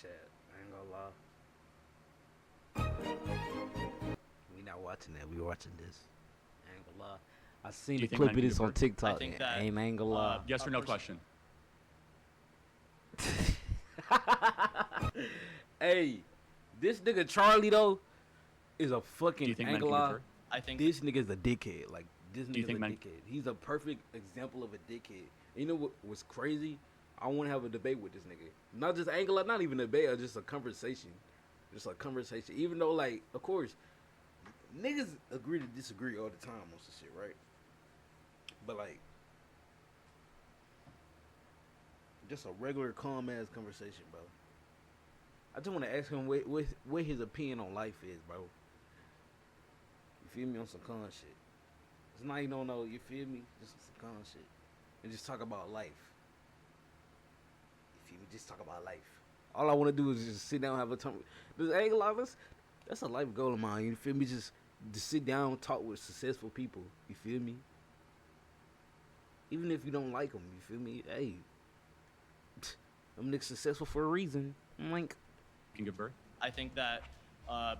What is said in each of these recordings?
chat. I ain't gonna lie. We not watching that. We watching this. I ain't gonna lie. I seen Do the you think clip men of can this give on birth? TikTok. I think that, and I ain't gonna lie. Yes or no question? Hey, this nigga Charlie though is a fucking Do you think men ain't can gonna give lie. birth? I think This nigga's a dickhead. Like this Do you nigga's think a men- dickhead. He's a perfect example of a dickhead. And you know what's crazy? I want to have a debate with this nigga. Not just ain't gonna lie, not even a debate, just a conversation. Just a conversation. Even though, like, of course, niggas agree to disagree all the time on some shit, right? But like, just a regular calm ass conversation, bro. I just want to ask him what his opinion on life is, bro. You feel me, on some con shit. It's not even no, you feel me? Just some con shit. And just talk about life. You feel me? Just talk about life. All I want to do is just sit down and have a time. This ain't like that's a life goal of mine. You feel me? Just sit down and talk with successful people. You feel me? Even if you don't like them, you feel me? Hey, them niggas successful for a reason. I'm like, Can give birth? I think that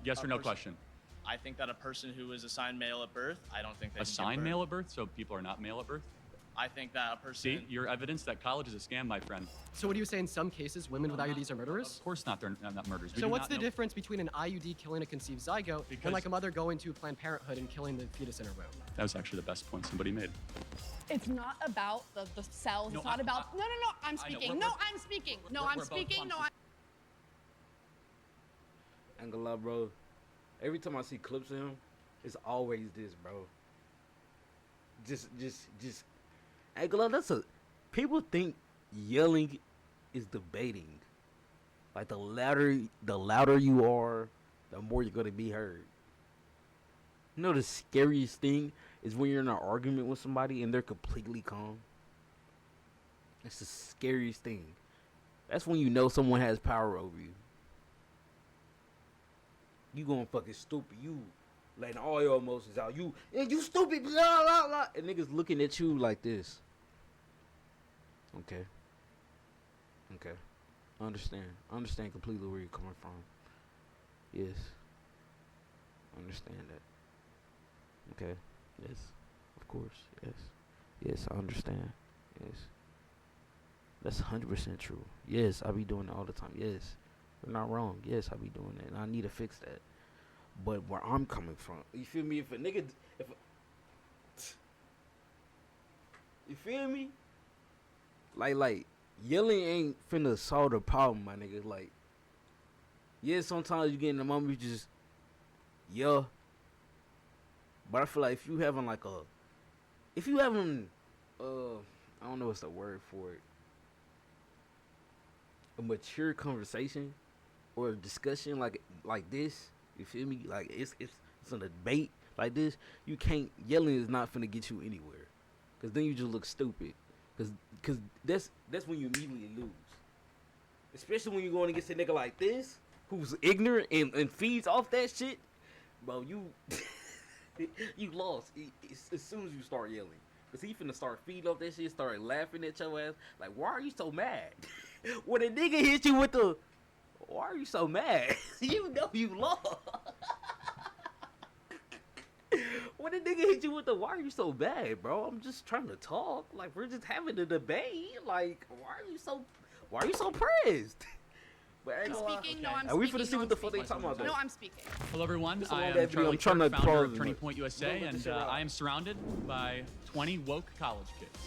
Yes or no question? I think that a person who is assigned male at birth, I don't think they can Assigned give birth. male at birth, so people are not male at birth? I think that a person. See, your evidence that college is a scam, my friend. So what do you say in some cases women with IUDs are murderers? Of course not, they're not murderers. We So do what's not the know- difference between an IUD killing a conceived zygote Because- and like a mother going to Planned Parenthood and killing the fetus in her womb? That was actually the best point somebody made. It's not about the cells. No, It's not about. No. I'm I know, speaking. we're- No, we're- I'm speaking. No, we're- I'm we're both speaking. No, on- I ain't gonna lie, bro. Every time I see clips of him, it's always this, bro. Just. I ain't gonna lie, people think yelling is debating. Like the louder you are, the more you're gonna be heard. You know the scariest thing is when you're in an argument with somebody and they're completely calm. That's the scariest thing. That's when you know someone has power over you. You going fucking stupid. You letting all your emotions out. You stupid. Blah, blah, blah. And niggas looking at you like this. Okay. I understand completely where you're coming from. Yes. I understand that. Okay. Yes. Of course. Yes, I understand. Yes. That's 100% true. Yes, I be doing it all the time. Yes. You're not wrong. Yes, I be doing that. And I need to fix that. But where I'm coming from, you feel me? You feel me? Like yelling ain't finna solve the problem, my nigga. Like, yeah, sometimes you get in the moment, you just yell. But I feel like if you having I don't know what's the word for it, a mature conversation or a discussion like this, you feel me? Like it's a debate like this. You can't, yelling is not finna get you anywhere, cause then you just look stupid. Cause that's when you immediately lose. Especially when you're going against a nigga like this, who's ignorant and feeds off that shit, bro. You you lost as soon as you start yelling. Cause he finna start feeding off that shit, start laughing at your ass. Like, why are you so mad? When a nigga hit you with the, why are you so mad? You know you lost. When a nigga hit you with the, why are you so mad, bro? I'm just trying to talk. Like, we're just having a debate. Like, why are you so pressed? But I'm speaking. No, I'm are we speaking. finna see No, what I'm the fuck they speaking. talking about? No, though? I'm speaking. Hello, everyone. This is a I long am ass video. Charlie I'm trying Kirk, to founder pause of it. Turning Point USA, Don't let this and shit out. I am surrounded by 20 woke college kids.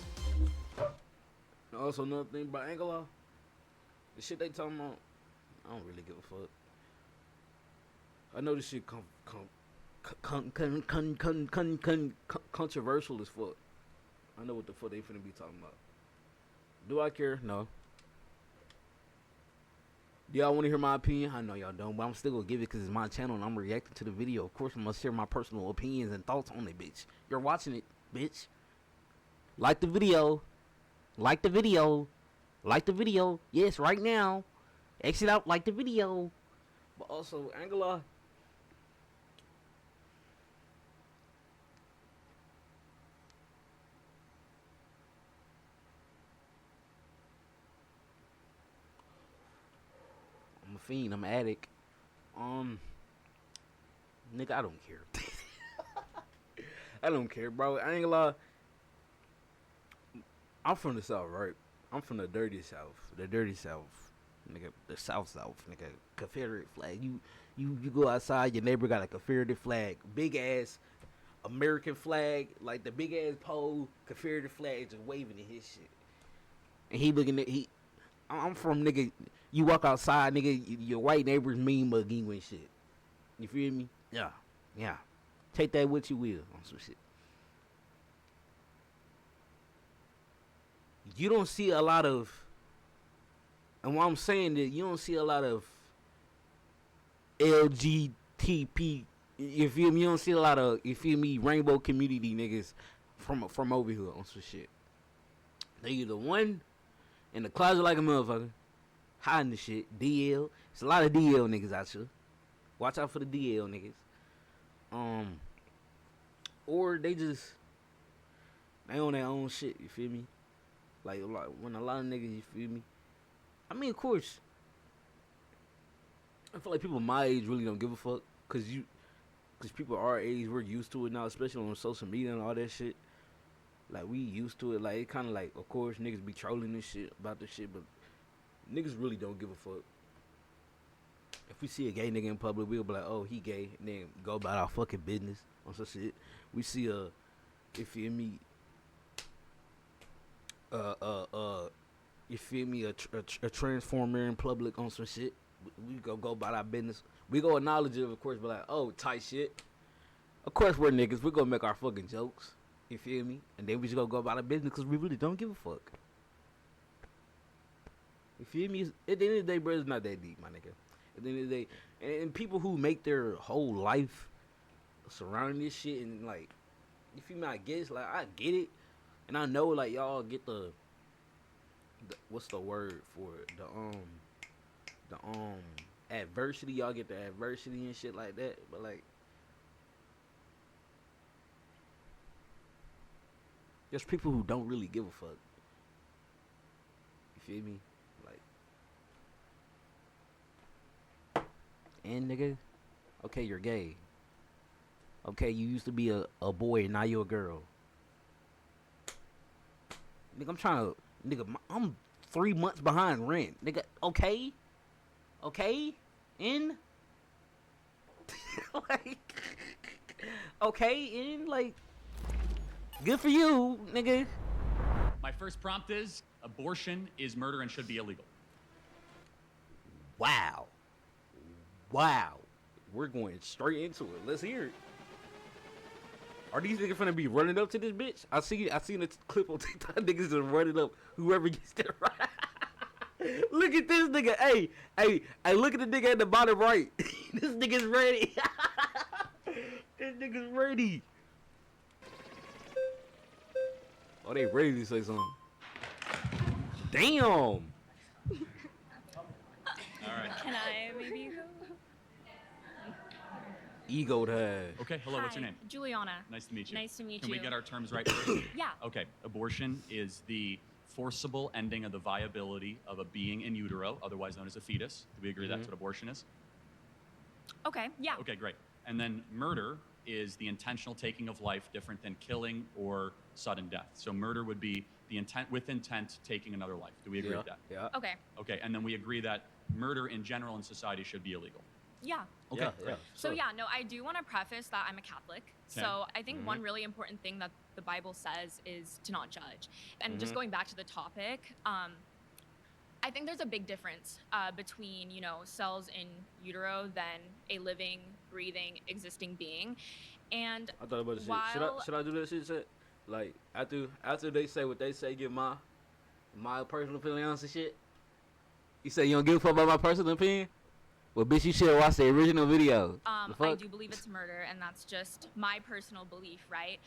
Also, another thing about Angela, the shit they talking about, I don't really give a fuck. I know this shit controversial as fuck. I know what the fuck they finna be talking about. Do I care? No. Do y'all want to hear my opinion? I know y'all don't, but I'm still gonna give it because it's my channel and I'm reacting to the video. Of course, I'm gonna share my personal opinions and thoughts on it, bitch. You're watching it, bitch. Like the video. Like the video. Like the video. Yes, right now. Exit out, like the video. But also, Angela, I'm a fiend. I'm an addict. Nigga, I don't care. I don't care, bro. I ain't gonna lie. I'm from the South, right? I'm from the dirty South. The dirty South. Nigga, the South, nigga. Confederate flag. You go outside, your neighbor got a Confederate flag. Big ass American flag. Like the big ass pole, Confederate flag just waving in his shit. And he looking at, I'm from, nigga, you walk outside, nigga, your white neighbors mean mugging you and shit. You feel me? Yeah. Take that what you will on some shit. You don't see a lot of, and what I'm saying that you don't see a lot of LGTP, you feel me? You don't see a lot of, you feel me, rainbow community niggas from over here on some shit. They either one in the closet like a motherfucker, hiding the shit, DL. It's a lot of DL niggas out here. Watch out for the DL niggas. Or they on their own shit, you feel me? Like when a lot of niggas, you feel me? I mean, of course, I feel like people my age really don't give a fuck, cause people our age, we're used to it now, especially on social media and all that shit. Like, we used to it. Like, it kind of like, of course, niggas be trolling this shit about this shit, but niggas really don't give a fuck. If we see a gay nigga in public, we'll be like, oh, he gay, and then go about our fucking business on some shit. We see you feel me, you feel me, a transformer in public on some shit. We go about our business. We go acknowledge it, of course, but like, oh, tight shit. Of course, we're niggas. We're gonna make our fucking jokes. You feel me? And then we just go about our business because we really don't give a fuck. You feel me? At the end of the day, bro, it's not that deep, my nigga. At the end of the day, and people who make their whole life surrounding this shit, and like, you feel me? I guess, like, I get it, and I know, like, y'all get the what's the word for it? The adversity. Y'all get the adversity and shit like that, but like, there's people who don't really give a fuck. You feel me? Like, and nigga, okay, you're gay. Okay, you used to be a boy and now you're a girl. Nigga, I'm 3 months behind rent. Nigga, okay? In? Like, okay, like, good for you, nigga. My first prompt is, abortion is murder and should be illegal. Wow. We're going straight into it. Let's hear it. Are these niggas finna be running up to this bitch? I seen a clip on TikTok. Niggas just running up. Whoever gets there right. Look at this nigga. Hey, look at the nigga at the bottom right. This nigga's ready. This nigga's ready. Oh, they ready to say something. Damn. All right. Can I maybe go? Ego time. Okay, hello, what's your Hi, name? Juliana. Nice to meet you. Nice to meet Can you. we get our terms right first? Yeah. Okay, abortion is the forcible ending of the viability of a being in utero, otherwise known as a fetus. Do we agree that's what abortion is? Okay, yeah. Okay, great. And then murder is the intentional taking of life, different than killing or sudden death. So murder would be the intent taking another life. Do we agree with that? Yeah. Okay, Okay, and then we agree that murder in general in society should be illegal. yeah. Okay, Yeah, great. So yeah, no, I do want to preface that I'm a Catholic. So I think one really important thing that the Bible says is to not judge. And just going back to the topic, I think there's a big difference between, cells in utero than a living, breathing, existing being. And I thought about this while, shit. Should I do that shit? Like, after they say what they say, give my personal opinion on some shit. You say you don't give a fuck about my personal opinion? Well, bitch, you should have watched the original video. I do believe it's murder, and that's just my personal belief, right?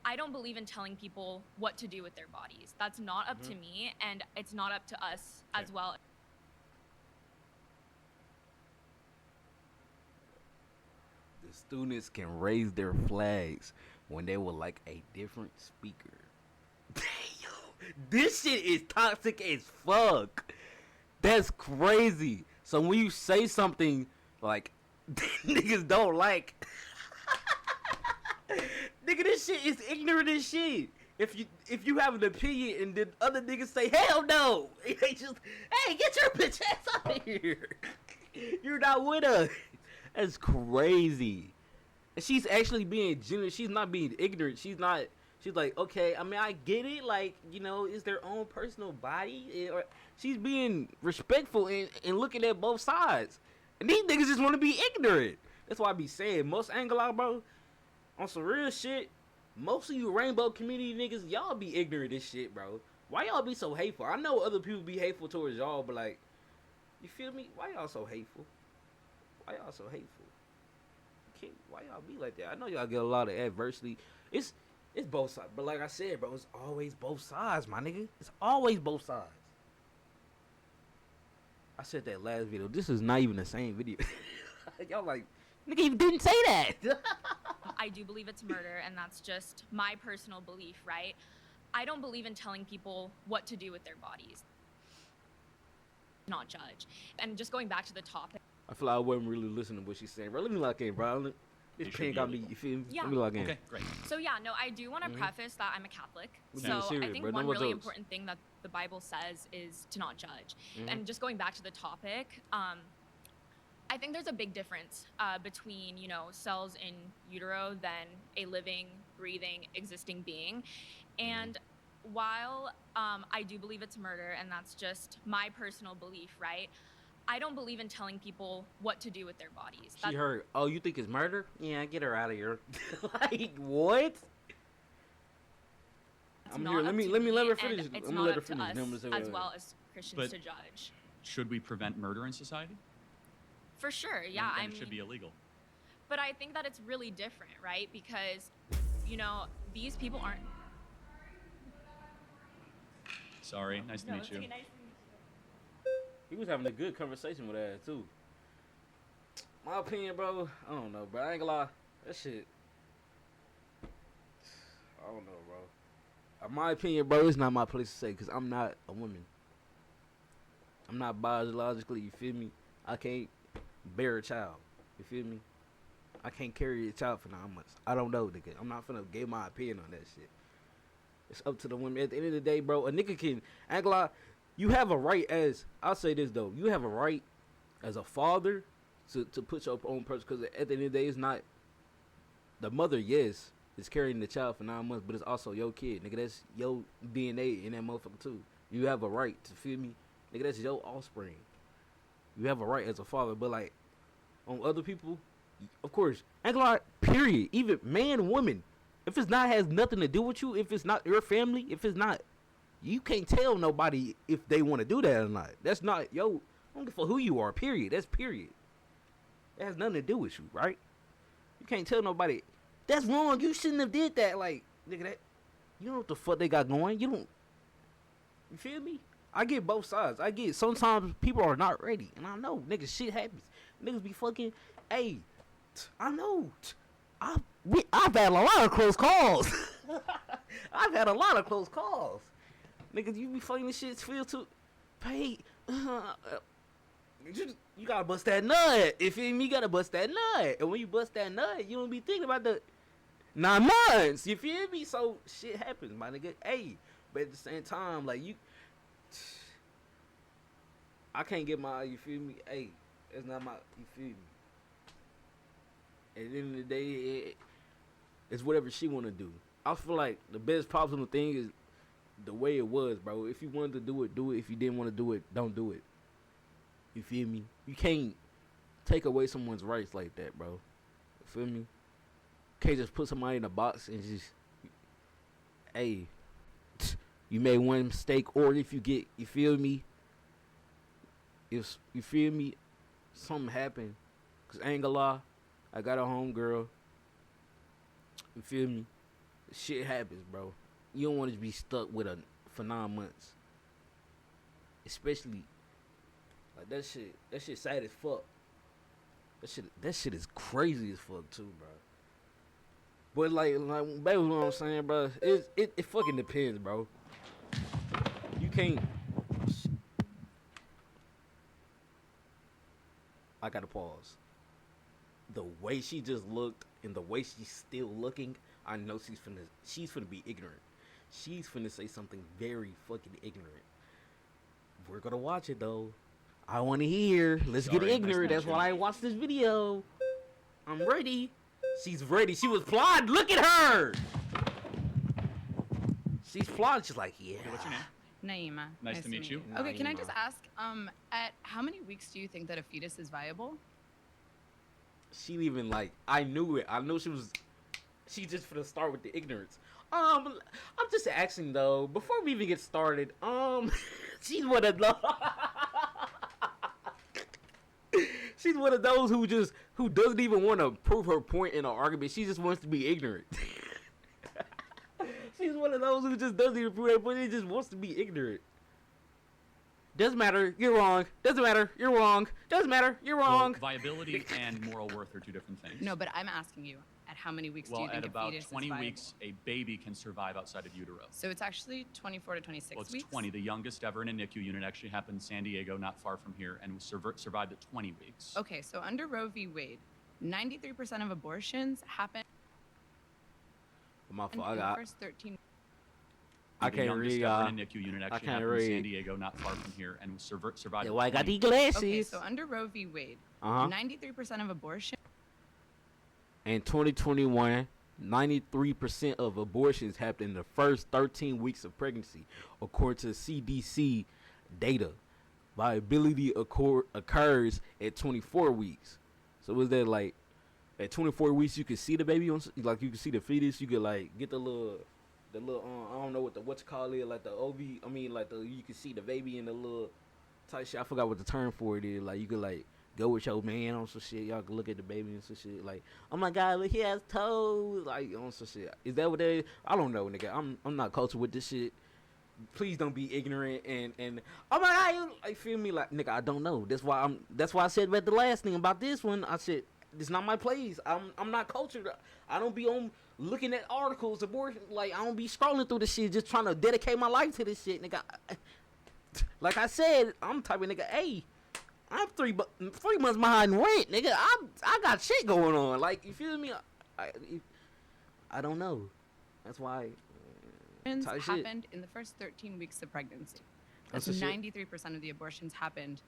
I don't believe in telling people what to do with their bodies. That's not up to me, and it's not up to us as well. The students can raise their flags when they would like a different speaker. Damn, this shit is toxic as fuck. That's crazy. So when you say something like niggas don't like, nigga, this shit is ignorant as shit. If you have an opinion and then other niggas say hell no, they just hey get your bitch ass out of here. You're not with us. That's crazy. And she's actually being genuine. She's not being ignorant. She's like, okay, I mean, I get it. Like, you know, it's their own personal body. Or she's being respectful and looking at both sides. And these niggas just want to be ignorant. That's why I be saying, most Angela, bro, on some real shit, most of you rainbow community niggas, y'all be ignorant as shit, bro. Why y'all be so hateful? I know other people be hateful towards y'all, but like, you feel me? Why y'all so hateful? Why y'all so hateful? Why y'all be like that? I know y'all get a lot of adversity. It's both sides. But like I said, bro, it's always both sides, my nigga. It's always both sides. I said that last video. This is not even the same video. Y'all like, nigga, you didn't say that. I do believe it's murder, and that's just my personal belief, right? I don't believe in telling people what to do with their bodies. Not judge. And just going back to the topic. I feel like I wasn't really listening to what she's saying, bro. Let me lock in, bro. This pen got me, you feel me? Yeah. Let me lock in. Okay, great. So yeah, no, I do want to preface that I'm a Catholic. Yeah, So serious, I think bro. one No really jokes. important thing that the Bible says is to not judge. And just going back to the topic, I think there's a big difference between, you know, cells in utero than a living, breathing, existing being. And while I do believe it's murder, and that's just my personal belief, right? I don't believe in telling people what to do with their bodies. She heard, oh, you think it's murder? Yeah, get her out of here. Like, what? I'm here. Let me let her finish. It's I'm not gonna let her up to finish. us Then I'm gonna say as whatever. well as Christians But- to judge. Should we prevent murder in society? For sure, yeah. Then I it should be mean, illegal. but I think that it's really different, right? Because, you know, these people aren't. Sorry, nice to meet you. He was having a good conversation with her too. My opinion, bro. I don't know, bro. I ain't gonna lie. That shit. I don't know, bro. My opinion, bro, it's not my place to say because I'm not a woman. I'm not biologically, you feel me? I can't bear a child. You feel me? I can't carry a child for 9 months. I don't know, nigga. I'm not finna give my opinion on that shit. It's up to the women. At the end of the day, bro, a nigga can, I ain't gonna lie, you have a right as, I'll say this though, you have a right as a father to put your own person, because at the end of the day, it's not, the mother, yes, is carrying the child for 9 months, but it's also your kid, nigga. That's your DNA in that motherfucker too. You have a right to, feel me? Nigga, that's your offspring. You have a right as a father, but like, on other people, of course, ain't gonna lie, period. Even man, woman, if it's not, has nothing to do with you, if it's not your family, if it's not, you can't tell nobody if they want to do that or not. That's not, yo, I don't give a fuck who you are, period. That's period. That has nothing to do with you, right? You can't tell nobody, that's wrong, you shouldn't have did that. Like, nigga, that, you know what the fuck they got going. You don't, you feel me? I get both sides. I get, sometimes people are not ready. And I know, nigga, shit happens. Niggas be fucking, hey, I know. I've had a lot of close calls. I've had a lot of close calls. Niggas, you be fucking this shit feel too, pay, you gotta bust that nut. If you gotta bust that nut. And when you bust that nut, you don't be thinking about the 9 months. You feel me? So shit happens, my nigga. Hey, but at the same time, like you, I can't get my, you feel me? Hey, it's not my, you feel me? At the end of the day, it's whatever she want to do. I feel like the best possible thing is the way it was, bro. If you wanted to do it, do it. If you didn't want to do it, don't do it. You feel me? You can't take away someone's rights like that, bro. You feel me? Can't just put somebody in a box and just, hey, you made one mistake, or if you get, you feel me? If you feel me, something happened. Cause I ain't gonna lie, I got a home girl. You feel me? Shit happens, bro. You don't want to be stuck with her for 9 months. Especially like that shit sad as fuck. That shit is crazy as fuck too, bro. But like baby, what I'm saying, bro, it fucking depends, bro. You can't. I gotta pause. The way she just looked and the way she's still looking, I know she's finna be ignorant. She's finna say something very fucking ignorant. We're gonna watch it though. I want to hear. Let's get Sorry, ignorant. nice That's to why meet I you. watched this video. I'm ready. She's ready. She was plotting. Look at her. She's plotting. She's like, yeah. Okay, what's your name? Naima. Nice to meet you. Okay, can I Naima. just ask, at how many weeks do you think that a fetus is viable? She even like, I knew it. I knew she was. She just finna start with the ignorance. I'm just asking though. Before we even get started, she's one of those. She's one of those who doesn't even want to prove her point in an argument. She just wants to be ignorant. She's one of those who just doesn't even prove her point. She just wants to be ignorant. Doesn't matter. You're wrong. Doesn't matter. You're wrong. Doesn't matter. You're wrong. Well, viability and moral worth are two different things. No, but I'm asking you, at how many weeks do Well, you think at a about fetus 20 is viable? weeks, a baby can survive outside of utero. So it's actually 24 to 26 Well, it's weeks? 20. The youngest ever in a NICU unit actually happened in San Diego, not far from here, and survived at 20 weeks. Okay, so under Roe v. Wade, 93% of abortions happen My in fault. the first 13 I The can't youngest read, ever y'all. in a NICU unit I actually can't happened in San read. Diego, not far from here, and survived Yeah, at well, I got 20 these glasses. Okay, so under Roe v. Wade, Uh-huh. 93% of abortions In 2021, 93% of abortions happened in the first 13 weeks of pregnancy, according to CDC data. Viability occurs at 24 weeks. So is that like at 24 weeks you can see the baby like you can see the fetus, you could like get the little I don't know what you call it, like the you can see the baby in the little type shit. I forgot what the term for it is. Like you could like go with your man on some shit. Y'all can look at the baby and some shit. Like, oh my god, look, he has toes. Like on some shit. Is that what that is? I don't know, nigga. I'm not cultured with this shit. Please don't be ignorant and oh my god, you like feel me? Like nigga, I don't know. That's why I said about the last thing about this one. I said it's not my place. I'm not cultured. I don't be on looking at articles, abortion. Like I don't be scrolling through the shit, just trying to dedicate my life to this shit, nigga. Like I said, I'm the type of nigga. Hey, I'm 3 months behind rent, nigga. I got shit going on. Like you feel me? I don't know. That's why. Type shit. happened in the first 13 weeks of pregnancy. That's That's the shit. 93% of the abortions happened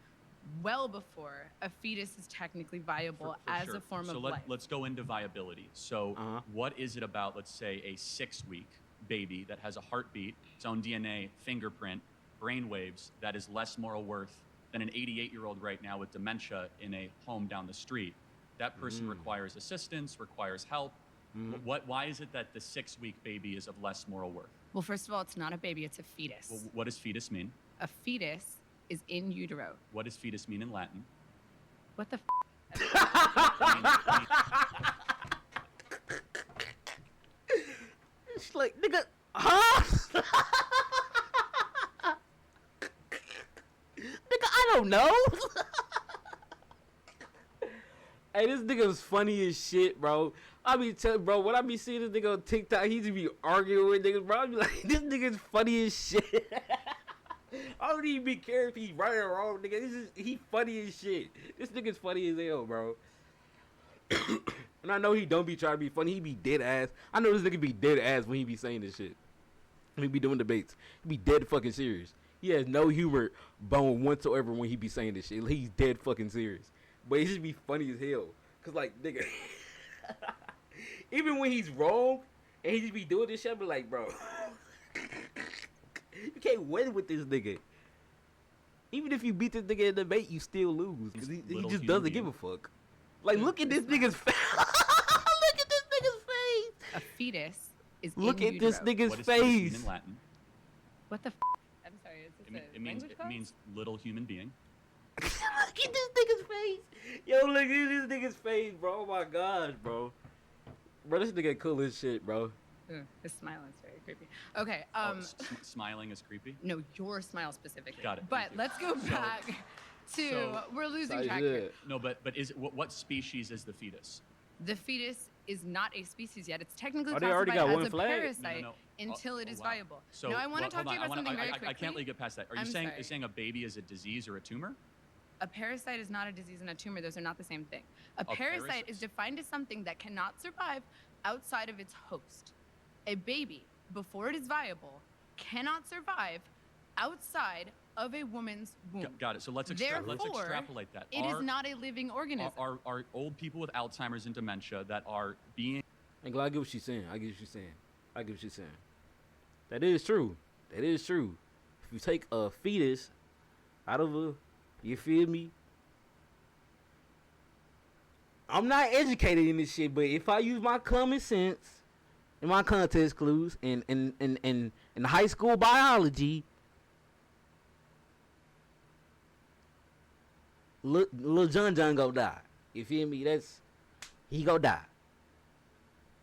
well before a fetus is technically viable For as sure. a form so of life. let's go into viability. So Uh-huh. what is it about, let's say, a 6-week baby that has a heartbeat, its own DNA, fingerprint, brain waves, that is less moral worth than an 88-year-old right now with dementia in a home down the street? That person requires assistance, requires help. Why is it that the 6-week baby is of less moral worth? Well, first of all, it's not a baby, it's a fetus. Well, what does fetus mean? A fetus is in utero. What does fetus mean in Latin? What the She's like, nigga, huh? Nigga, I don't know. Hey, this nigga's funny as shit, bro. I be telling, bro, when I be seeing this nigga on TikTok, he just be arguing with niggas, bro. I be like, this nigga's funny as shit. I don't even be care if he right or wrong, nigga. He funny as shit. This nigga's funny as hell, bro. And I know he don't be trying to be funny. He be dead ass. I know this nigga be dead ass when he be saying this shit. When he be doing debates. He be dead fucking serious. He has no humor bone whatsoever when he be saying this shit. He's dead fucking serious. But he just be funny as hell. Cause like, nigga, even when he's wrong and he just be doing this shit, I be like, bro, you can't win with this nigga. Even if you beat this nigga in the debate, you still lose. Cause he Little just human doesn't being. give a fuck. Like, look at this nigga's face. Look at this nigga's face. A fetus is Look in at this utero. nigga's What does fetus mean face. in Latin? What the I'm sorry, is this It means little human being. Look at this nigga's face. Yo, look at this nigga's face, bro. Oh my gosh, bro. Bro, this nigga cool as shit, bro. His smile is very creepy. Okay, Smiling is creepy. no, your smile specifically. Got it, But thank you. let's go back to so- we're losing Type track here. shit. No, but is it, what species is the fetus? The fetus is not a species yet. It's technically Oh, they already classified got as one a flag? parasite No. until it is wow. viable. So now I want to well, talk to you hold about on, something very I quickly. can't let you get past that. Are you I'm saying sorry. a baby is a disease or a tumor? A parasite is not a disease and a tumor. Those are not the same thing. A Oh, parasite is parasites. defined as something that cannot survive outside of its host. A baby, before it is viable, cannot survive outside of a woman's womb. Got it. So let's Therefore, extrapolate that. It is not a living organism. Are old people with Alzheimer's and dementia that are being And I get what she's saying. I get what she's saying. I get what she's saying. That is true. That is true. If you take a fetus out of a, you feel me? I'm not educated in this shit, but if I use my common sense and my context clues in high school biology, Lil John go die. You feel me? He go die.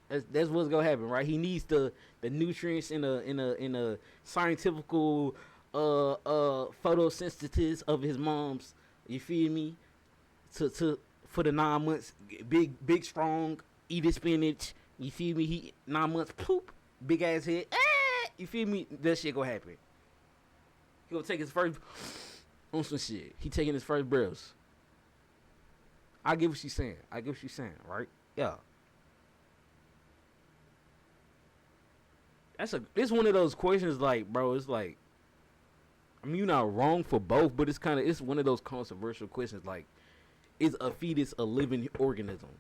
That's what's gonna happen, right? He needs the nutrients in a scientifical photosynthesis of his mom's. You feel me? To for the 9 months, big strong, eat his spinach. You feel me? He 9 months, poop, big ass head. You feel me? That shit gonna happen. He gonna take his first on some shit. He taking his first breaths. I get what she's saying. Right? Yeah. It's one of those questions, like, bro, it's like, I mean, you're not wrong for both, but it's one of those controversial questions, like, is a fetus a living organism?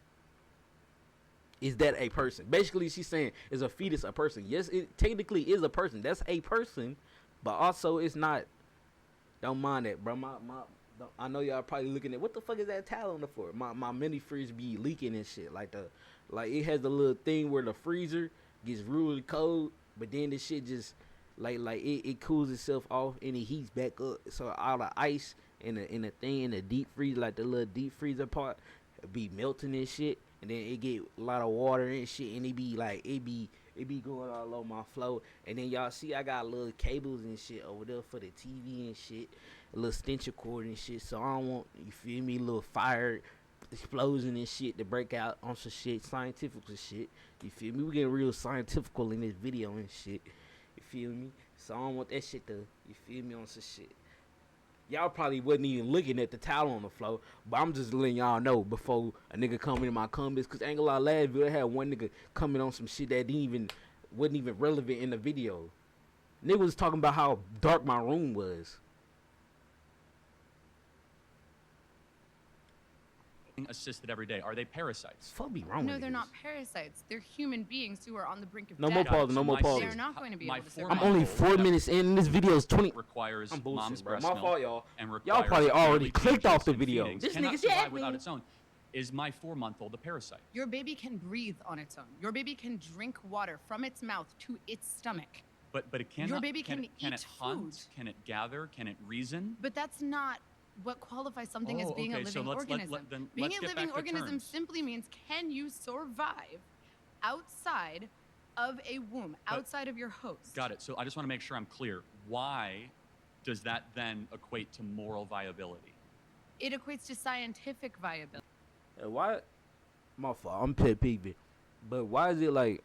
Is that a person? Basically, she's saying, is a fetus a person? Yes, it technically is a person. That's a person, but also it's not. Don't mind that, bro. I know y'all probably looking at, what the fuck is that towel on the floor? My mini freezer be leaking and shit. Like it has the little thing where the freezer gets really cold, but then the shit just it cools itself off and it heats back up. So all the ice in the thing in the deep freezer, like the little deep freezer part, be melting and shit, and then it get a lot of water and shit, and it be going all over my floor. And then y'all see I got little cables and shit over there for the TV and shit, a little extension cord and shit. So I don't want, you feel me, little fire explosion and shit to break out on some shit, scientific shit. You feel me? We getting real scientifical in this video and shit. You feel me? So I don't want that shit to, you feel me, on some shit. Y'all probably wasn't even looking at the towel on the floor, but I'm just letting y'all know before a nigga come in my comments, cause ain't gonna lie, last video I had one nigga coming on some shit that wasn't even relevant in the video. Nigga was talking about how dark my room was. assisted every day. Are they parasites? Fuck be wrong No, with they're niggas. not parasites. They're human beings who are on the brink of No death. more Got it. pause, no So more my pause. They're not going to be My able to four survive. I'm only month-old 4 that minutes in, this video is 20. requires I'm bullshitting, mom's bro. breast My milk fault, y'all. and Y'all requires probably already daily clicked off changes the in video. feedings. This Cannot nigga survive said without me. its own. Is my 4-month-old a parasite? Your baby can breathe on its own. Your baby can drink water from its mouth to its stomach. But it cannot. baby can it eat hunt? food. Can it gather? Can it reason? But that's not what qualifies something as Oh, being okay, a so living organism. then Being let's a get living back to organism terms. simply means, can you survive outside of a womb, But- outside of your host? Got it. So I just want to make sure I'm clear. Why does that then equate to moral viability? It equates to scientific viability. Why? My fault. I'm pet peeving. But why is it like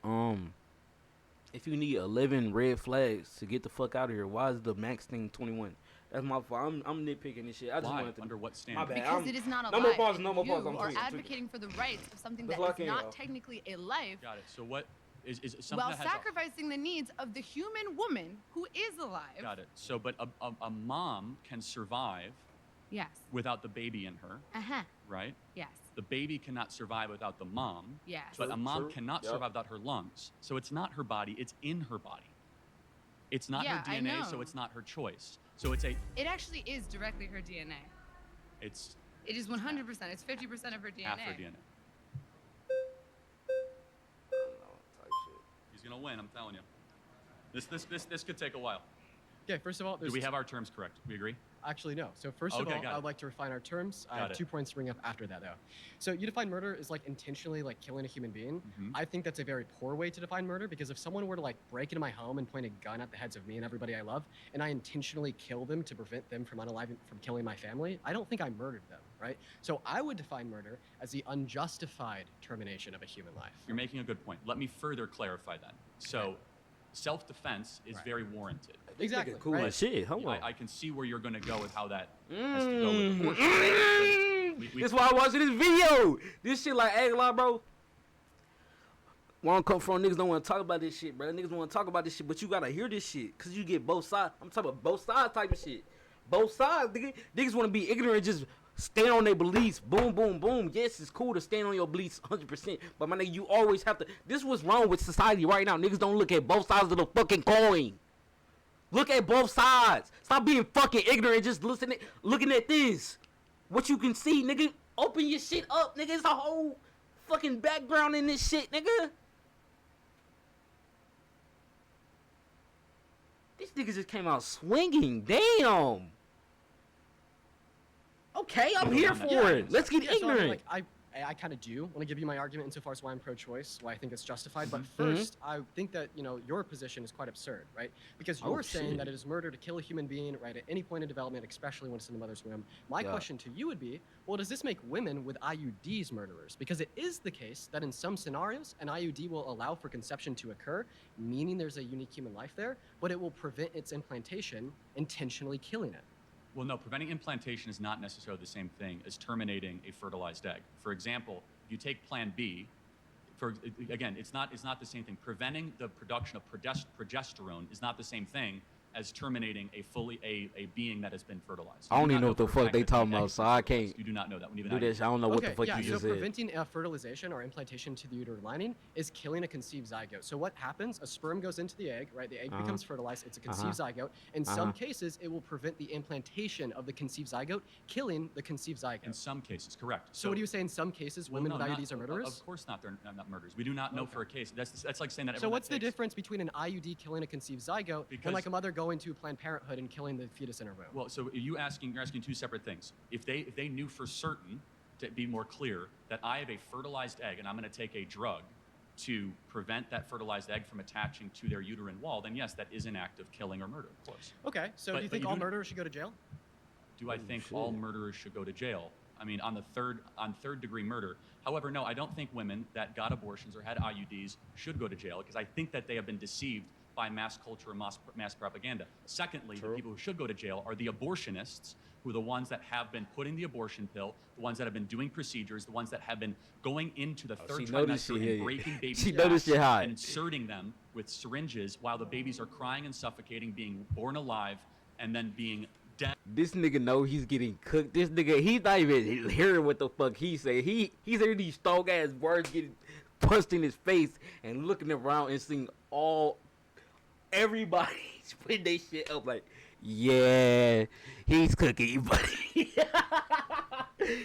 if you need 11 red flags to get the fuck out of here, why is the max thing 21? That's my fault. I'm nitpicking this shit. I just Why? wanted to. Under what My standard? bad. Because it is not a no more life. pause, and no more pause, I'm You are tweaking, advocating for the rights of something Let's that lock is in, not y'all. technically a life, Got it. So what is something while that has sacrificing the needs of the human woman who is alive. Got it. So but a mom can survive Yes. without the baby in her, Uh-huh. right? Yes. The baby cannot survive without the mom, Yes. but a mom True. cannot Yep. survive without her lungs. So it's not her body, it's in her body. It's not Yeah, her I DNA, so know. it's not her choice. So it's It actually is directly her DNA. it's It is 100%. It's 50% of her DNA. half her DNA. He's gonna win, I'm telling you. This could take a while. Okay, first of all, Do we have our terms correct? We agree? Actually, no. So first of Okay, all, got I it. would like to refine our terms. I Got have it. 2 points to bring up after that, though. So you define murder as like intentionally like killing a human being. Mhm. I think that's a very poor way to define murder, because if someone were to like break into my home and point a gun at the heads of me and everybody I love, and I intentionally kill them to prevent them from from killing my family, I don't think I murdered them, right? So I would define murder as the unjustified termination of a human life. You're making a good point. Let me further clarify that. So self-defense is Right. very warranted. Exactly. Cool right? as shit. Hold on. I can see where you're going to go with how that has to go with abortion. That's why I watching this video. This shit like, hey, bro. Where I'm come from, niggas don't want to talk about this shit, bro. Niggas want to talk about this shit, but you gotta hear this shit, cause you get both sides. I'm talking about both sides type of shit. Both sides, nigga. Niggas want to be ignorant, just stand on their beliefs. Boom, boom, boom. Yes, it's cool to stand on your beliefs 100%, but my nigga, you always have to. This is what's wrong with society right now. Niggas don't look at both sides of the fucking coin. Look at both sides. Stop being fucking ignorant. Just looking at this. What you can see, nigga. Open your shit up, nigga. It's a whole fucking background in this shit, nigga. These niggas just came out swinging. Damn. Okay, I'm here for it. Let's get So, I mean, ignorant. like, I kind of do want to give you my argument insofar as why I'm pro-choice, why I think it's justified. But first, I think that your position is quite absurd, right? Because you're saying shit. that it is murder to kill a human being, right, at any point in development, especially when it's in the mother's womb. My question to you would be, well, does this make women with IUDs murderers? Because it is the case that in some scenarios, an IUD will allow for conception to occur, meaning there's a unique human life there, but it will prevent its implantation, intentionally killing it. Well, no, preventing implantation is not necessarily the same thing as terminating a fertilized egg. For example, if you take Plan B, again, it's not the same thing. Preventing the production of progesterone is not the same thing as terminating a being that has been fertilized. I don't even know what the fuck they talking about, so I can't You do not know that one even. do this. I don't know what the fuck yeah, you so just said. preventing fertilization or implantation to the uterine lining is killing a conceived zygote. So what happens? A sperm goes into the egg, right? The egg becomes fertilized. It's a conceived zygote. In some cases, it will prevent the implantation of the conceived zygote, killing the conceived zygote. In some cases, correct. So what do you say in some cases women with IUDs are murderers? Of course not. They're not murderers. We do not know for a case. That's like saying that. So everyone what's that the takes- difference between an IUD killing a conceived zygote and like a mother going to Planned Parenthood and killing the fetus in her womb? Well, so you're asking two separate things. If they knew for certain, to be more clear, that I have a fertilized egg and I'm going to take a drug to prevent that fertilized egg from attaching to their uterine wall, then yes, that is an act of killing or murder, of course. Okay, so But- do you but think you all do- murderers should go to jail? Do I think all murderers should go to jail? I mean, on third degree murder. However, no, I don't think women that got abortions or had IUDs should go to jail, because I think that they have been deceived by mass culture and mass propaganda. Secondly, the people who should go to jail are the abortionists, who are the ones that have been putting the abortion pill, the ones that have been doing procedures, the ones that have been going into the third trimester and breaking babies' She noticed backs it hot. and inserting them with syringes while the babies are crying and suffocating, being born alive, and then being dead. This nigga know he's getting cooked. This nigga, he's not even hearing what the fuck he say. He's hearing these strong ass words getting punched in his face and looking around and seeing everybody's putting they shit up like, yeah, he's cooking you, buddy.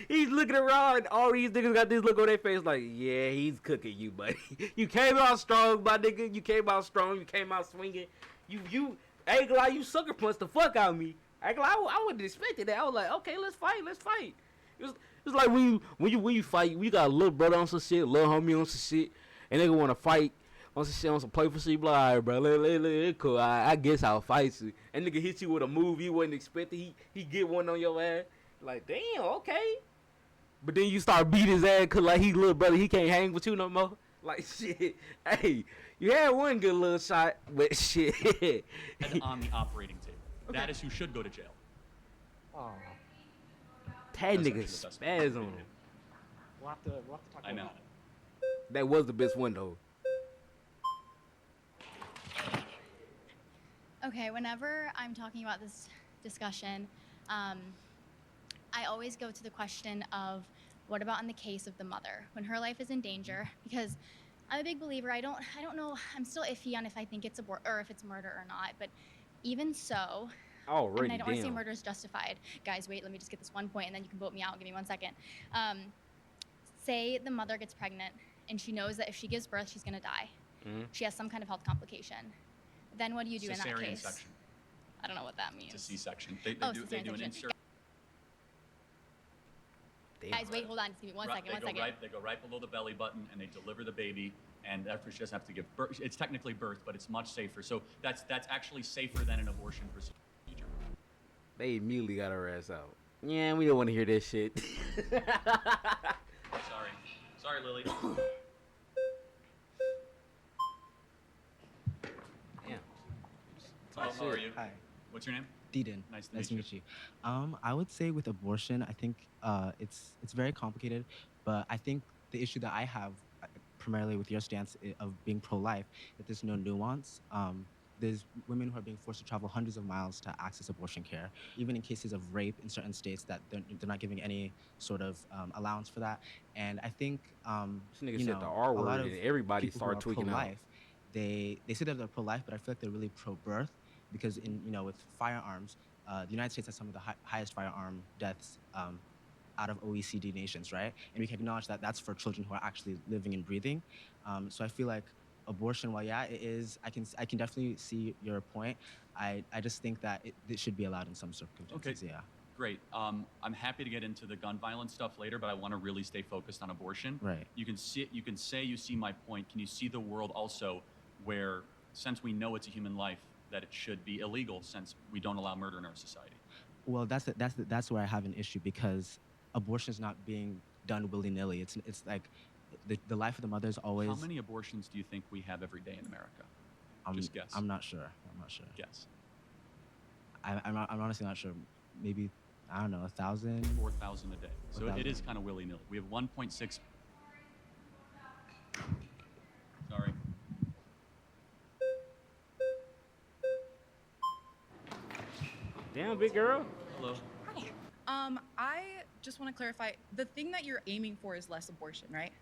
He's looking around and all these niggas got this look on their face like, yeah, he's cooking you, buddy. You came out strong, my nigga. You came out strong. You came out swinging. You ain't gonna lie, you sucker punched the fuck out of me. I wouldn't expect that. I was like, okay, let's fight. It's like when you fight, we got a little brother on some shit, little homie on some shit, and they want to fight on some shit, on some playful shit. You be like, all right, bro, let cool. I guess I'll fight you. And nigga hit you with a move you wasn't expecting. He get one on your ass. Like, damn, okay. But then you start beat his ass because like he little brother, he can't hang with you no more. Like shit. Hey, you had one good little shot, but shit. And on the operating table. Okay. That is who should go to jail. Oh, That That's nigga actually the best one. spaz on him. we'll have to talk I know. about it. That was the best one though. Okay, whenever I'm talking about this discussion, I always go to the question of what about in the case of the mother when her life is in danger? Because I'm a big believer. I don't know. I'm still iffy on if I think it's or if it's murder or not. But even so, Already, and I don't want to say damn. murder is justified. Guys, wait. Let me just get this one point, and then you can vote me out. Give me 1 second. Say the mother gets pregnant, and she knows that if she gives birth, she's gonna die. She has some kind of health complication. Then what do you do in that Cesarean case? section. I don't know what that means. It's a C-section. They Oh, do cesarean an section. insert. Damn. Guys, wait, hold on. Just give me one second. They go right below the belly button and they deliver the baby, and after she doesn't have to give birth. It's technically birth, but it's much safer. So that's actually safer than an abortion procedure. They immediately got her ass out. Yeah, we don't want to hear that shit. Sorry, Lily. How are you? Hi, What's your name? Deedon. Nice to Nice meet to meet you. I would say with abortion, I think it's very complicated, but I think the issue that I have, primarily with your stance of being pro-life, that there's no nuance. There's women who are being forced to travel hundreds of miles to access abortion care, even in cases of rape in certain states that they're not giving any sort of allowance for that. And I think This nigga said the R a lot word of and everybody people who started are tweaking out. pro-life, they say that they're pro-life, but I feel like they're really pro-birth because in with firearms, the United States has some of the highest firearm deaths out of OECD nations, right? And we can acknowledge that that's for children who are actually living and breathing. So I feel like abortion, while yeah, it is, I can definitely see your point. I just think that it should be allowed in some circumstances. Okay. Yeah. Great. I'm happy to get into the gun violence stuff later, but I want to really stay focused on abortion. Right. You can say you see my point. Can you see the world also where, since we know it's a human life, that it should be illegal since we don't allow murder in our society? Well, that's where I have an issue because abortion is not being done willy-nilly. It's like the life of the mother is always. How many abortions do you think we have every day in America? Just guess. I'm not sure. Guess. I'm honestly not sure. Maybe, I don't know, 1,000. 4,000 a day. So 4,000. it is kind of willy-nilly. We have 1.6. Sorry. Damn, big girl. Hello. I just want to clarify, the thing that you're aiming for is less abortion, right?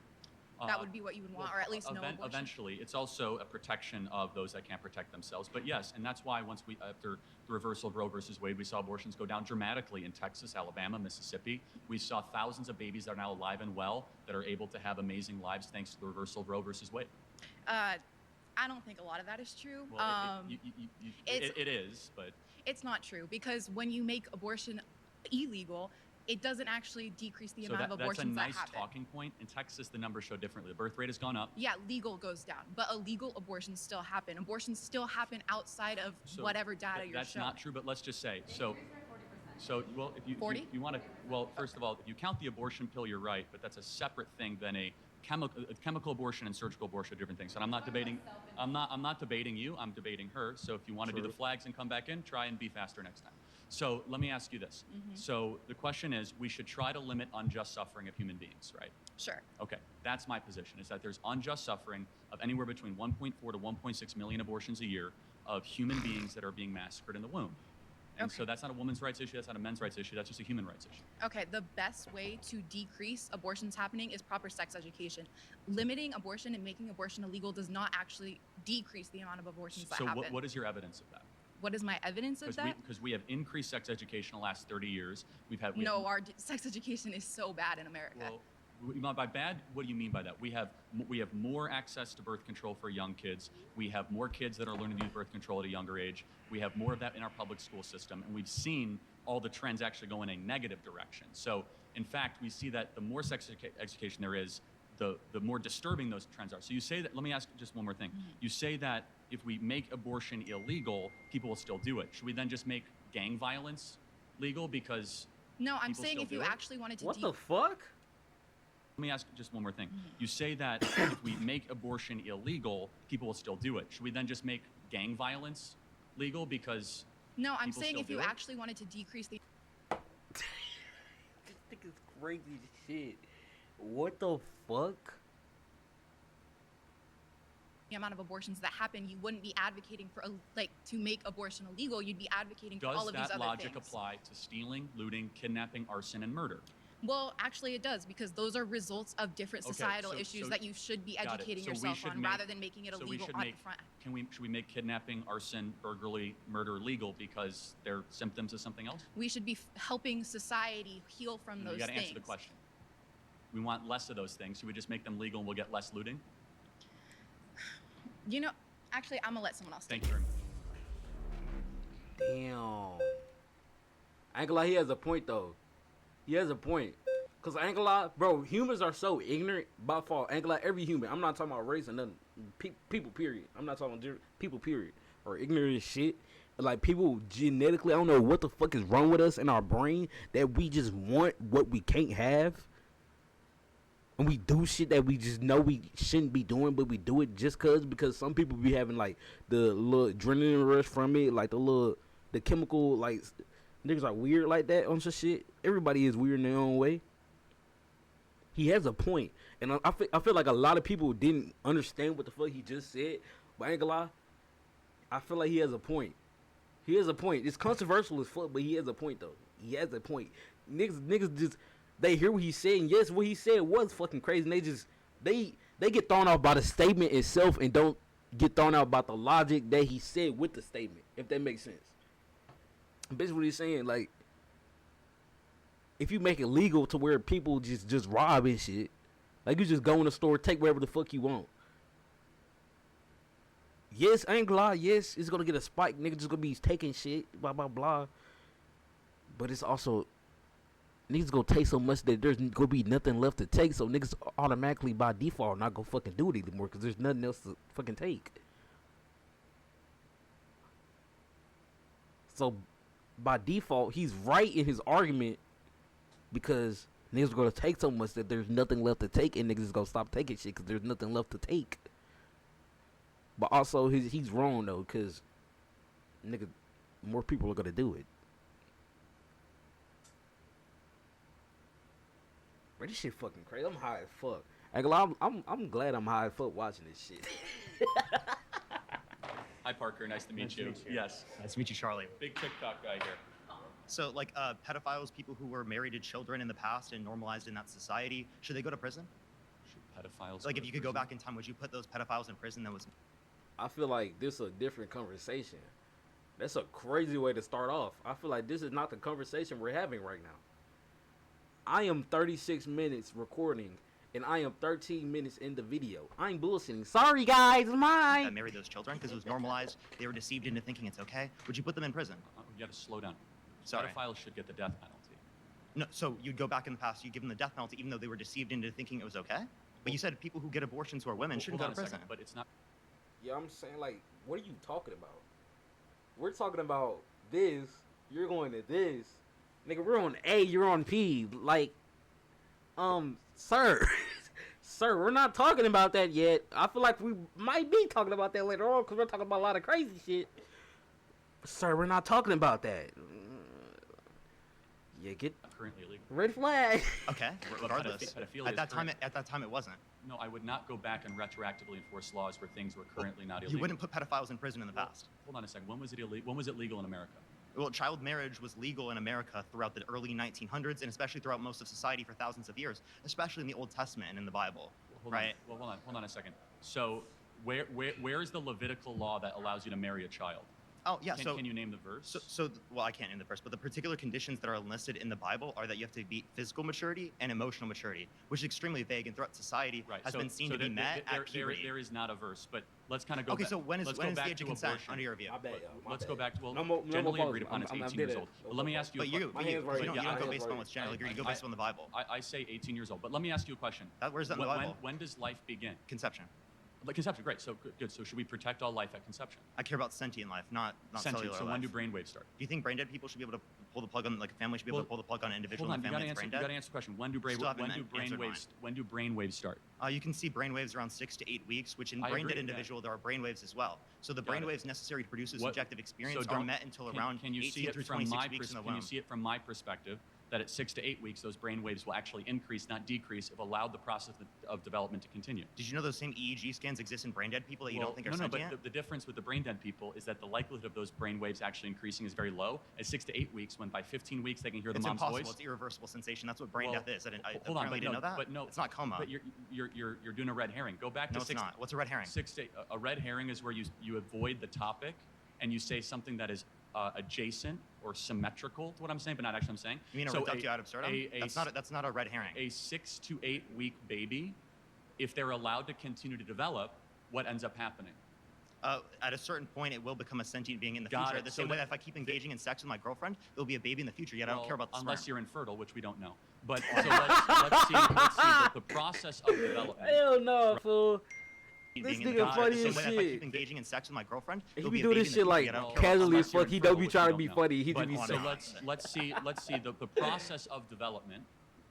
That would be what you would want, or at least no abortion. Eventually, it's also a protection of those that can't protect themselves. But yes, and that's why after the reversal of Roe versus Wade, we saw abortions go down dramatically in Texas, Alabama, Mississippi. We saw thousands of babies that are now alive and well that are able to have amazing lives thanks to the reversal of Roe versus Wade. I don't think a lot of that is true. Well, it is, but it's not true because when you make abortion illegal, it doesn't actually decrease the amount of abortions that happen. That's a nice talking point. In Texas, the numbers show differently. The birth rate has gone up. Yeah, legal goes down, but illegal abortions still happen. Abortions still happen outside of whatever data you're That's showing. not true, but let's just say so. Well, if you 40? you want to, well, first of all, if you count the abortion pill, you're right, but that's a separate thing than a chemical abortion and surgical abortion are different things. And I'm not debating. I'm not debating you. I'm debating her. So if you want to do the flags and come back in, try and be faster next time. So let me ask you this. So the question is, we should try to limit unjust suffering of human beings, right? Sure. Okay, that's my position, is that there's unjust suffering of anywhere between 1.4 to 1.6 million abortions a year of human beings that are being massacred in the womb. And so that's not a women's rights issue, that's not a men's rights issue, that's just a human rights issue. Okay, the best way to decrease abortions happening is proper sex education. Limiting abortion and making abortion illegal does not actually decrease the amount of abortions that happen. So what is your evidence of that? What is my evidence of that? Because we have increased sex education in the last 30 years. Our sex education is so bad in America. Well, by bad, what do you mean by that? We have more access to birth control for young kids. We have more kids that are learning to use birth control at a younger age. We have more of that in our public school system, and we've seen all the trends actually go in a negative direction. So, in fact, we see that the more sex education there is, the more disturbing those trends are. So you say that, let me ask just one more thing. You say that if we make abortion illegal, people will still do it. Should we then just make gang violence legal because No, I'm people saying still if do you it? actually wanted to What the fuck? Let me ask just one more thing. You say that if we make abortion illegal, people will still do it. Should we then just make gang violence legal because No, I'm people saying still if you do it? actually wanted to decrease the This nigga's crazy as shit. What the fuck? amount of abortions that happen, you wouldn't be advocating for to make abortion illegal. You'd be advocating for all Does of these that other logic things. apply to stealing, looting, kidnapping, arson, and murder? Well, actually, it does because those are results of different Okay, societal so- issues so- that you should be Got it. educating So we yourself should on, make- rather than making it so we illegal should on make- the front. Should we make kidnapping, arson, burglary, murder legal because they're symptoms of something else? We should be helping society heal from No, those you got to things. answer the question. We want less of those things. Should we just make them legal and we'll get less looting? You know, actually, I'm gonna let someone else. Thank you very much. Damn. I ain't gonna lie, he has a point though. He has a point. Cause I ain't gonna lie, bro, humans are so ignorant by far. I ain't gonna lie, every human. I'm not talking about race and nothing. People, period. I'm not talking about people, period. Are ignorant as shit. Like people genetically, I don't know what the fuck is wrong with us in our brain that we just want what we can't have. and we do shit that we just know we shouldn't be doing, but we do it just because some people be having like the little adrenaline rush from it, like the chemical, like niggas are weird like that on some shit. Everybody is weird in their own way. He has a point, and I feel like a lot of people didn't understand what the fuck he just said. But I ain't gonna lie, I feel like he has a point. He has a point. It's controversial as fuck, but he has a point though. He has a point. Niggas just they hear what he's saying. Yes, what he said was fucking crazy. And they get thrown off by the statement itself and don't get thrown out by the logic that he said with the statement. If that makes sense. Basically, what he's saying, like, if you make it legal to where people just rob and shit, like you just go in the store, take whatever the fuck you want. Yes, I ain't gonna lie. Yes, it's gonna get a spike. Niggas just gonna be taking shit, blah blah blah. But it's also niggas gonna take so much that there's gonna be nothing left to take. So niggas automatically by default not gonna fucking do it anymore because there's nothing else to fucking take. So by default, he's right in his argument because niggas are gonna take so much that there's nothing left to take, and niggas is gonna stop taking shit because there's nothing left to take. But also, he's wrong though, because nigga, more people are gonna do it. Bro, this shit fucking crazy. I'm high as fuck. I'm glad I'm high as fuck watching this shit. Hi, Parker. Nice to meet you. Yes. Nice to meet you, Charlie. Big TikTok guy here. So, like, pedophiles, people who were married to children in the past and normalized in that society, should they go to prison? Should pedophiles? Like, if you could go back in time, would you put those pedophiles in prison? I feel like this is a different conversation. That's a crazy way to start off. I feel like this is not the conversation we're having right now. I am 36 minutes recording, and I am 13 minutes in the video. I ain't bullshitting. Sorry, guys, mine. That married those children because it was normalized. They were deceived into thinking it's okay. Would you put them in prison? You got to slow down. Sorry. Pedophiles should get the death penalty. No, so you'd go back in the past, you'd give them the death penalty even though they were deceived into thinking it was okay? But you said people who get abortions who are women shouldn't go to prison. Second, but it's not. Yeah, I'm saying, like, what are you talking about? We're talking about this. You're going to this. Nigga, we're on A, you're on P. Like, sir. Sir, we're not talking about that yet. I feel like we might be talking about that later on because we're talking about a lot of crazy shit. Sir, we're not talking about that. Yeah, get currently illegal. Red flag. Okay, regardless. At that time, it wasn't. No, I would not go back and retroactively enforce laws where things were currently not illegal. You wouldn't put pedophiles in prison in the past. Hold on a second. When was it illegal? When was it legal in America? Well, child marriage was legal in America throughout the early 1900s, and especially throughout most of society for thousands of years, especially in the Old Testament and in the Bible. Right? Well, hold on a second. So, where is the Levitical law that allows you to marry a child? Oh, yeah. Can you name the verse? Well, I can't name the verse, but the particular conditions that are enlisted in the Bible are that you have to be physical maturity and emotional maturity, which is extremely vague and throughout society has been seen to be met at puberty. There is not a verse, but let's kind of go back. Okay, so when is the age of consent under your view? Let's go back to, generally agreed upon it's 18 years old. But let me ask you a question. But you don't go based on what's generally agreed, you go based on the Bible. I say 18 years old, but let me ask you a question. Where's that in the Bible? When does life begin? Conception. Like conception, great. So good. So should we protect all life at conception? I care about sentient life, not sentient. Cellular So life. when do brainwaves start? Do you think brain dead people should be able to pull the plug on, like a family should be able to pull the plug on an individual in the family that's brain dead? You got to answer the question. When do brainwaves start? You can see brainwaves around 6 to 8 weeks, which in brain dead individual there are brainwaves as well. So the brainwaves necessary to produce a subjective experience are met until around 18 through 26 weeks in the womb. Can you see it from my perspective? That at 6 to 8 weeks, those brain waves will actually increase, not decrease, if allowed the process of development to continue. Did you know those same EEG scans exist in brain dead people that you don't think are sentient? No, but the difference with the brain dead people is that the likelihood of those brain waves actually increasing is very low. At 6 to 8 weeks, when by 15 weeks they can hear the mom's voice. It's impossible. It's irreversible sensation. That's what brain death is. I apparently didn't know that. But no, it's not coma. But you're doing a red herring. Go back to No, it's not. What's a red herring? A red herring is where you avoid the topic and you say something that is adjacent or symmetrical to what I'm saying, but not actually I'm saying. You mean a reductio ad absurdum? That's not a red herring. A 6 to 8 week baby, if they're allowed to continue to develop, what ends up happening? At a certain point, it will become a sentient being in the future. The same way that if I keep engaging in sex with my girlfriend, there'll be a baby in the future. Yet I don't care about the unless sperm. you're infertile, which we don't know. But so let's see the process of development. Hell no, fool. This nigga funny as shit. If I keep engaging in sex with my girlfriend, he be doing this shit like casually as fuck. He don't be trying to be funny. He just be so let's see the process of development,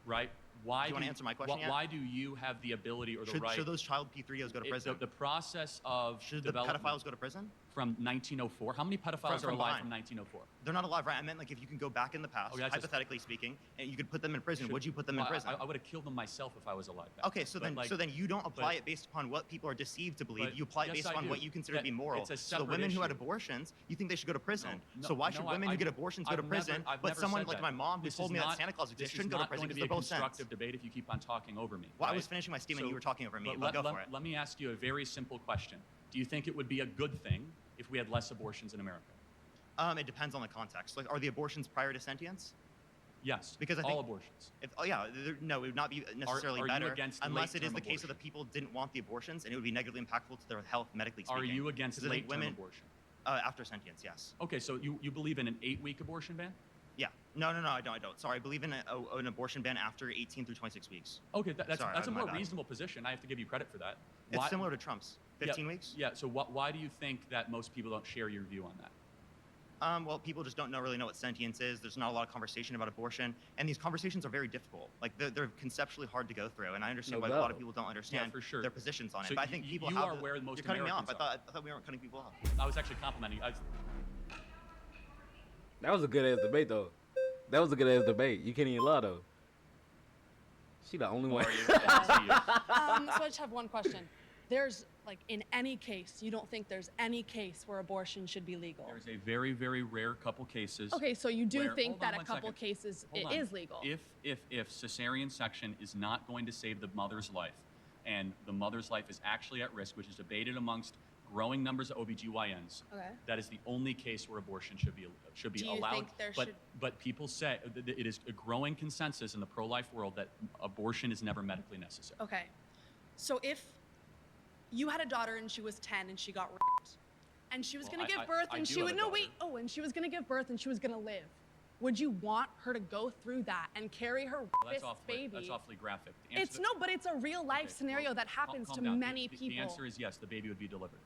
right? Why do you want to answer my question yet? Why do you have the ability or the right? Should those child P3os go to prison? The process of should the pedophiles go to prison? From 1904. How many pedophiles are alive from 1904? They're not alive, right? I meant like if you can go back in the past, hypothetically speaking, and you could put them in prison. Would you put them in prison? I would have killed them myself if I was alive. Okay, so then you don't apply it based upon what people are deceived to believe. You apply it based upon what you consider to be moral. So the women who had abortions, you think they should go to prison. So why should women who get abortions go to prison, but someone like my mom who told me that Santa Claus exists shouldn't go to prison because they're both sent? This is not going to be a constructive debate if you keep on talking over me. Well, I was finishing my statement. You were talking over me. But go for it. Let me ask you a very simple question. Do you think it would be a good thing if we had less abortions in America? It depends on the context. Like, are the abortions prior to sentience? Yes. Because I think all abortions. No, it would not be necessarily better unless it is the case that the people didn't want the abortions and it would be negatively impactful to their health, medically speaking. Are you against late-term abortion? After sentience, yes. Okay, so you believe in an 8-week abortion ban? Yeah. No, I don't. Sorry, I believe in an abortion ban after 18 through 26 weeks. Okay, that's a more reasonable position. I have to give you credit for that. It's similar to Trump's. 15 weeks? Yeah, so why do you think that most people don't share your view on that? Well, people just don't really know what sentience is. There's not a lot of conversation about abortion, and these conversations are very difficult. Like they're conceptually hard to go through, and I understand why a lot of people don't understand their positions on it. So but I think people are where most you're cutting Americans me off. I thought we weren't cutting people off. I was actually complimenting you. That was a good ass debate though. That was a good ass debate. You can't even lie though. She the only one. So I just have one question. There's like in any case, you don't think there's any case where abortion should be legal? There's a very, very rare couple cases. Okay, so you do think that a couple cases it is legal? If cesarean section is not going to save the mother's life, and the mother's life is actually at risk, which is debated amongst growing numbers of OBGYNs, that is the only case where abortion should be allowed. Think there but people say it is a growing consensus in the pro-life world that abortion is never medically necessary. Okay, so if you had a daughter and she was 10 and she got raped, and she was going to give birth and she would and she was going to give birth and she was going to live, would you want her to go through that and carry her baby? That's awfully graphic. But it's a real life scenario that happens to many people. The answer is yes, the baby would be delivered.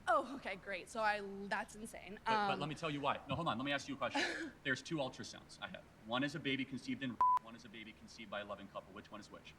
Oh, okay, great. So that's insane. But let me tell you why. No, hold on. Let me ask you a question. There's 2 ultrasounds I have. One is a baby conceived in. One is a baby conceived by a loving couple. Which one is which?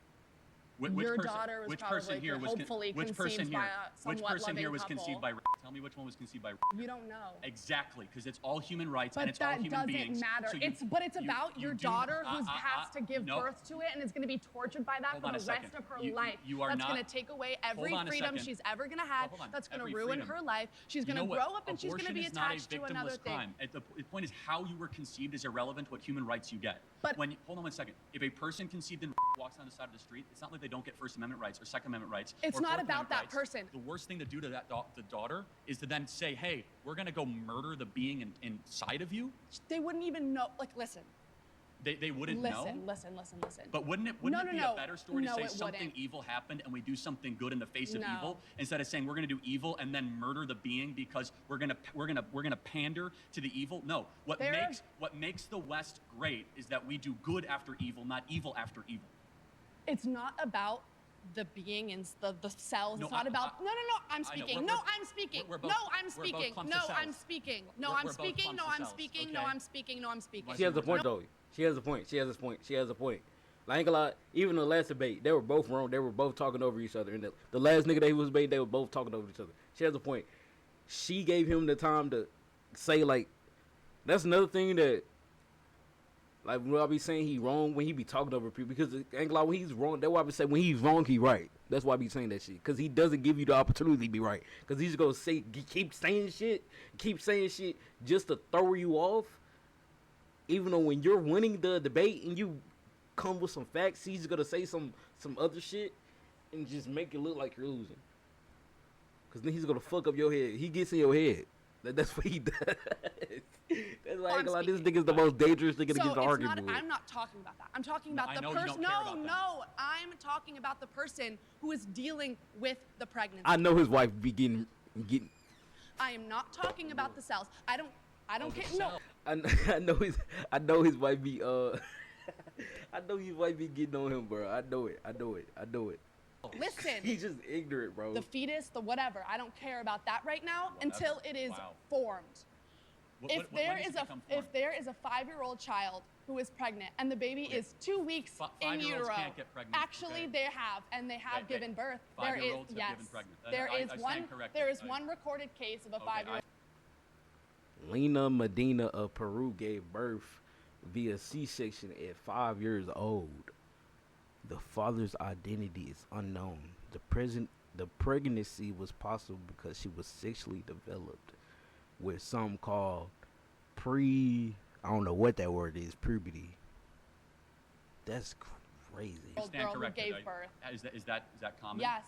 Your daughter was probably hopefully conceived by a somewhat loving couple. Conceived by? Tell me which one was conceived by. You don't know. Exactly, because it's all human rights and it's all human beings. But that doesn't matter. It's about your daughter who has to give birth to it and is going to be tortured by that for the rest of her life. That's going to take away every freedom she's ever going to have. That's going to ruin her life. She's going to grow up and she's going to be attached to another thing. The point is how you were conceived is irrelevant to what human rights you get. Hold on 1 second. If a person conceived in walks down the side of the street, it's not like they don't get First Amendment rights or Second Amendment rights. It's not about that person. The worst thing to do to the daughter is to then say, hey, we're going to go murder the being inside of you. They wouldn't even know. Like, listen. They wouldn't know? Listen. But wouldn't it be a better story to say something evil happened and we do something good in the face of evil instead of saying we're going to do evil and then murder the being because we're going to pander to the evil? No. What makes the West great is that we do good after evil, not evil after evil. It's not about the being in the cells. It's not about. I'm speaking. I'm speaking. She has a point though. She has a point. I ain't gonna lie, even the last debate, they were both wrong. They were both talking over each other. And the last nigga that was debating, they were both talking over each other. She has a point. She gave him the time to say, like, that's another thing that, like, when I be saying he wrong when he be talking over people. Because ain't gonna lie, when he's wrong, that's why I be saying when he's wrong, he right. That's why I be saying that shit. Because he doesn't give you the opportunity to be right. Because he's gonna keep saying shit just to throw you off. Even though when you're winning the debate and you come with some facts, he's gonna say some other shit and just make it look like you're losing. Cause then he's gonna fuck up your head. He gets in your head. That's what he does. That's why like this nigga's the most dangerous nigga to get to argue with. I'm not talking about that. I'm talking about the person. No. I'm talking about the person who is dealing with the pregnancy. I know his wife be getting. I am not talking about the cells. I don't care. No. I know his wife be I know his wife be getting on him, bro. I know it. Listen. He's just ignorant, bro. The fetus, the whatever. I don't care about that right now until it is formed. If there is a 5-year-old child who is pregnant, and the baby is 2 weeks in utero. 5-year-olds can't get pregnant. Actually, they have, and they have given birth. There is, 5-year-olds have given pregnant. There is one recorded case of a 5-year-old. Lena Medina of Peru gave birth via C-section at 5 years old. The father's identity is unknown. The pregnancy was possible because she was sexually developed, with some called I don't know what that word is, puberty. That's crazy. Girl who gave birth. Is that common? Yes,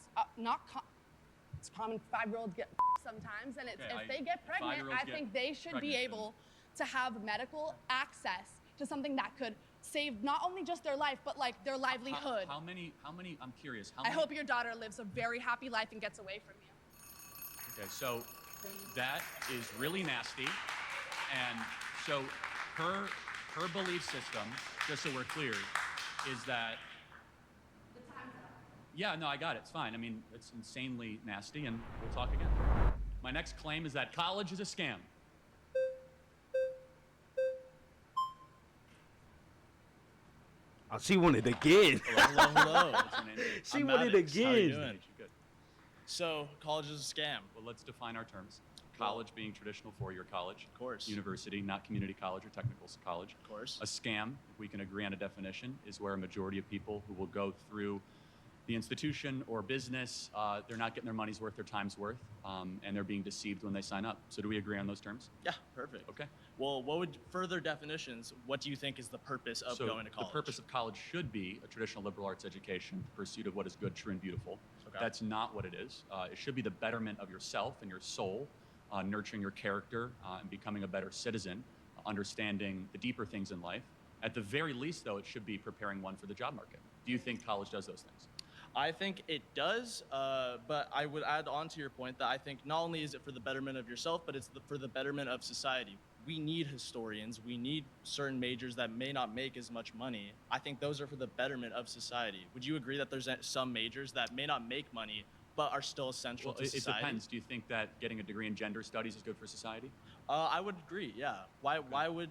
it's common. 5-year-olds get sometimes, and if they get pregnant, I think they should be able to have medical access to something that could save not only just their life, but like their livelihood. How many, I'm curious. I hope your daughter lives a very happy life and gets away from you. Okay, so that is really nasty. And so her belief system, just so we're clear, is that... Yeah, no, I got it. It's fine. I mean, it's insanely nasty, and we'll talk again. My next claim is that college is a scam. Oh, she won it again. Hello. She won it again. How you doing? So, college is a scam. Well, let's define our terms. College being traditional four-year college. Of course. University, not community college or technical college. Of course. A scam, if we can agree on a definition, is where a majority of people who will go through the institution or business, they're not getting their money's worth, their time's worth, and they're being deceived when they sign up. So do we agree on those terms? Yeah, perfect. Okay. Well, further definitions, what do you think is the purpose of going to college? The purpose of college should be a traditional liberal arts education, the pursuit of what is good, true, and beautiful. Okay. That's not what it is. It should be the betterment of yourself and your soul, nurturing your character and becoming a better citizen, understanding the deeper things in life. At the very least, though, it should be preparing one for the job market. Do you think college does those things? I think it does, but I would add on to your point that I think not only is it for the betterment of yourself, but it's for the betterment of society. We need historians. We need certain majors that may not make as much money. I think those are for the betterment of society. Would you agree that there's some majors that may not make money, but are still essential to society? It depends. Do you think that getting a degree in gender studies is good for society? I would agree, yeah. Why would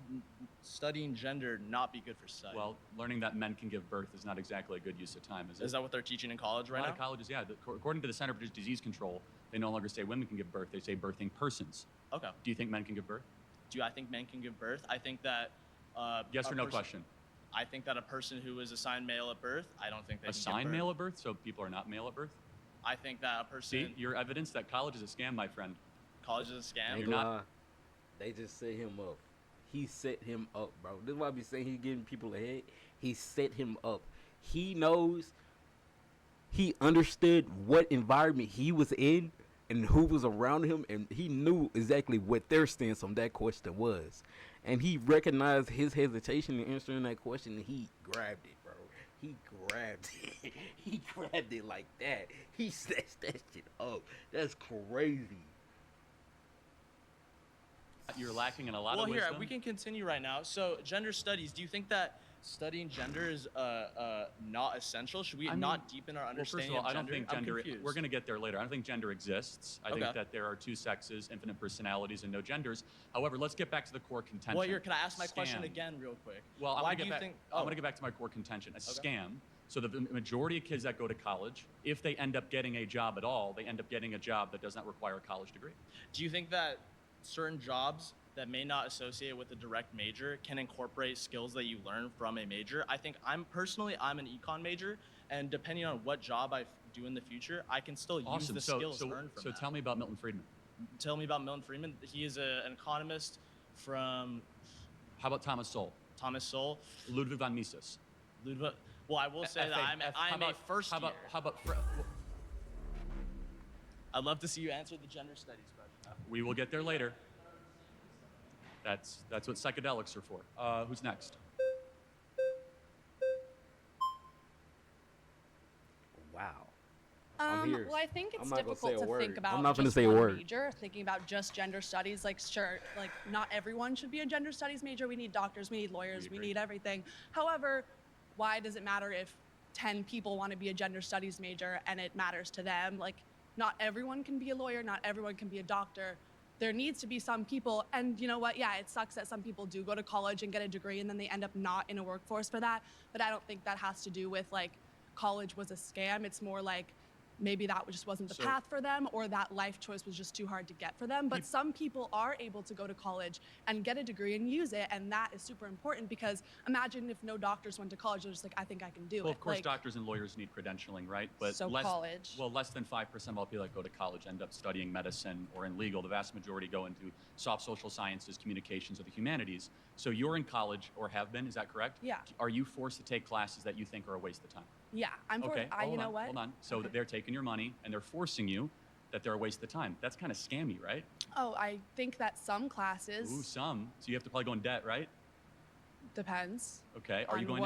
studying gender not be good for society? Well, learning that men can give birth is not exactly a good use of time, is it? Is that what they're teaching in college right now? A lot of colleges, yeah. According to the Center for Disease Control, they no longer say women can give birth, they say birthing persons. Okay. Do you think men can give birth? Do I think men can give birth? I think that... yes or no question? I think that a person who is assigned male at birth, I don't think they can give birth. Assigned male at birth? So people are not male at birth? I think that a person... See, your evidence that college is a scam, my friend. College is a scam? You're not... They just set him up. He set him up, bro. This is why I be saying he's giving people ahead. He set him up. He knows. He understood what environment he was in and who was around him, and he knew exactly what their stance on that question was. And he recognized his hesitation in answering that question, and he grabbed it, bro. He grabbed it. He grabbed it like that. He snatched that shit up. That's crazy. You're lacking in a lot of wisdom. Well, here, we can continue right now. So, gender studies, do you think that studying gender is not essential? Should we not deepen our understanding of gender? I don't think gender, we're going to get there later. I don't think gender exists. I think that there are two sexes, infinite personalities, and no genders. However, let's get back to the core contention. Well, here, can I ask my question again real quick? Well, why do you think... I'm going to get back to my core contention. A scam. So the majority of kids that go to college, if they end up getting a job at all, they end up getting a job that does not require a college degree. Do you think that certain jobs that may not associate with a direct major can incorporate skills that you learn from a major? I think I'm an econ major, and depending on what job I do in the future, I can still use the skills learned from that. So tell me about Milton Friedman. Tell me about Milton Friedman. He is an economist from... How about Thomas Sowell? Thomas Sowell. Ludwig von Mises. Well, I will say that I'm a first year. How about... I'd love to see you answer the gender studies question. We will get there later. That's what psychedelics are for. Who's next? Wow. I'm here. Well, I think it's I'm not difficult gonna say a to word. think about I'm not gonna just say a one word. major, thinking about just gender studies. Like, sure, like not everyone should be a gender studies major. We need doctors, we need lawyers, we need everything. However, why does it matter if 10 people want to be a gender studies major and it matters to them? Like, not everyone can be a lawyer, not everyone can be a doctor. there needs to be some people, and you know what? Yeah, it sucks that some people do go to college and get a degree and then they end up not in a workforce for that. But I don't think that has to do with like college was a scam. It's more like maybe that just wasn't the path for them, or that life choice was just too hard to get for them. But some people are able to go to college and get a degree and use it, and that is super important, because imagine if no doctors went to college, they're just like, I think I can do it. Well, of course, doctors and lawyers need credentialing, right? But college. Well, less than 5% of all people that go to college end up studying medicine or in legal. The vast majority go into soft social sciences, communications, or the humanities. So you're in college, or have been, is that correct? Yeah. Are you forced to take classes that you think are a waste of time? Yeah, I'm okay. You know what? Hold on. So that they're taking your money and they're forcing you that they're a waste of time. That's kind of scammy, right? Oh, I think that some classes. Ooh, some. So you have to probably go in debt, right? Depends. Okay. Are you going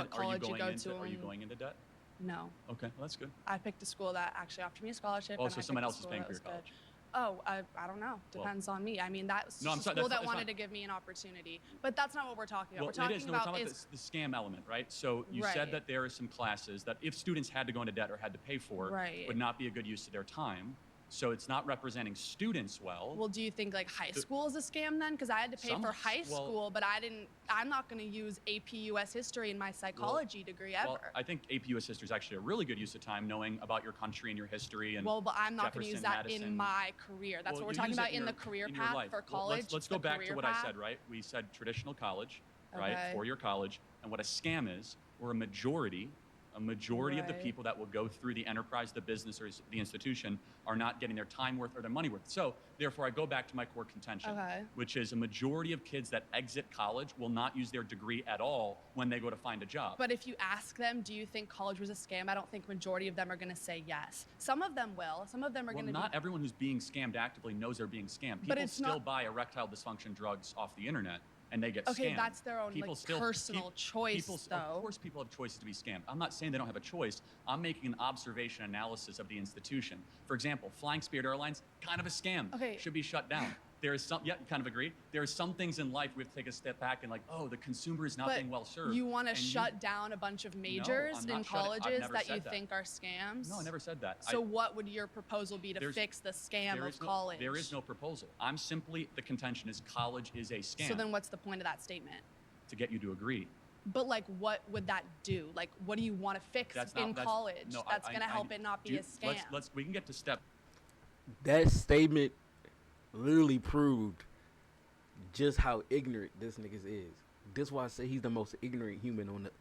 into debt? No. Okay, well, that's good. I picked a school that actually offered me a scholarship. Oh, so someone else is paying for your college. Oh, I don't know. Depends on me. I mean, that's a school that wanted to give me an opportunity. But that's not what we're talking about. Well, we're talking about the scam element, right? So you said that there are some classes that if students had to go into debt or had to pay for, would not be a good use of their time. So it's not representing students well. Well, do you think like high school is a scam then? Because I had to pay for high school, but I'm not going to use AP US history in my psychology degree ever. Well, I think AP US history is actually a really good use of time, knowing about your country and your history. And but I'm not going to use that in my career. That's what we're talking about in the career path for college. Let's go back to what I said, right? We said traditional college, right? Four-year college. And what a scam is, or a majority of the people that will go through the enterprise, the business, or the institution are not getting their time worth or their money worth. So therefore, I go back to my core contention, which is a majority of kids that exit college will not use their degree at all when they go to find a job. But if you ask them, do you think college was a scam? I don't think majority of them are going to say yes. Some of them will. Some of them are going to not everyone who's being scammed actively knows they're being scammed. People still buy erectile dysfunction drugs off the internet. And they get scammed. Okay, that's their own personal choice, though. Of course people have choices to be scammed. I'm not saying they don't have a choice. I'm making an observation analysis of the institution. For example, flying Spirit Airlines, kind of a scam. Okay. Should be shut down. There is some, you kind of agree. There are some things in life we have to take a step back and like, oh, the consumer is not being well served. You want to shut down a bunch of majors in colleges that you think are scams? No, I never said that. So what would your proposal be to fix the scam of college? There is no proposal. I'm simply, the contention is college is a scam. So then what's the point of that statement? To get you to agree. But like, what would that do? Like, what do you want to fix in college that's going to help it not be a scam? We can get to step. That statement literally proved just how ignorant this nigga is. This is why I say he's the most ignorant human on the.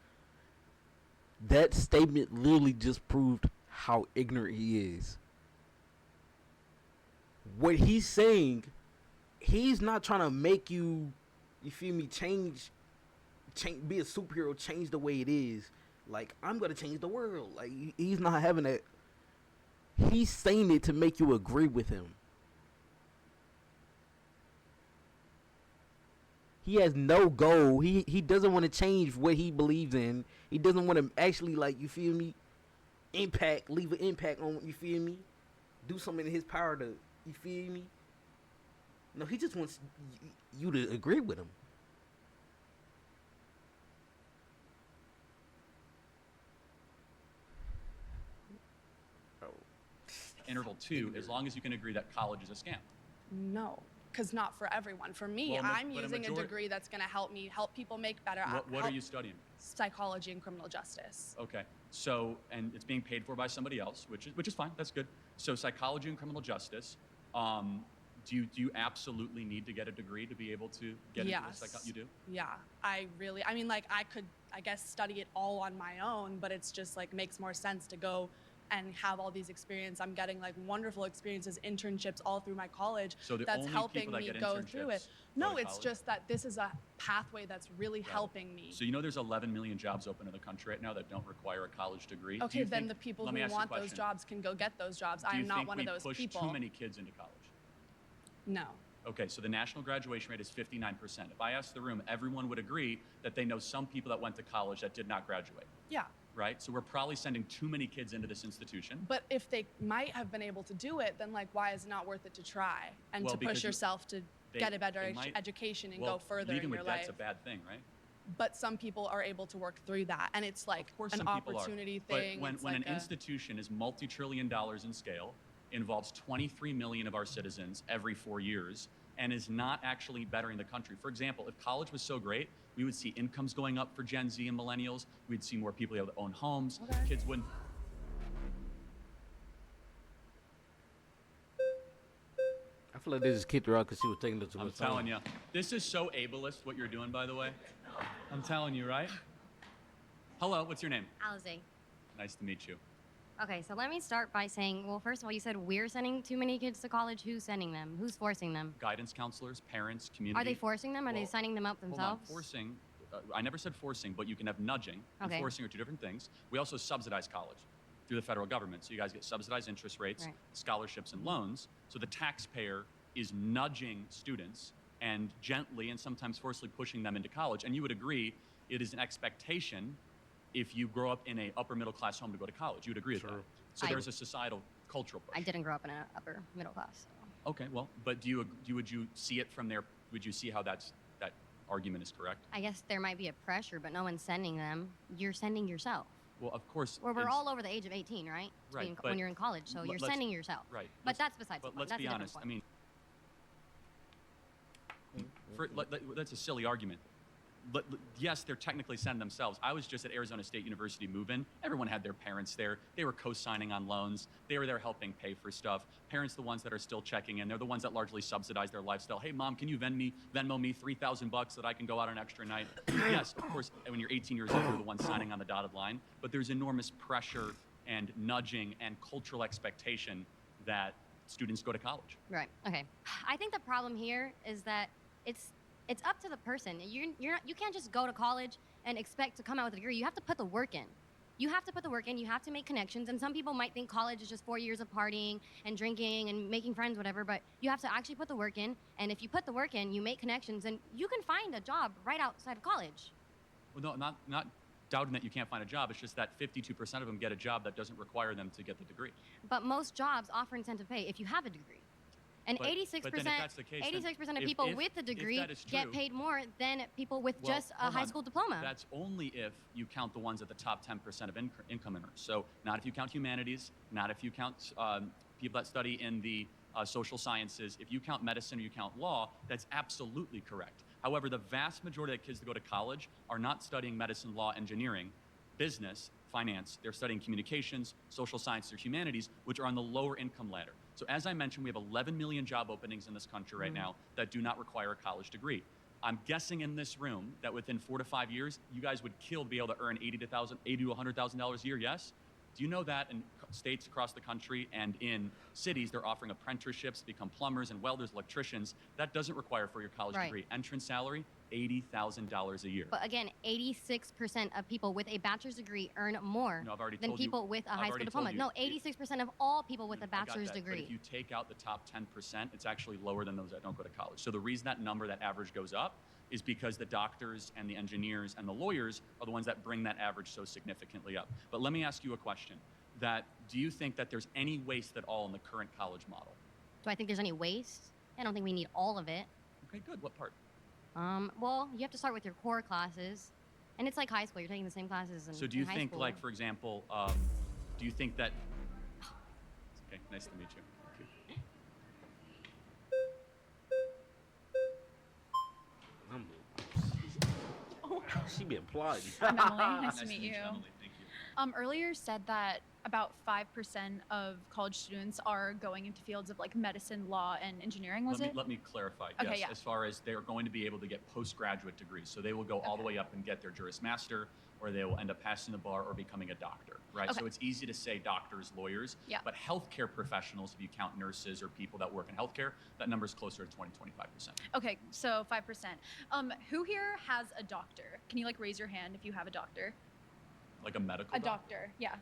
That statement literally just proved how ignorant he is. What he's saying, he's not trying to make you feel me, change, be a superhero, change the way it is. Like, I'm gonna change the world. Like, he's not having that. He's saying it to make you agree with him. He has no goal. He doesn't want to change what he believes in. He doesn't want to actually, like, you feel me, leave an impact on, you feel me, do something in his power to, you feel me. No, he just wants you to agree with him. Interval 2, as long as you can agree that college is a scam. No. Because not for everyone. For me, I'm using a degree that's going to help people make better. What are you studying? Psychology and criminal justice. Okay. So, and it's being paid for by somebody else, which is fine. That's good. So, psychology and criminal justice. Do you absolutely need to get a degree to be able to get into this? You do? Yeah. I mean, like, I could, I guess, study it all on my own, but it's just like makes more sense to go and have all these experiences. I'm getting like wonderful experiences, internships all through my college. So that's helping me go through it. No, it's just that this is a pathway that's really helping me. So you know there's 11 million jobs open in the country right now that don't require a college degree. Okay, then the people who want those jobs can go get those jobs. I'm not one of those people. Do you think we push too many kids into college? No. Okay, so the national graduation rate is 59%. If I ask the room, everyone would agree that they know some people that went to college that did not graduate. Yeah. Right? So we're probably sending too many kids into this institution. But if they might have been able to do it, then like, why is it not worth it to try and to push yourself to get a better education and go further in your life? Leaving with debt's a bad thing, right? But some people are able to work through that, and it's like an opportunity thing. But when an institution is multi-trillion dollars in scale, involves 23 million of our citizens every 4 years, and is not actually bettering the country. For example, if college was so great, we would see incomes going up for Gen Z and millennials. We'd see more people able to own homes. Okay. Kids wouldn't. I feel like they just kicked her out because she was taking it too much time. I'm telling you, this is so ableist what you're doing, by the way. I'm telling you, right? Hello, what's your name? Alize. Nice to meet you. Okay, so let me start by saying, well, first of all, you said we're sending too many kids to college. Who's sending them? Who's forcing them? Guidance counselors, parents, community. Are they forcing them? Are they signing them up Hold on. themselves? Forcing, I never said forcing, but you can have nudging and Okay. forcing are two different things. We also subsidize college through the federal government. So you guys get subsidized interest rates, Right. scholarships, and loans. So the taxpayer is nudging students and gently and sometimes forcefully pushing them into college. And you would agree it is an expectation if you grow up in a upper middle class home to go to college. You would agree with that. So there's a societal cultural push. I didn't grow up in an upper middle class. So. Okay, well, but would you see it from there? Would you see how that argument is correct? I guess there might be a pressure, but no one's sending them. You're sending yourself. Well, of course. We're all over the age of 18, right? Right, When you're in college, so you're sending yourself. Right. But that's besides the But point. let's That's be a different honest. point. I mean, that's a silly argument. Yes, they're technically sending themselves. I was just at Arizona State University move-in. Everyone had their parents there. They were co-signing on loans. They were there helping pay for stuff. Parents, the ones that are still checking in. They're the ones that largely subsidize their lifestyle. Hey, Mom, can you Venmo me $3,000 so that I can go out an extra night? Yes, of course, when you're 18 years old, you're the one signing on the dotted line. But there's enormous pressure and nudging and cultural expectation that students go to college. Right. Okay. I think the problem here is that it's up to the person. You can't just go to college and expect to come out with a degree. You have to put the work in. You have to put the work in. You have to make connections. And some people might think college is just 4 years of partying and drinking and making friends, whatever. But you have to actually put the work in. And if you put the work in, you make connections, and you can find a job right outside of college. Well, no, not doubting that you can't find a job. It's just that 52% of them get a job that doesn't require them to get the degree. But most jobs offer incentive pay if you have a degree. And 86% of people with a degree get paid more than people with just a high school diploma. That's only if you count the ones at the top 10% of income earners. So not if you count humanities, not if you count people that study in the social sciences. If you count medicine or you count law, that's absolutely correct. However, the vast majority of kids that go to college are not studying medicine, law, engineering, business, finance. They're studying communications, social sciences, or humanities, which are on the lower income ladder. So as I mentioned, we have 11 million job openings in this country right now that do not require a college degree. I'm guessing in this room that within 4 to 5 years, you guys would kill to be able to earn $80 to $100,000 a year, yes? Do you know that in states across the country and in cities, they're offering apprenticeships to become plumbers and welders, electricians? That doesn't require for your college degree. Entrance salary, $80,000 a year. But again, 86% of people with a bachelor's degree earn more than people with a high school diploma. No, 86% of all people with a bachelor's degree. But if you take out the top 10%, it's actually lower than those that don't go to college. So the reason that number, that average goes up, is because the doctors and the engineers and the lawyers are the ones that bring that average so significantly up. But let me ask you a question. Do you think that there's any waste at all in the current college model? Do I think there's any waste? I don't think we need all of it. Okay, good. What part? Well, you have to start with your core classes. And it's like high school. You're taking the same classes in high school. So do you think, like, for example, do you think that... Okay, nice to meet you. She been plotting. I'm Emily. Nice to meet you. Emily. Thank you. Earlier said that about 5% of college students are going into fields of like medicine, law, and engineering, Let me clarify. Okay, yes, yeah. As far as they're going to be able to get postgraduate degrees. So they will go all the way up and get their Juris Master, or they will end up passing the bar or becoming a doctor, right? Okay. So it's easy to say doctors, lawyers, Yeah. but healthcare professionals, if you count nurses or people that work in healthcare, that number is closer to 20-25%. Okay, so 5%. Who here has a doctor? Can you like raise your hand if you have a doctor? Like a medical A doctor, yeah.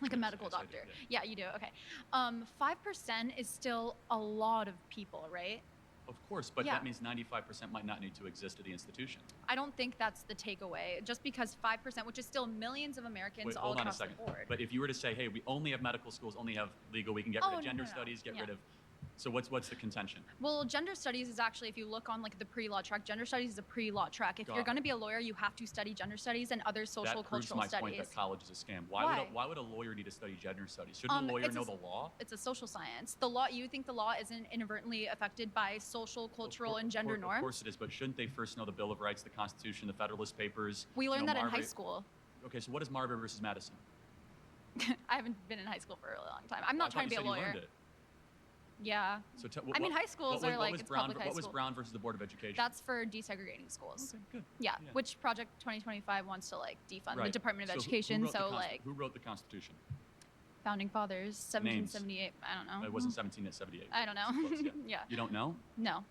Like a medical yes, I do, doctor. Yeah, you do. Okay. 5% is still a lot of people, right? Of course, but Yeah. that means 95% might not need to exist at the institution. I don't think that's the takeaway. Just because 5%, which is still millions of Americans Wait, all hold on a across the second. board. But if you were to say, hey, we only have medical schools, only have legal, we can get rid of gender studies, get rid of So what's the contention? Well, gender studies is actually, if you look on like the pre-law track, gender studies is a pre-law track. If you're going to be a lawyer, you have to study gender studies and other social cultural studies. That proves my point that college is a scam. Why would a lawyer need to study gender studies? Shouldn't a lawyer know the law? It's a social science. The law, you think the law isn't inadvertently affected by social, cultural, and gender norms? Of course it is, but shouldn't they first know the Bill of Rights, the Constitution, the Federalist Papers? We learned that in high school. Okay, so what is Marbury versus Madison? I haven't been in high school for a really long time. I'm not trying to be a lawyer. Yeah. So high schools are like, it's public high school. What was Brown versus the Board of Education? That's for desegregating schools. Okay, good. Yeah, which Project 2025 wants to like defund the Department of Education. Who wrote the Constitution? Founding Fathers, 1778. Names. I don't know. It wasn't 1778. I don't know. Close, yeah. You don't know? No.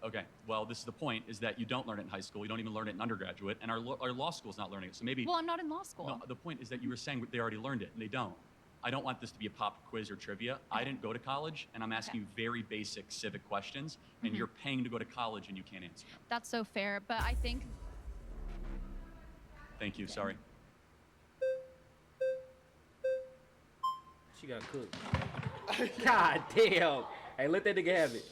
Okay. Well, this is the point: is that you don't learn it in high school. You don't even learn it in undergraduate, and our law school's not learning it. So maybe. Well, I'm not in law school. No. The point is that you were saying they already learned it, and they don't. I don't want this to be a pop quiz or trivia. I didn't go to college, and I'm asking you very basic civic questions, and you're paying to go to college, and you can't answer them. That's so fair, but I think. Thank you. Sorry. She got cooked. God damn. Hey, let that nigga have it.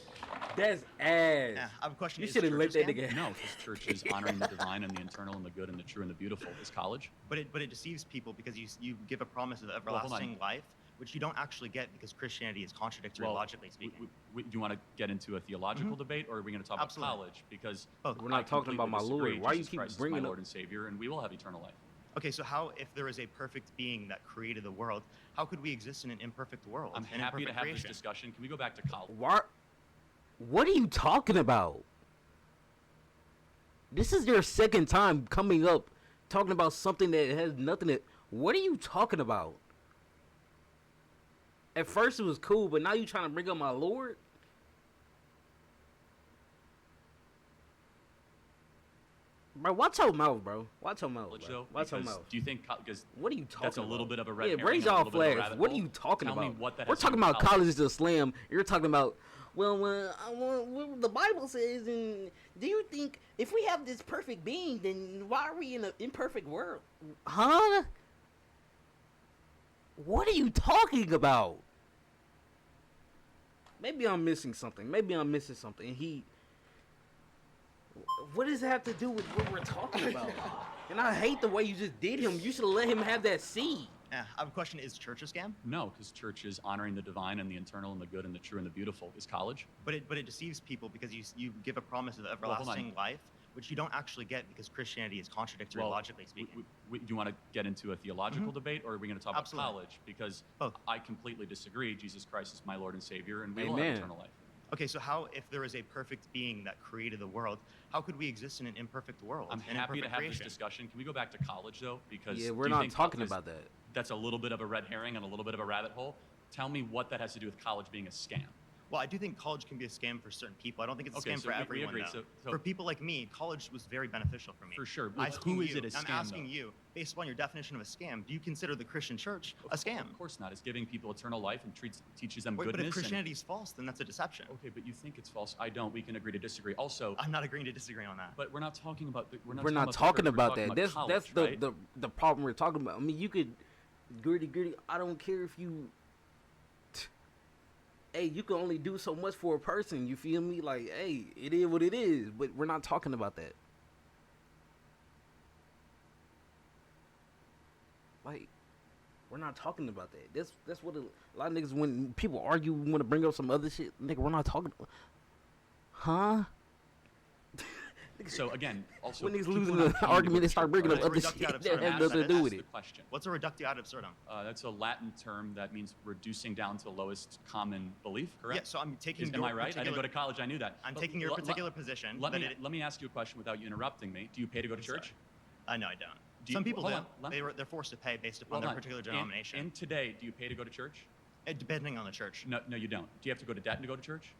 That's ass. Yeah, I have a question. You should have let that nigga have it. No, because church is honoring the divine and the eternal and the good and the true and the beautiful. Is college? But it deceives people because you give a promise of everlasting life, which you don't actually get because Christianity is contradictory logically speaking. Do you want to get into a theological debate, or are we going to talk about college? Because we're not talking about my Lord. Why you keep bringing up my Lord and Savior, and we will have eternal life. Okay, so how, if there is a perfect being that created the world, how could we exist in an imperfect world? I'm happy to have this discussion. Can we go back to college? What are you talking about? This is your second time coming up talking about something that has nothing to... What are you talking about? At first it was cool, but now you trying to bring up my Lord? Bro, watch your mouth, bro. Watch your mouth, bro. Watch your mouth. Do you think... Because what are you talking about? That's a little bit of a red herring. Yeah, raise y'all flags. What are you talking about? Tell me what that We're talking about college is a slam. You're talking about... Well, the Bible says, and do you think if we have this perfect being, then why are we in an imperfect world? Huh? What are you talking about? Maybe I'm missing something. What does it have to do with what we're talking about? And I hate the way you just did him. You should have let him have that seed. Yeah, I have a question. Is church a scam? No, because church is honoring the divine and the eternal and the good and the true and the beautiful. Is college? But it deceives people because you give a promise of everlasting life, which you don't actually get because Christianity is contradictory logically speaking. Do you want to get into a theological debate, or are we going to talk about college? Because I completely disagree. Jesus Christ is my Lord and Savior, and we will have eternal life. Okay, so how, if there is a perfect being that created the world, how could we exist in an imperfect world? I'm happy to have this discussion. Can we go back to college, though? Because we're not talking about that. That's a little bit of a red herring and a little bit of a rabbit hole. Tell me what that has to do with college being a scam. Well, I do think college can be a scam for certain people. I don't think it's a scam for everyone. We agree. So for people like me, college was very beneficial for me. For sure. But who is it a scam? I'm asking you, based upon your definition of a scam, do you consider the Christian church a scam? Of course not. It's giving people eternal life and teaches them goodness. But if Christianity is false, then that's a deception. Okay, but you think it's false. I don't. We can agree to disagree. Also, I'm not agreeing to disagree on that. But we're not talking about we're not talking about that. That's the problem we're talking about. I mean, you could gritty. I don't care if you. Hey, you can only do so much for a person. You feel me? Like, hey, it is what it is. But we're not talking about that. Like, we're not talking about that. That's what a lot of niggas, when people argue, want to bring up some other shit. Nigga, we're not talking. Huh? So again, also when he's losing the argument, they start bringing up other shit that has nothing to do with it. What's a reductio ad absurdum? That's a Latin term that means reducing down to the lowest common belief. Correct? Yeah. So I'm taking. Am I right? I didn't go to college. I knew that. I'm taking your particular position. Let me ask you a question without you interrupting me. Do you pay to go to church? No, I don't. Some people do. They're forced to pay based upon their particular denomination. And today, do you pay to go to church? Depending on the church. No, you don't. Do you have to go to debt to go to church?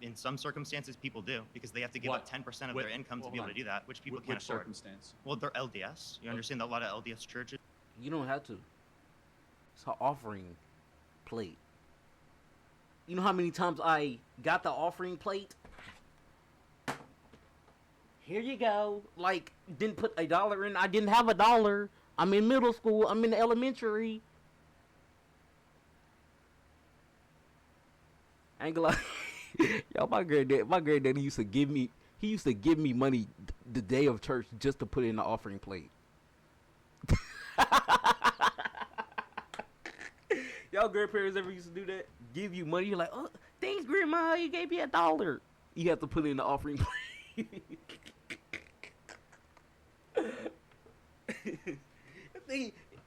In some circumstances, people do because they have to give up 10% of their income to be able to do that, which people can't afford. Circumstance? Well, they're LDS. You understand that a lot of LDS churches. You don't have to. It's an offering plate. You know how many times I got the offering plate? Here you go. Like, didn't put $1 in. I didn't have $1. I'm in middle school. I'm in elementary. I ain't gonna lie. Yo, my granddad used to give me money the day of church just to put it in the offering plate. Y'all grandparents ever used to do that? Give you money, you're like, oh, thanks, grandma, you gave me $1. You have to put it in the offering plate.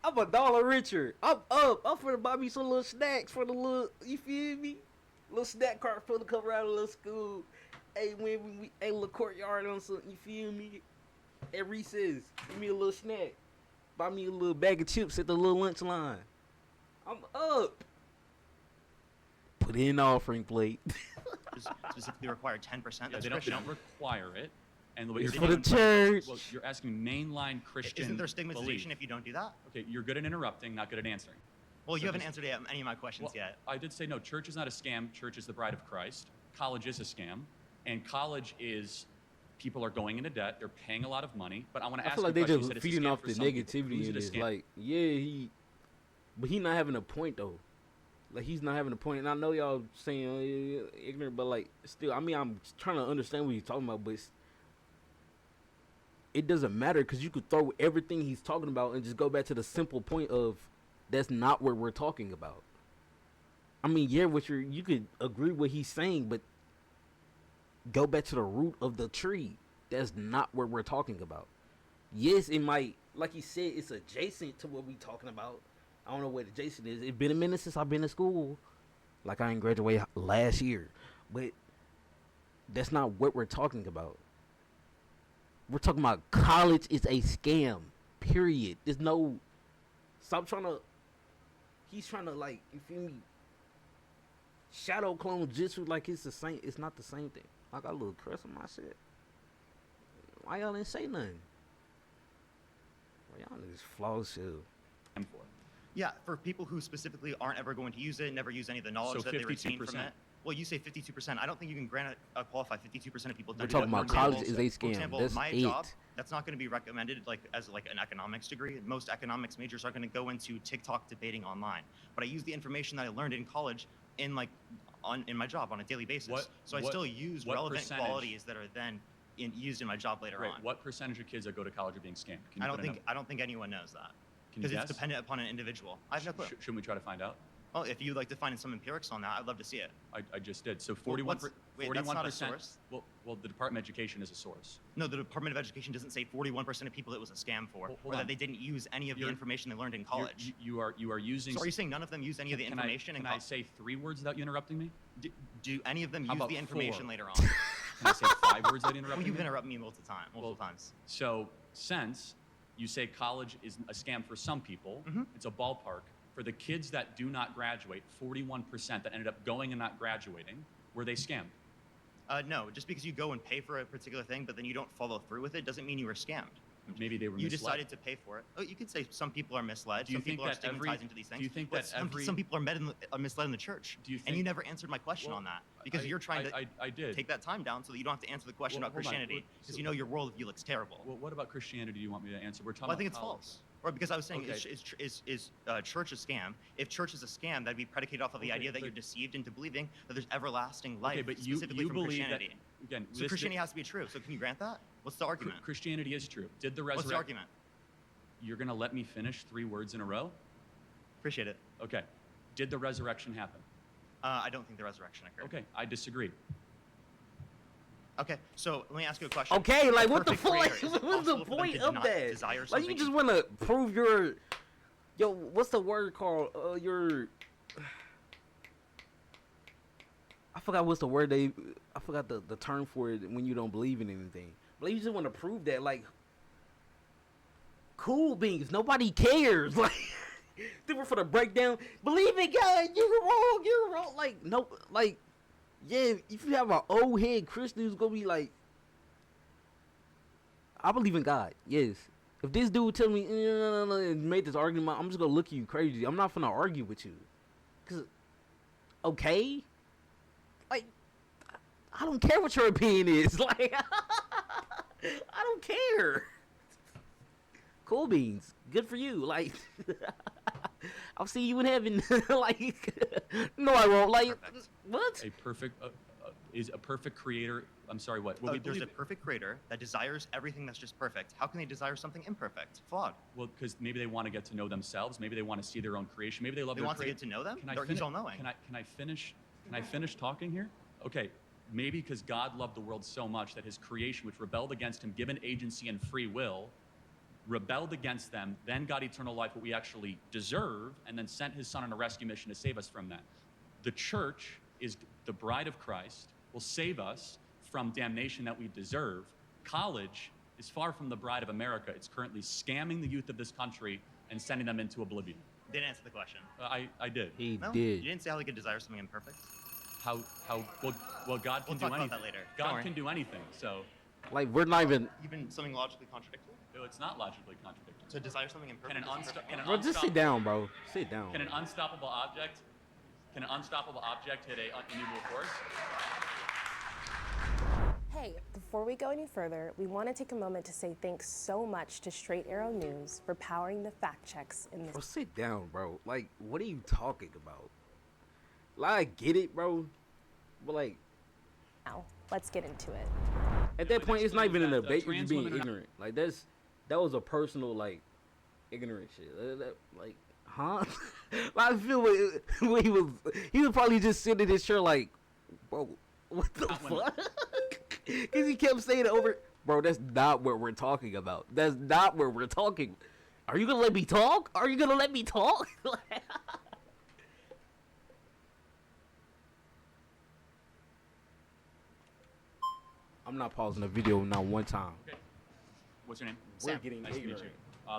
I'm $1 richer. I'm up. I'm finna buy me some little snacks for the little, you feel me? Little snack cart for the come around the little school. Hey, when we a little courtyard on something, you feel me? At recess, give me a little snack. Buy me a little bag of chips at the little lunch line. I'm up. Put it in the offering plate. Specifically require 10%. Yeah, they don't require it. And the way it's for the church. Well, you're asking mainline Christian. Isn't there stigmatization if you don't do that? Okay, you're good at interrupting, not good at answering. Well, you haven't answered any of my questions yet. I did say no. Church is not a scam. Church is the bride of Christ. College is a scam, and college is people are going into debt. They're paying a lot of money. But I want to ask. I feel like they just feeding off the negativity in this. Like, yeah, but he not having a point though. Like, he's not having a point, and I know y'all saying ignorant, but like, still, I mean, I'm trying to understand what he's talking about, but it doesn't matter because you could throw everything he's talking about and just go back to the simple point of that's not what we're talking about. I mean, yeah, you could agree what he's saying, but go back to the root of the tree. That's not what we're talking about. Yes, it might, like he said, it's adjacent to what we're talking about. I don't know what adjacent is. It's been a minute since I've been to school. Like, I ain't graduated last year. But that's not what we're talking about. We're talking about college is a scam. Period. There's no... Stop trying to... He's trying to, like, you feel me? Shadow clone jitsu like it's the same. It's not the same thing. I got a little crust on my shit. Why y'all didn't say nothing? Well, y'all niggas flawless shit. Yeah, for people who specifically aren't ever going to use it, never use any of the knowledge that they retain from it. Well, you say 52%. I don't think you can qualify 52% of people. We're talking about college is a scam. For example, that's my 8. job, that's not going to be recommended as an economics degree. Most economics majors are going to go into TikTok debating online. But I use the information that I learned in college in my job on a daily basis. So I still use relevant qualities that are then used in my job later on. What percentage of kids that go to college are being scammed? I don't think anyone knows that. Because it's dependent upon an individual. I have no clue. Shouldn't we try to find out? Well, if you'd like to find some empirics on that, I'd love to see it. I just did. So 41%. That's not a source. Well, the Department of Education is a source. No, the Department of Education doesn't say 41% of people it was a scam for, or that they didn't use any of the information they learned in college. You are using. So are you saying none of them used any of the information? Can I say 3 words without you interrupting me? Do any of them use the information later on? Can I say 5 words without interrupting Well, you've me? interrupted me multiple times. So since you say college is a scam for some people, it's a ballpark. For the kids that do not graduate, 41% that ended up going and not graduating, were they scammed? No, just because you go and pay for a particular thing, but then you don't follow through with it, doesn't mean you were scammed. Maybe they were You misled. decided to pay for it. Oh, you could say some people are misled. Some people are stigmatized into these things. Do you think but that some people are misled in the church? And you never answered my question on that because you're trying to take that time down so that you don't have to answer the question about Christianity because you know your worldview looks terrible. Well, what about Christianity do you want me to answer? We're talking I think about it's college. false. Or because I was saying, is church a scam? If church is a scam, that'd be predicated off of the idea that you're deceived into believing that there's everlasting life, but specifically you from believe Christianity. That, again, so Christianity has to be true. So can you grant that? What's the argument? Christianity is true. Did the resurrection? What's the argument? You're going to let me finish 3 words in a row? Appreciate it. Okay. Did the resurrection happen? I don't think the resurrection occurred. Okay, I disagree. Okay, so let me ask you a question. Okay, like what the fuck? What's the point of that? Like you just want to prove your, what's the word called? I forgot what's the word I forgot the term for it when you don't believe in anything. But you just want to prove that, like, cool beans. Nobody cares. Like, they were for the breakdown. Believe in God. You're wrong. Like, no, like. Yeah, if you have an old head Christian who's gonna be like, I believe in God, yes. If this dude tell me no, and make this argument, I'm just gonna look at you crazy. I'm not finna argue with you. Cause, okay, like, I don't care what your opinion is. Like, I don't care. Cool beans, good for you. Like, I'll see you in heaven. Like, no, I won't. Like, Perfect. what? A perfect is a perfect creator. I'm sorry, what? There's a perfect creator that desires everything that's just perfect. How can they desire something imperfect, flawed? Well, because maybe they want to get to know themselves. Maybe they want to see their own creation. Maybe they love They their want to get to know them? He's all-knowing. Can I finish? Can I finish talking here? Okay. Maybe because God loved the world so much that his creation, which rebelled against him, given agency and free will, rebelled against them, then got eternal life, what we actually deserve, and then sent his son on a rescue mission to save us from that. The church is the bride of Christ, will save us from damnation that we deserve. College is far from the bride of America. It's currently scamming the youth of this country and sending them into oblivion. Didn't answer the question. I did. He No? did. You didn't say how they could desire something imperfect? Well, God can We'll do talk anything. about that later. God can do anything, so. Like, we're not even. Even something logically contradictory? No, it's not logically contradictory. To desire something imperfect? Bro, just sit down, bro. Sit down. Can an unstoppable object hit a unmovable force? Hey, before we go any further, we want to take a moment to say thanks so much to Straight Arrow News for powering the fact checks in this. Bro, sit down, bro. Like, what are you talking about? Like, I get it, bro. But, like. Now, let's get into it. At that point, it's not even a debate. You're just being ignorant. Like, that was a personal, like, ignorant shit. Like, huh? Like, I feel what he was probably just sitting in his chair like, bro, what the fuck? Because he kept saying it over. Bro, that's not what we're talking about. That's not where we're talking. Are you going to let me talk? Are you going to let me talk? I'm not pausing the video not one time. Okay. What's your name? We're getting nice to meet ignorant. you.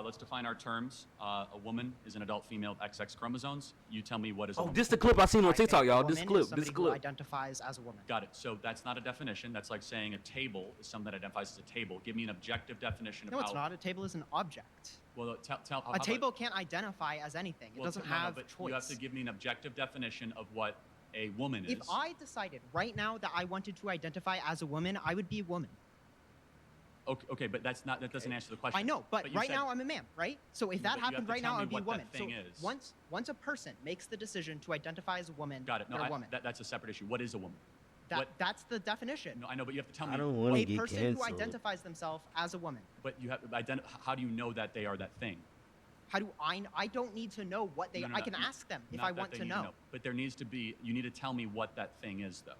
Let's define our terms. A woman is an adult female with XX chromosomes. You tell me what is a woman. This the clip I seen on TikTok, y'all. A This woman clip. is somebody This who clip. identifies as a woman. Got it. So that's not a definition. That's like saying a table is something that identifies as a table. Give me an objective definition No, of it's how. not. A table is an object. Well, tell. A table can't identify as anything. It doesn't have but choice. you have to give me an objective definition of what a woman is. If I decided right now that I wanted to identify as a woman, I would be a woman. Okay, but that doesn't answer the question. I know, but you right said- now I'm a man, right? So if Yeah, that but you have happened to right tell now, me I'd be a what that woman. So thing is. once a person makes the decision to identify as a woman, Got it. No, they're a woman. that's a separate issue. What is a woman? That's the definition. No, I know, but you have to tell me. I don't want to A get person canceled. who identifies themselves as a woman. But you have how do you know that they are that thing? How do I don't need to know what they No, no, I no, can no, ask them if not I that want they to need know. But there needs to be. You need to tell me what that thing is, though.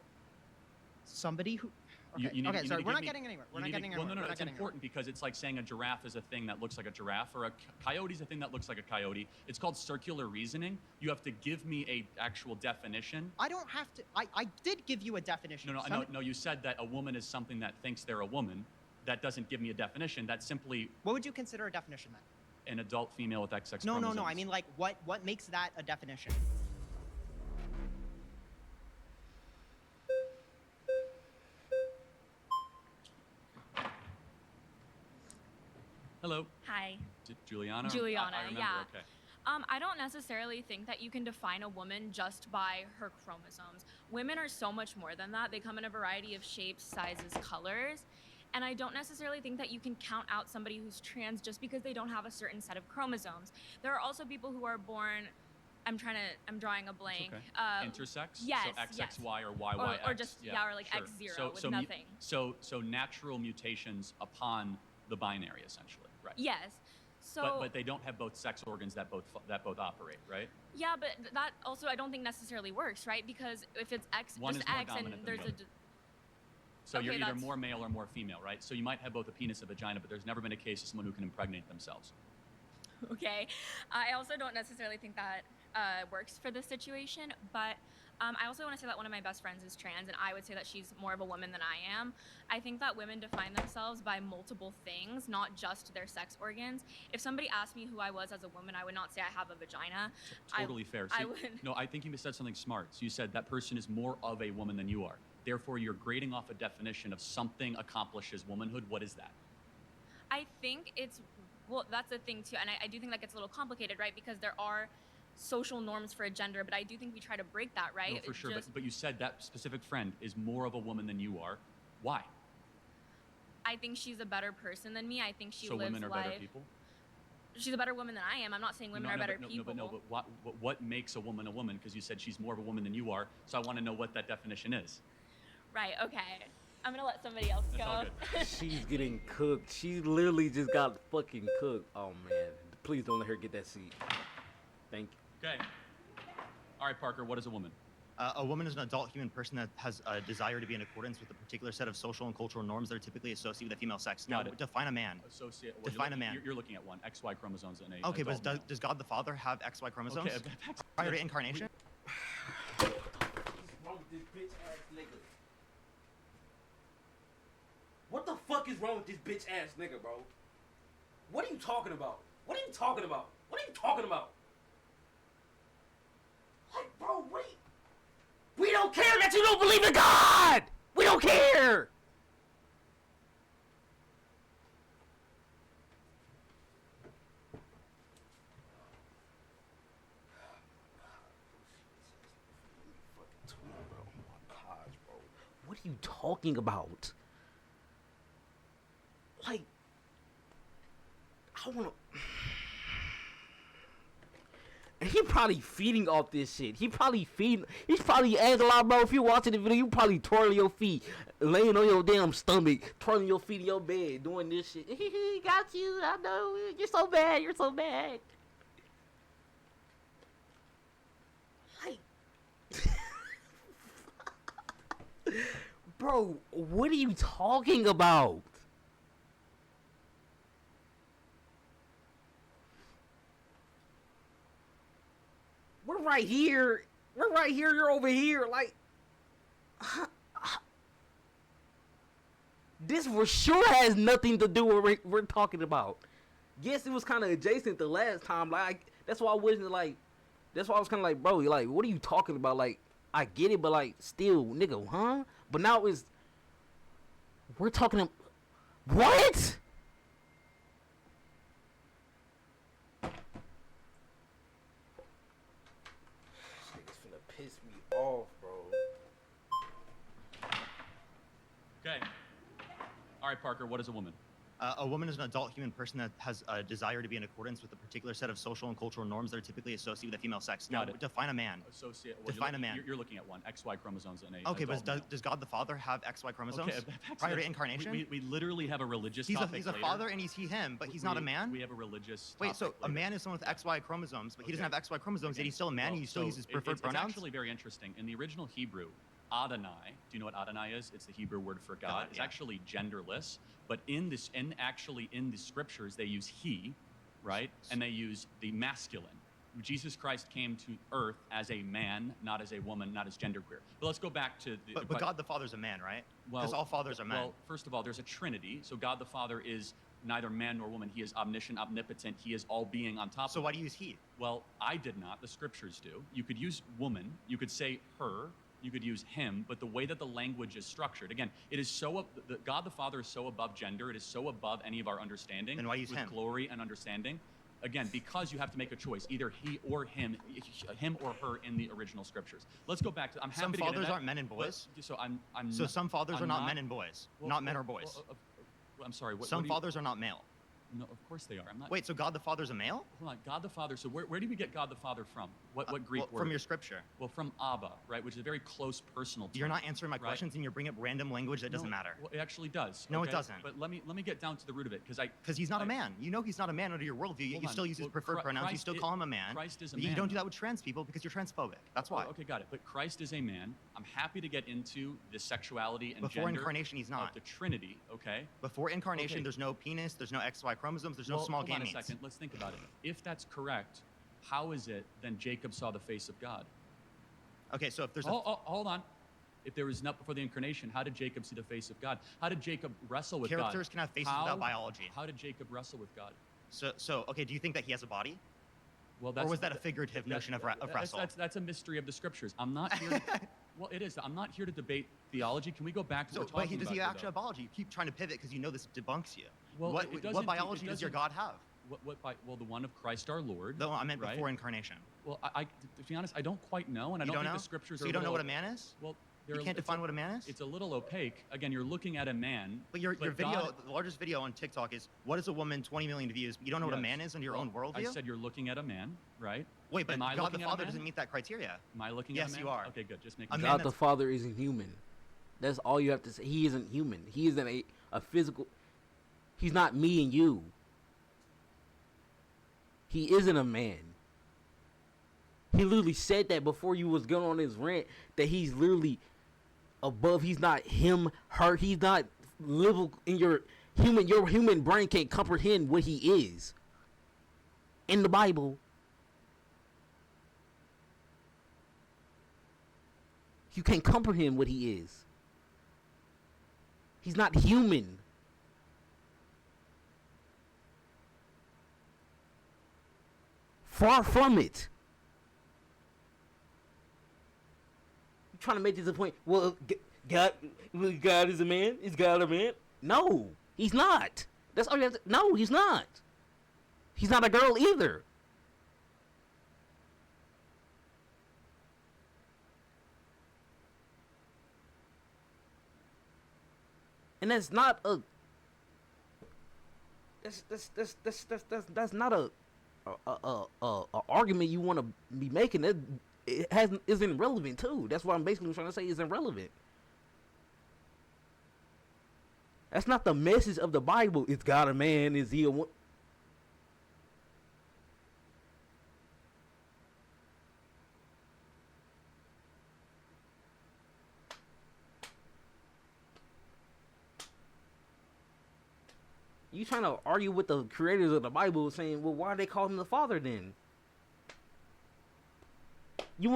Somebody who. You Okay, need- okay, you sorry, need to we're give not me- getting anywhere. We're you not need to- getting Well, anywhere. no, We're not it's getting important because it's like saying a giraffe is a thing that looks like a giraffe, or a coyote is a thing that looks like a coyote. It's called circular reasoning. You have to give me a actual definition. I don't have to. I did give you a definition. No. You said that a woman is something that thinks they're a woman. That doesn't give me a definition. That's simply What would you consider a definition then? an adult female with XX No, chromosomes. no. I mean, like, what makes that a definition? Hello. Hi. Juliana? Juliana, I remember, yeah. Okay. I don't necessarily think that you can define a woman just by her chromosomes. Women are so much more than that. They come in a variety of shapes, sizes, colors. And I don't necessarily think that you can count out somebody who's trans just because they don't have a certain set of chromosomes. There are also people who are born, I'm drawing a blank. Okay. Intersex? Yes, So yes. XXY or YYX? Or just, or like X0 with nothing. So natural mutations upon the binary, essentially, right? Yes. So, but they don't have both sex organs that both operate, right? yeah, but that also I don't think necessarily works, right? Because if it's X, One just is more X, and dominant than there's the other. So Okay, you're either that's- more male or more female, right? So you might have both a penis and a vagina, but there's never been a case of someone who can impregnate themselves. Okay. I also don't necessarily think that works for this situation, but I also want to say that one of my best friends is trans, and I would say that she's more of a woman than I am. I think that women define themselves by multiple things, not just their sex organs. If somebody asked me who I was as a woman, I would not say I have a vagina. Totally fair. I So would. No, I think you said something smart. So you said that person is more of a woman than you are. Therefore, you're grading off a definition of something accomplishes womanhood. What is that? I think it's, well, that's the thing too, and I do think that gets a little complicated, right? Because there are social norms for a gender, but I do think we try to break that, right? No, for sure. Just- But you said that specific friend is more of a woman than you are. Why? I think she's a better person than me. I think she So lives women are life. better people? she's a better woman than I am. I'm not saying women are better people. But what makes a woman? Because you said she's more of a woman than you are. So I want to know what that definition is. Right. Okay. I'm gonna let somebody else go. All good. She's getting cooked. She literally just got fucking cooked. Oh man, please don't let her get that seat. Thank you. Okay. All right, Parker. What is a woman? A woman is an adult human person that has a desire to be in accordance with a particular set of social and cultural norms that are typically associated with the female sex. Now, define a man. Define a man. You're looking at one. XY chromosomes in a. Okay, but does God the Father have XY chromosomes? Okay, prior to incarnation? What's wrong with this bitch ass nigga? What the fuck is wrong with this bitch ass nigga, bro? What are you talking about? What are you talking about? What are you talking about? Like, bro, what are you... We don't care that you don't believe in God! We don't care! What are you talking about? Like, I wanna... And he probably feeding off this shit. He's probably Angela, bro. If you're watching the video, you probably twirling your feet, laying on your damn stomach, twirling your feet in your bed, doing this shit. He got you. I know. You're so bad. You're so bad. Like, bro, what are you talking about? We're right here. We're right here. You're over here. Like, this for sure has nothing to do with what we're talking about. Yes, it was kind of adjacent the last time. Like, that's why I wasn't like, that's why I was kind of like, bro, like, what are you talking about? Like, I get it, but like, still, nigga, huh? But now it's, we're talking, what? Piss me off, bro. Okay. All right, Parker, what is a woman? A woman is an adult human person that has a desire to be in accordance with a particular set of social and cultural norms that are typically associated with the female sex. Now, define a man. Define a man. You're looking at one. XY chromosomes in a. Okay, but does God the Father have XY chromosomes prior to incarnation? We literally have a religious he's topic He's a father and he's him, but he's not a man? We have a religious Wait, so a man is someone with XY chromosomes, but he doesn't have XY chromosomes, yet he's still a man and he still uses preferred pronouns? It's actually very interesting. In the original Hebrew, Adonai, do you know what Adonai is? It's the Hebrew word for God. It's actually genderless, but in the scriptures they use he, right? And they use the masculine. Jesus Christ came to earth as a man, not as a woman, not as genderqueer. But let's go back to the... But God the Father's a man, right? Because all fathers are men. Well, first of all, there's a Trinity, so God the Father is neither man nor woman. He is omniscient, omnipotent. He is all being on top of it. So why do you use he? Well, I did not. The scriptures do. You could use woman. You could say her. You could use him, but the way that the language is structured, again, it is so, God the Father is so above gender, it is so above any of our understanding. Then why use him? Glory and understanding. Again, because you have to make a choice, either he or him or her in the original scriptures. Let's go back to, I'm happy some to get into fathers that, aren't men and boys? So some fathers are not men and boys, not men or boys. I'm sorry, some fathers are not male. No, of course they are. I'm not. Wait, so God the Father's a male? Hold on, God the Father. So where do we get God the Father from? What Greek word? From your scripture. Well, from Abba, right, which is a very close personal term. You're not answering my questions, and you're bringing up random language that doesn't matter. Well, it actually does. No, it doesn't. But let me get down to the root of it, because he's not a man. You know he's not a man under your worldview. Yet you still use his preferred pronouns. You still call him a man. Christ is a man. You don't do that with trans people because you're transphobic. That's why. Okay, got it. But Christ is a man. I'm happy to get into the sexuality and before gender incarnation, he's not. Of the Trinity. Okay. Before incarnation, there's no penis. There's no XY chromosomes. There's no small gametes. Hold on a second. Let's think about it. If that's correct, how is it then Jacob saw the face of God? Okay, so if there's hold on. If there was not before the incarnation, how did Jacob see the face of God? How did Jacob wrestle with God? Characters can have faces without biology. How did Jacob wrestle with God? So okay, do you think that he has a body? Well, or was that a figurative notion of wrestle? That's a mystery of the scriptures. I'm not here. Well, it is. I'm not here to debate theology. Can we go back to what we're talking about? Does he actually have biology? You keep trying to pivot because you know this debunks you. Well, what biology does your God have? Well, the one of Christ our Lord. No, I meant before incarnation. Well, to be honest, I don't quite know, and I don't think the scriptures. So you don't know what a man is? Well, You can't define what a man is? It's a little opaque. Again, you're looking at a man. But your video, the largest video on TikTok is, what is a woman, 20 million views? You don't know what a man is in your own worldview? I said you're looking at a man, right? Wait, but God the Father doesn't meet that criteria. Am I looking at a man? Yes, you are. Okay, good. Just make God the Father isn't human. That's all you have to say. He isn't human. He isn't a physical. He's not me and you. He isn't a man. He literally said that before you was going on his rant, that he's literally above. He's not him, her. He's not living in your human brain can't comprehend what he is. In the Bible. You can't comprehend what he is. He's not human. Far from it. You're trying to make this a point. Well, God is a man? Is God a man? No, he's not. That's all you have to. No, he's not. He's not a girl either. And that's not a. That's not a argument you want to be making. That isn't relevant too. That's what I'm basically trying to say. Isn't relevant. That's not the message of the Bible. Is God a man? Is he a woman? You trying to argue with the creators of the Bible, saying, "Well, why they call him the Father then?" You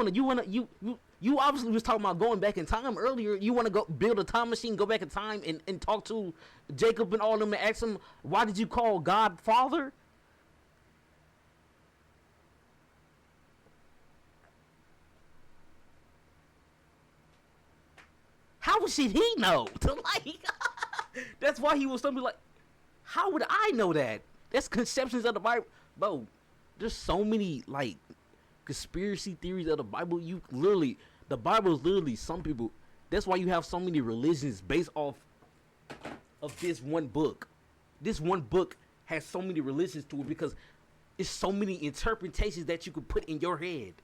obviously was talking about going back in time earlier. You want to go build a time machine, go back in time, and talk to Jacob and all of them and ask them, "Why did you call God Father?" How should he know? That's why he was something like. How would I know that? That's conceptions of the Bible. Bro, there's so many, conspiracy theories of the Bible. The Bible is literally some people. That's why you have so many religions based off of this one book. This one book has so many religions to it because it's so many interpretations that you could put in your head.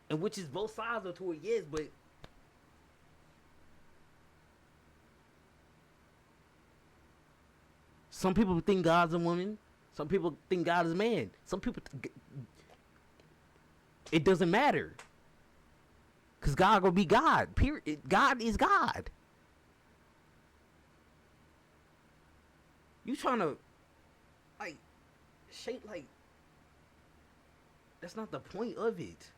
And which is both sides of to it, yes, but some people think God's a woman. Some people think God is a man. Some people, it doesn't matter. Because God gonna be God. Period. God is God. You trying to, shape, that's not the point of it.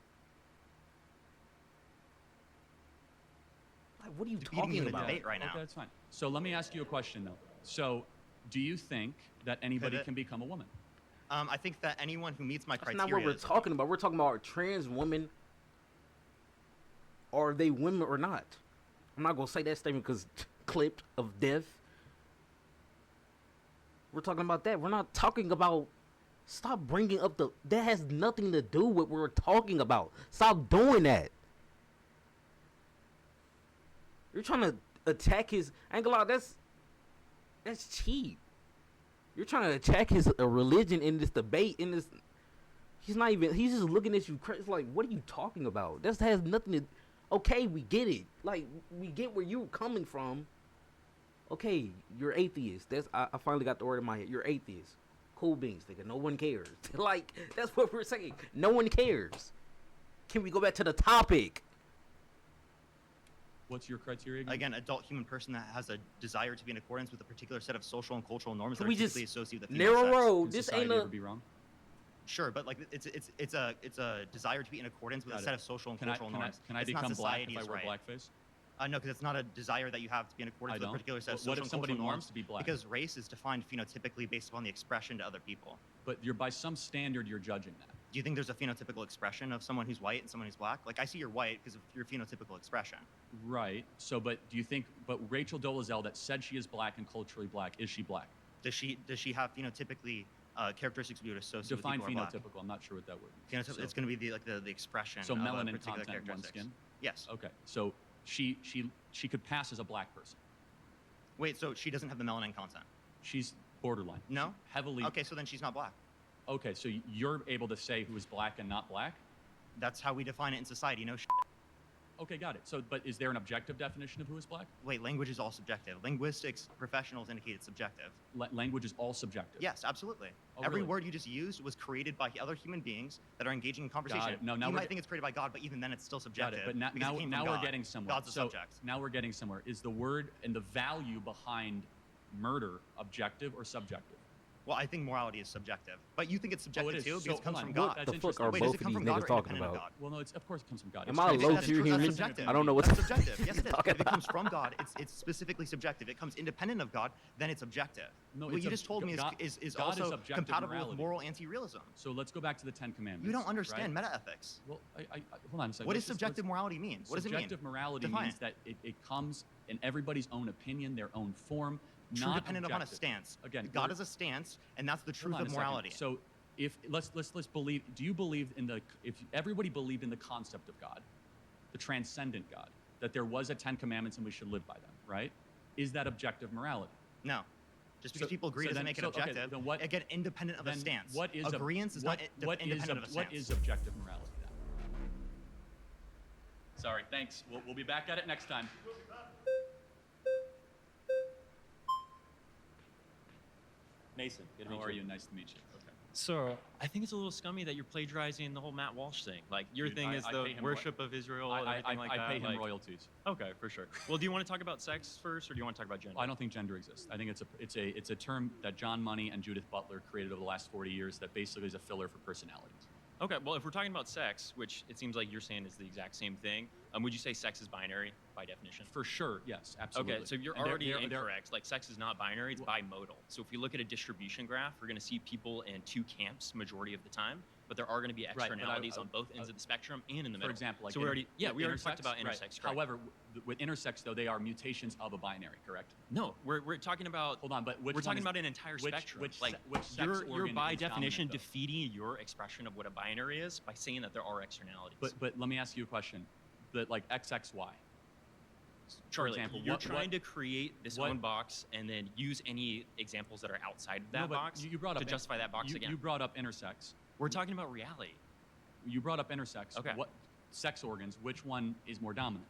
What are you talking about? Debate right now. Okay, that's fine. So let me ask you a question, though. So, do you think that anybody can become a woman? I think that anyone who meets my criteria. That's not what we're talking about. We're talking about trans women. Are they women or not? I'm not gonna say that statement because clipped of death. We're talking about that. We're not talking about. Stop bringing up the. That has nothing to do with what we're talking about. Stop doing that. You're trying to attack his. I ain't gonna lie, that's cheap. You're trying to attack his religion in this debate. He's not even. He's just looking at you. It's like, what are you talking about? That has nothing to. Okay, we get it. We get where you're coming from. Okay, you're atheist. I finally got the word in my head. You're atheist. Cool beans, nigga. No one cares. That's what we're saying. No one cares. Can we go back to the topic? What's your criteria again? Again, adult human person that has a desire to be in accordance with a particular set of social and cultural norms that we are typically associated with the narrow female sex. road. This ain't ever be wrong. Sure, but it's a desire to be in accordance with a set of social and cultural norms. Can I become black if I wear blackface? No, because it's not a desire that you have to be in accordance with a particular set of social and cultural norms. What if somebody wants to be black? Because race is defined phenotypically based upon the expression to other people. But by some standard, you're judging that. Do you think there's a phenotypical expression of someone who's white and someone who's black? I see you're white because of your phenotypical expression. Right. So, but do you think? But Rachel Dolezal that said she is black and culturally black, is she black? Does she have phenotypically characteristics we would associate Define with people who are phenotypical. I'm not sure what that word means. Phenotypical. It's going to be the expression. So of melanin particular content, one skin. Yes. Okay. So she could pass as a black person. Wait. So she doesn't have the melanin content. She's borderline. No. Heavily. Okay. So then she's not black. Okay. So you're able to say who is black and not black. That's how we define it in society. No. Okay, got it. So, but is there an objective definition of who is black? Wait, language is all subjective. Linguistics professionals indicate it's subjective. Language is all subjective? Yes, absolutely. Oh, Every really? word you just used was created by other human beings that are engaging in conversation. Got it. No, now you we're might think it's created by God, but even then it's still subjective. Got it. But now we're getting somewhere. God's a subject. Now we're getting somewhere. Is the word and the value behind murder objective or subjective? Well, I think morality is subjective, but you think it's subjective it is. too So, because it comes hold from on. God. That's The fuck are Wait, both does of it come these from God niggas or talking independent of about? God? Well, no, of course it comes from God. Am I a low That's tier true, that's human? subjective. I don't know what That's the subjective. Yes, it is. talking If it comes about. from God, it's specifically subjective. If it comes independent of God, then it's objective. No, what it's you just told me God- is God also objective compatible morality. with moral anti-realism. So let's go back to the Ten Commandments. You don't understand right? meta-ethics. Well, hold on a second. What Let's does just- subjective morality mean? What does it mean? Subjective morality Define means it. that it comes in everybody's own opinion, their own form, True not dependent upon a objective. stance. Again, God we're- is a stance, and that's the Hold truth on of a second. morality. So if let's believe. Do you believe in the? If everybody believed in the concept of God, the transcendent God, that there was a Ten Commandments and we should live by them, right? Is that objective morality? No. Just because So- people agree so doesn't then- make it so, okay, objective. then what- Again, independent of a Then stance. what is Agreeance is not independent of a stance. What is objective morality then? Sorry, thanks. We'll be back at it next time. Mason, how are you? Nice to meet you. Okay. So I think it's a little scummy that you're plagiarizing the whole Matt Walsh thing. Like your Dude, thing is I the pay him worship of Israel and I everything like that. pay him like- royalties. Okay, for sure. Well, do you want to talk about sex first, or do you want to talk about gender? I don't think gender exists. I think it's a term that John Money and Judith Butler created over the last 40 years that basically is a filler for personalities. Okay, well, if we're talking about sex, which it seems like you're saying is the exact same thing, would you say sex is binary by definition? For sure, yes, absolutely. Okay, so you're And they're- already they're- incorrect. Like sex is not binary; it's bimodal. So if we look at a distribution graph, we're going to see people in two camps majority of the time, but there are going to be Right, but externalities on both ends of the spectrum and in the For middle. example, like so we already talked about right. intersex. Correct. However, with intersex though, they are mutations of a binary, correct? No, we're talking about. Hold on, but which we're one talking is- about an entire which- spectrum. which like se- which sex you're organ by is definition dominant, though? defeating your expression of what a binary is by saying that there are externalities. But let me ask you a question. That like XXY. Charlie, for example, you're what- trying to create this what- own box and then use any examples that are outside of that No, but box you brought to up justify that box you, again. You brought up intersex. We're talking about reality. You brought up intersex. Okay. What sex organs? Which one is more dominant?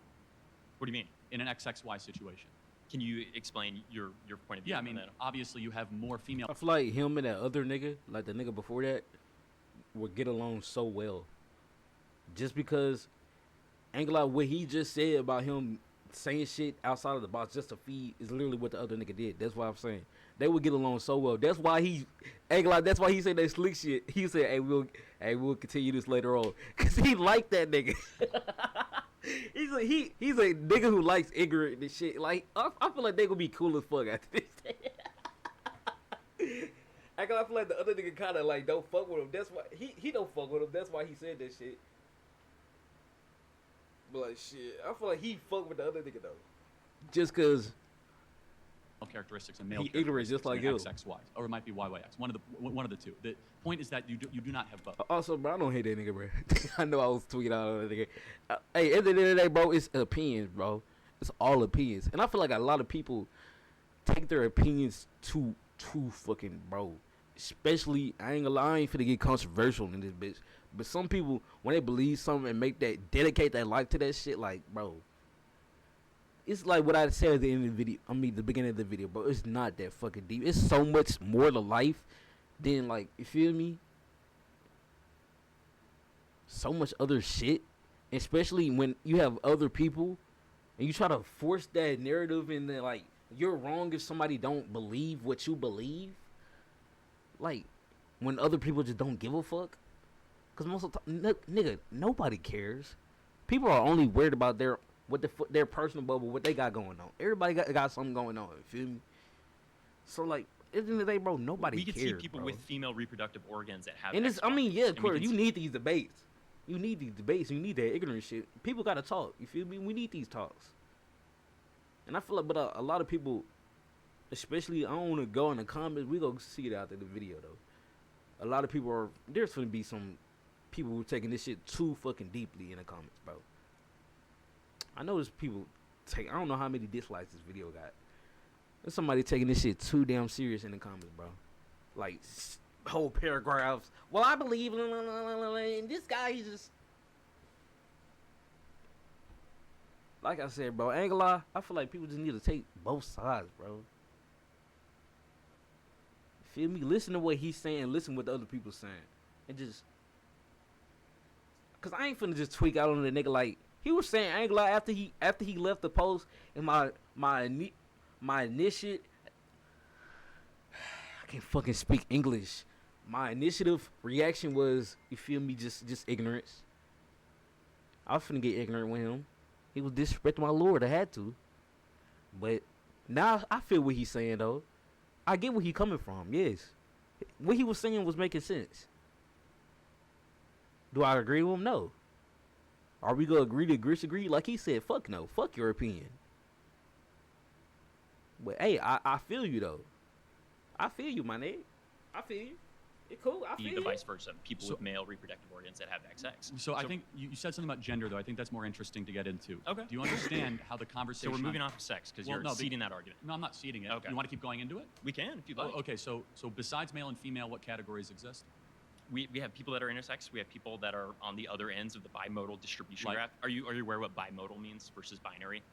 What do you mean? In an XXY situation. Can you explain your point of view? Yeah, I on mean, that? obviously you have more female. I feel like him and that other nigga, like the nigga before that, would get along so well. Just because, ain't gonna lie, what he just said about him saying shit outside of the box just to feed is literally what the other nigga did. That's why I'm saying they would get along so well. That's why he, ain't gonna lie, that's why he said that slick shit. He said, "Hey, we'll continue this later on," cause he liked that nigga. he's a nigga who likes ignorant and shit. Like I feel like they gonna be cool as fuck after this. I feel like the other nigga kind of like don't fuck with him. That's why he don't fuck with him. That's why he said that shit. But like shit, I feel like he fuck with the other nigga though. Just cause characteristics and male he ignorant just like you. XXY, or it might be YYX. One of the two. The point is that you do not have both. Also, bro, I don't hate that nigga, bro. I know I was tweeting out on that nigga. Hey, at the end of the day, bro, it's opinions, bro. It's all opinions, and I feel like a lot of people take their opinions too fucking, bro. Especially, I ain't gonna lie, I ain't finna get controversial in this bitch. But some people, when they believe something and dedicate their life to that shit, like, bro, it's like what I said at the end of the video. I mean, the beginning of the video, bro. It's not that fucking deep. It's so much more to life than, like, you feel me? So much other shit, especially when you have other people and you try to force that narrative and then, like, you're wrong if somebody don't believe what you believe. Like, when other people just don't give a fuck. Because most of the time, nigga, nobody cares. People are only worried about their personal bubble, what they got going on. Everybody got something going on, you feel me? So, like, at the end of the day, bro, nobody we cares, can see people bro. with female reproductive organs that have And it's, I Xbox, mean, yeah, of and we course, can you see- need these debates. You need these debates. You need that ignorant shit. People got to talk, you feel me? We need these talks. And I feel like, but a lot of people, especially, I don't want to go in the comments. We gonna see it out in the video, though. a lot of people are. There's gonna be some people who are taking this shit too fucking deeply in the comments, bro. I know there's people I don't know how many dislikes this video got. There's somebody taking this shit too damn serious in the comments, bro. Like whole paragraphs. Well, I believe, and this guy is just. Like I said, bro, ain't gonna lie, I feel like people just need to take both sides, bro. Feel me? Listen to what he's saying, listen to what the other people saying. And just. Cause I ain't finna just tweak out on the nigga like he was saying, I ain't gonna lie, after he left the post and my initiate I can't fucking speak English. My initiative reaction was, you feel me, just ignorance. I was finna get ignorant with him. He was disrespecting my Lord. I had to. But now I feel what he's saying, though. I get where he coming from, yes. What he was saying was making sense. Do I agree with him? No. Are we going to agree to disagree? Like he said, fuck no. Fuck your opinion. But, hey, I feel you, though. I feel you, my nigga. I feel you. It's cool. I feel The you. vice versa. People with male reproductive organs that have XX. So I think you said something about gender, though. I think that's more interesting to get into. Okay. Do you understand how the conversation... So we're moving off of sex because you're ceding that argument. No, I'm not ceding it. Okay. You want to keep going into it? We can, if you'd like. Okay, so besides male and female, what categories exist? We have people that are intersex. We have people that are on the other ends of the bimodal distribution Like- graph. Are you aware what bimodal means versus binary?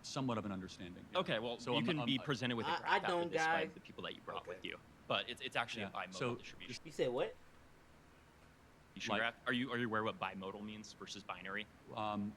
Somewhat of an understanding. Yeah. Okay, well, So you I'm- can I'm- be presented with a graph I after don't, this by guys. the people that you brought with you. But it's actually a bimodal So- distribution You said what? Like- graph. Are you aware what bimodal means versus binary?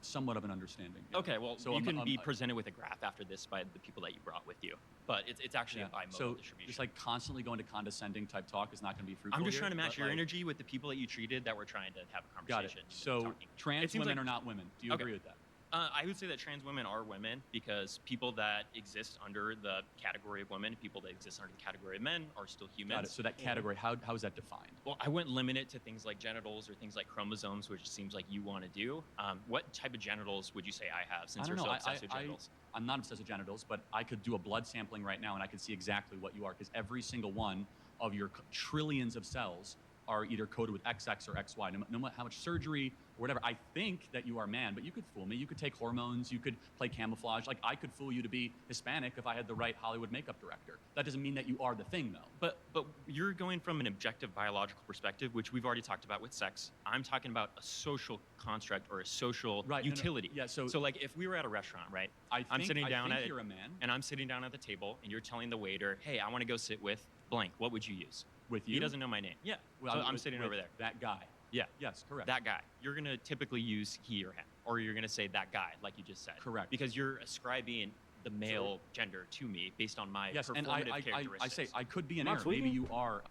Somewhat of an understanding. Yeah. Okay, well, So you I'm- can I'm- be presented with a graph after this by the people that you brought with you. But it's actually a bimodal So distribution. just like constantly going to condescending type talk is not going to be fruitful. I'm just here, trying to match but, your like- energy with the people that you treated that were trying to have a Got it. conversation. So trans It seems women like- are not women. Do you Okay. agree with that? I would say that trans women are women because people that exist under the category of women, people that exist under the category of men, are still humans. Got it. So that category, how is that defined? Well, I wouldn't limit it to things like genitals or things like chromosomes, which it seems like you want to do. What type of genitals would you say I have, since I you're don't so know. obsessed with genitals? I'm not obsessed with genitals, but I could do a blood sampling right now and I could see exactly what you are because every single one of your trillions of cells are either coded with XX or XY. No matter how much surgery or whatever, I think that you are man, but you could fool me. You could take hormones. You could play camouflage. Like I could fool you to be Hispanic if I had the right Hollywood makeup director. That doesn't mean that you are the thing, though. But you're going from an objective biological perspective, which we've already talked about with sex. I'm talking about a social construct or a social utility. Yeah. So like if we were at a restaurant, right? I'm sitting down think at you're a man. and I'm sitting down at the table, and you're telling the waiter, "Hey, I want to go sit with blank. What would you use?" With you? He doesn't know my name. Yeah. Well, So I'm with- sitting with over there. That guy. Yeah. Yes, correct. That guy. You're gonna typically use he or him, or you're gonna say that guy, like you just said. Correct. Because you're ascribing the male gender to me based on my Yes, and performative I characteristics. say I could be an Not error. Maybe tweeting. you are.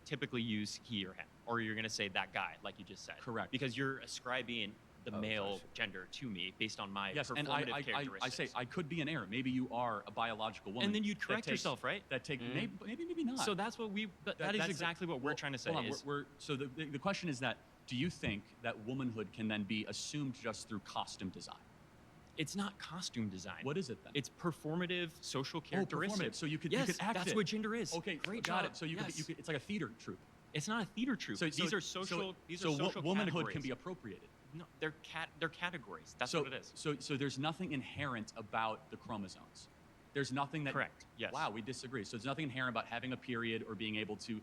Typically use he or him, or you're gonna say that guy, like you just said. Correct. Because you're ascribing the male gotcha. gender to me based on my Yes, performative and I characteristics. say I could be an error. Maybe you are a biological woman. and then you'd that correct takes- yourself, right? That take Mhm. maybe not. So that's what we. But that is that's exactly what we're trying to say. Hold on, is so the question is that do you think that womanhood can then be assumed just through costume design? it's not costume design. What is it then? It's performative social performative. characteristics. So you could yes, you could act that's it. what gender is. Okay, great got job. it. So you yes. could it's like a theater troupe. It's not a theater troupe. So these are social. These so are social womanhood categories. can be appropriated. No, they're categories. That's so, what it is. So there's nothing inherent about the chromosomes. There's nothing that. Correct. Yes. Wow, we disagree. So there's nothing inherent about having a period or being able to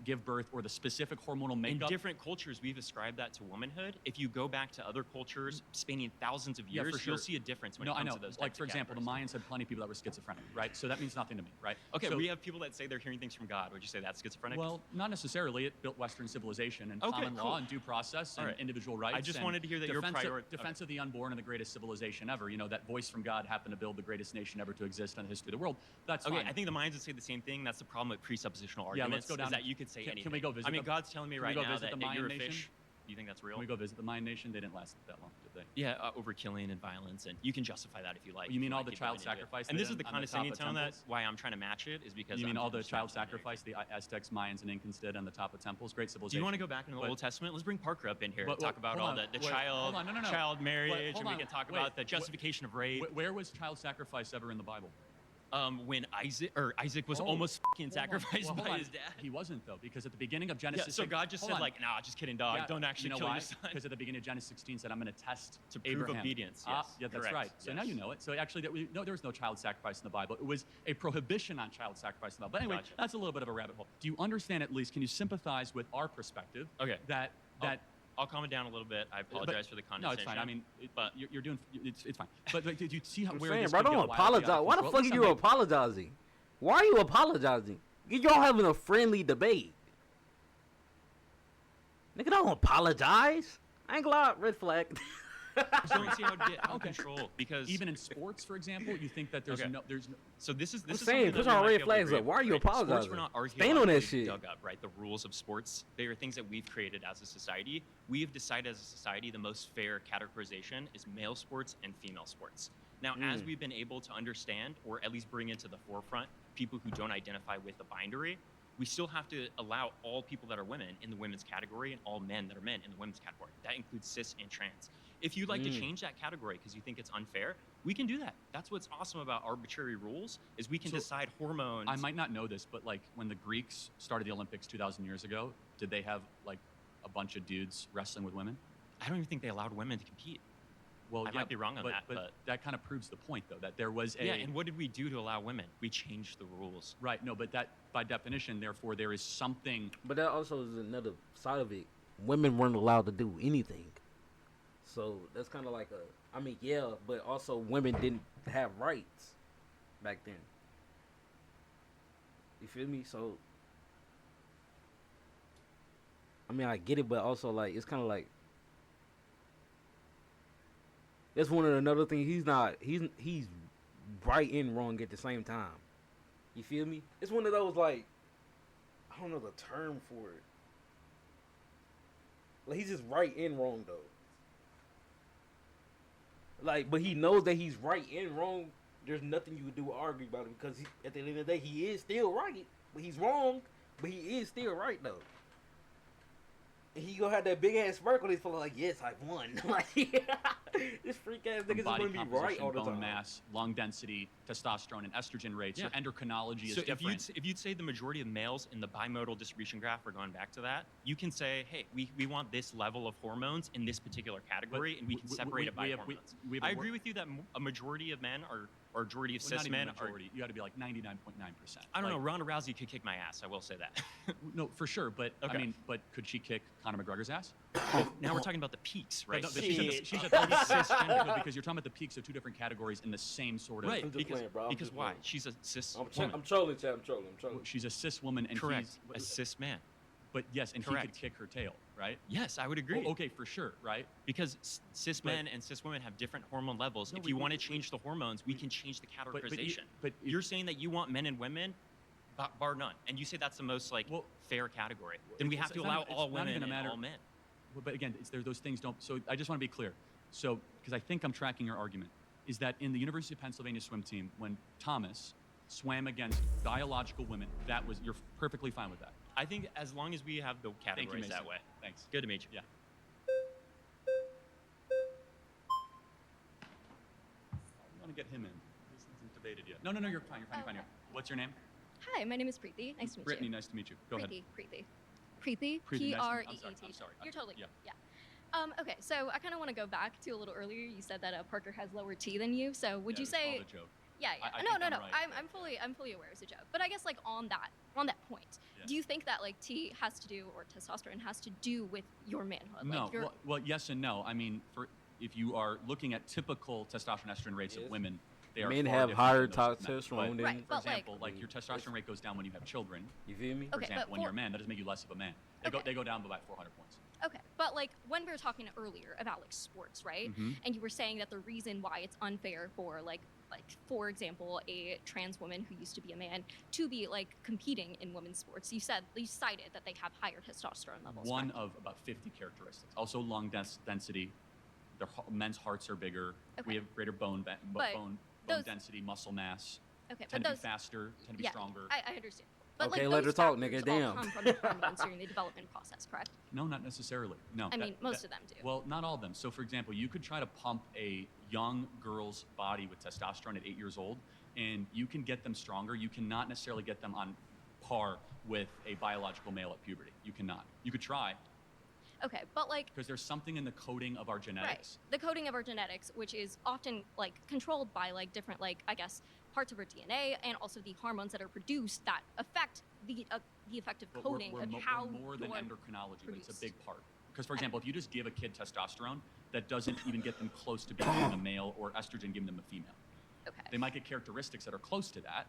give birth or the specific hormonal makeup. In different cultures, we've ascribed that to womanhood. If you go back to other cultures spanning thousands of Yeah, years, for sure. you'll see a difference when No, it I comes know. to those Like types for of example, the categories. Mayans had plenty of people that were schizophrenic, right? So that means nothing to me, right? Okay, so, we have people that say they're hearing things from God. Would you say that's schizophrenic? Well, not necessarily. It built Western civilization and Okay, common cool. law and due process and All right. individual rights. I just and wanted to hear that your defense of the unborn and the greatest civilization ever. You know, that voice from God happened to build the greatest nation ever to exist in the history of the world. That's okay. fine. I think the Mayans would say the same thing. That's the problem with presuppositional Yeah, arguments. let's go down. Is that you could say Can anything. we go visit I mean, the- God's telling me can we right go now visit that the Mayan you're a nation? fish. Do you think that's real? Can we go visit the Mayan nation? They didn't last that long, did they? Yeah, overkilling and violence, and you can justify that if you like. You mean if all like the keep child looking into it. sacrifice And they this is did the on the condescending top of tone that temples? why I'm trying to match it is because You mean I'm all the just child matching sacrifice the Aztecs, Mayans, and Incans did on the top of temples? Great Do civilization. you want to go back into the But- Old Testament? Let's bring Parker up in here But- and talk about hold all on, the wait, child hold on, no. child marriage, hold and we on, can talk wait, about the justification of rape. Where was child sacrifice ever in the Bible? When Isaac was almost fucking sacrificed by his dad. He wasn't though, because at the beginning of Genesis, so God just said like, nah, just kidding, dog. Don't actually kill your son. Because at the beginning of Genesis 16 said, I'm going to test to prove Abraham. Obedience. Yes, yeah, that's right. So now you know it. So actually, there was no child sacrifice in the Bible. It was a prohibition on child sacrifice in the Bible. But anyway, that's a little bit of a rabbit hole. Do you understand at least? Can you sympathize with our perspective? Okay. That. I'll calm it down a little bit. I apologize for the condescension. No, it's fine. I mean, but you're doing. It's fine. But did you see where saying, this bro, could don't go? apologize. Why the fuck are you apologizing? Why are you apologizing? Y'all having a friendly debate. Nigga, don't apologize. I ain't gonna lie, red flag. Just don't see how it get out of control, because even in sports, for example, you think that there's no. So this is saying, put our red flags up. Why are you apologizing? Sports were not Stand on that shit. Dug up, right? The rules of sports, they are things that we've created as a society. We have decided as a society the most fair categorization is male sports and female sports. Now, as we've been able to understand, or at least bring into the forefront, people who don't identify with the binary, we still have to allow all people that are women in the women's category and all men that are men in the women's category. That includes cis and trans. If you'd like to change that category because you think it's unfair, we can do that. That's what's awesome about arbitrary rules, is we can decide hormones. I might not know this, but like when the Greeks started the Olympics 2,000 years ago, did they have like a bunch of dudes wrestling with women? I don't even think they allowed women to compete. Well, I might be wrong on that, but that kind of proves the point, though, that there was a... Yeah, and what did we do to allow women? We changed the rules. Right, no, but that, by definition, therefore, there is something... But that also is another side of it. Women weren't allowed to do anything. So that's kind of like a... I mean, yeah, but also women didn't have rights back then. You feel me? So... I mean, I get it, but also, like, it's kind of like... That's one of another thing. He's right and wrong at the same time. You feel me? It's one of those, like, I don't know the term for it. Like, he's just right and wrong though. Like, but he knows that he's right and wrong. There's nothing you can do to argue about him, because at the end of the day, he is still right. But he's wrong, but he is still right though. And he gonna have that big ass smirk on his face, like, yes, I won. Like, this freak ass nigga is gonna be right all the bone time. Mass, lung density, testosterone, and estrogen rates. Your endocrinology is different. So if you'd say the majority of males in the bimodal distribution graph, we're going back to that, you can say, hey, we want this level of hormones in this particular category, and we can separate it by hormones. I agree with you that a majority of men or majority of cis men are... You got to be like 99.9%. I don't know. Ronda Rousey could kick my ass. I will say that. No, for sure. But I mean, but could she kick Conor McGregor's ass? Now we're talking about the peaks, right? No, she's at the cisgender, because you're talking about the peaks of two different categories in the same sort of... Right, because why? She's a cis woman. I'm trolling, Chad. I'm trolling. Well, she's a cis woman, and correct, a cis man. But yes, and correct. He could kick her tail, right? Yes, I would agree. Oh, okay, for sure, right? Because cis men and cis women have different hormone levels. If you want to change the hormones, we can change the categorization. But you're saying that you want men and women, bar none, and you say that's the most fair category. Then we have to allow all women and all men. But again, those things don't. So I just want to be clear. So because I think I'm tracking your argument, is that in the University of Pennsylvania swim team, when Thomas swam against biological women, you're perfectly fine with that. I think as long as we have the categories that way. Thanks. Good to meet you. Yeah. I want to get him in. This isn't debated yet. No, you're fine. You're fine. What's your name? Hi, my name is Preeti. Nice to meet Brittany, you. nice to meet you. Go ahead. Preeti. Preeti, P-R-E-E-T. I'm sorry. You're totally yeah. Okay, so I kind of want to go back to a little earlier. You said that Parker has lower T than you. So would you say? All the joke. Yeah. No. Right. I'm fully aware it's a joke. But I guess on that point, do you think that T has to do, or testosterone has to do with your manhood? No. Well, yes and no. I mean, if you are looking at typical testosterone estrogen rates of women, they are men far have different higher than those of men. testosterone. Right, For example, your testosterone rate goes down when you have children. You feel me? For example, when you're a man, that doesn't make you less of a man. They go down by about 400 points. Okay, but when we were talking earlier about sports, right? Mm-hmm. And you were saying that the reason why it's unfair for for example, a trans woman who used to be a man to be competing in women's sports, you cited that they have higher testosterone levels. One of about 50 characteristics. Also, lung density. Their men's hearts are bigger. Okay. We have greater bone density, muscle mass. Okay, tend to be faster. Tend to be stronger. I understand. But okay, let her talk, nigga. Damn. Come from the hormones during the development process, correct? No, not necessarily. No. I mean, most of them do. Well, not all of them. So, for example, you could try to pump a young girl's body with testosterone at 8 years old. and you can get them stronger. You cannot necessarily get them on par with a biological male at puberty. You cannot. You could try. Okay, but like, because there's something in the coding of our genetics. Right. The coding of our genetics, which is often like controlled by like different, like, I guess, parts of our DNA and also the hormones that are produced that affect the effective coding we're of how more than you're endocrinology, but produced. it's a big part. Because, for example, if you just give a kid testosterone, that doesn't even get them close to being a male, or estrogen giving them a female. Okay. They might get characteristics that are close to that.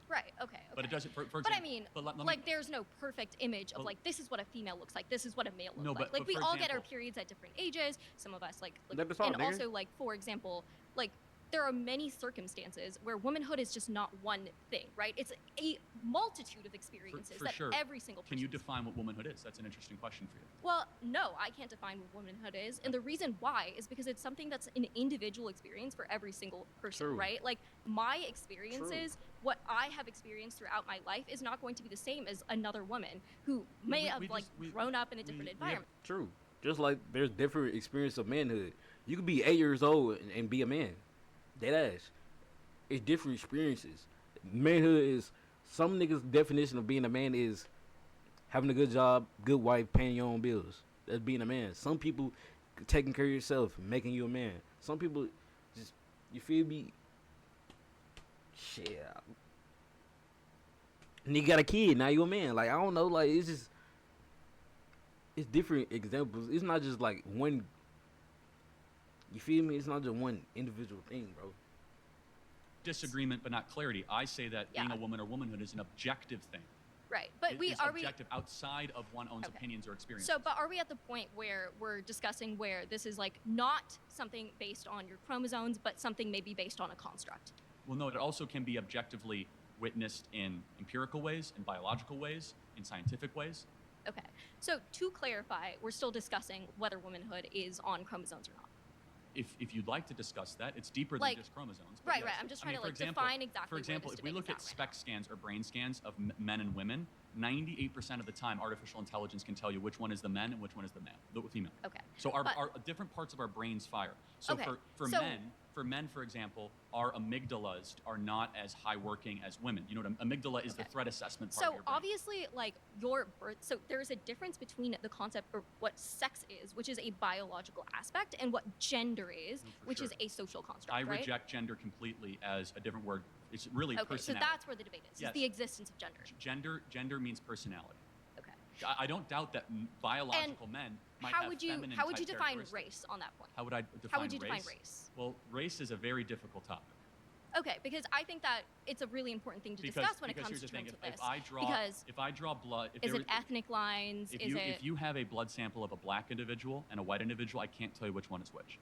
Right. Okay. But it doesn't. For But example, I mean, let me- like, there's no perfect image of like this is what a female looks like. This is what a male looks No, like. but Like we for all get our example- periods at different ages. Some of us like That's all, and nigga. also like, for example, like there are many circumstances where womanhood is just not one thing, right? It's a multitude of experiences for that sure. every single person. Can you define what womanhood is? That's an interesting question for you. Well, no, I can't define what womanhood is. And the reason why is because it's something that's an individual experience for every single person, True. right? Like my experiences, what I have experienced throughout my life is not going to be the same as another woman who may have grown up in a different environment. True. Just like there's different experience of manhood. You could be 8 years old and be a man. Dead ass. It's different experiences. Manhood is, some niggas' definition of being a man is having a good job, good wife, paying your own bills. That's being a man. Some people taking care of yourself, making you a man. Some people just, you feel me? Shit. And you got a kid, now you a man. Like, I don't know, like, it's just, it's different examples. It's not just like one, you feel me? It's not just one individual thing, bro. Disagreement, but not clarity. I say that being a woman or womanhood is an objective thing. Right. But It's objective outside of one's own opinions or experiences. So, but are we at the point where we're discussing where this is like not something based on your chromosomes, but something maybe based on a construct? Well, no, it also can be objectively witnessed in empirical ways, in biological ways, in scientific ways. Okay. So to clarify, we're still discussing whether womanhood is on chromosomes or not. If you'd like to discuss that, it's deeper Like- than just chromosomes. but Right, yes. right. I'm just trying to for like example, define exactly. For example, where this if we look debate at is SPECT scans or brain scans of men and women, 98% of the time, artificial intelligence can tell you which one is the men and which one is the female. Okay. So our But- different parts of our brains fire. So Okay, for so- men, for example, our amygdalas are not as high working as women. You know what amygdala is? The Okay. threat assessment part of So your brain. obviously, like your birth, so there's a difference between the concept of what sex is, which is a biological aspect, and what gender is, No, for which sure. is a social construct. I right? reject gender completely as a different word. It's really Okay, so personality. that's where the debate is. Yes. Is the existence of gender. Gender means personality. Okay. I don't doubt that biological men might How have would you feminine how would you type define characteristics. race on that point? How would I define How would you define race? Well, race is a very difficult topic. Okay, because I think that it's a really important thing to discuss when it comes here's to the thing, terms of if this. I draw blood, Is it ethnic lines? if you have a blood sample of a black individual and a white individual, I can't tell you which one is which.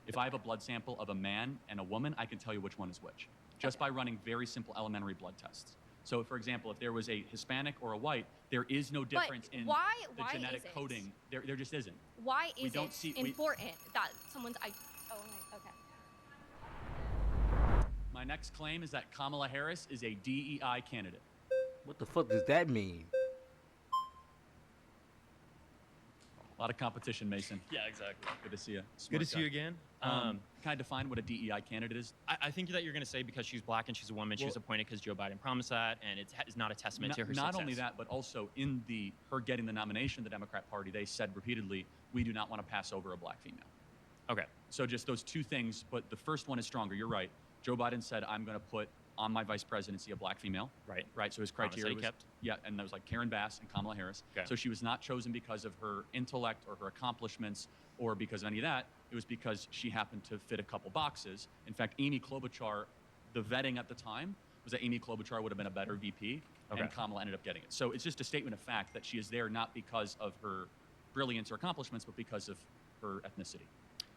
If I have a blood sample of a man and a woman, I can tell you which one is which, just by running very simple elementary blood tests. So, for example, if there was a Hispanic or a white, there is no difference in why the genetic is it? coding. There just isn't. Why We is don't it see- important that someone's okay. My next claim is that Kamala Harris is a DEI candidate. What the fuck does that mean? A lot of competition, Mason. Yeah, exactly. Good to see you. Good to Smart see you guy. again. Can I define what a DEI candidate is? I think that you're going to say because she's black and she's a woman, she was appointed because Joe Biden promised that, and it's not a testament to her Not success. only that, but also in her getting the nomination of the Democrat Party, they said repeatedly, we do not want to pass over a black female. Okay. So just those two things, but the first one is stronger. You're right. Joe Biden said, I'm going to put on my vice presidency a black female. Right. Right. So his Promise that criteria he was, kept. yeah, and that was like Karen Bass and Kamala Harris. Okay. So she was not chosen because of her intellect or her accomplishments or because of any of that. It was because she happened to fit a couple boxes. In fact, Amy Klobuchar, the vetting at the time was that Amy Klobuchar would have been a better VP, and Kamala ended up getting it. So it's just a statement of fact that she is there not because of her brilliance or accomplishments, but because of her ethnicity.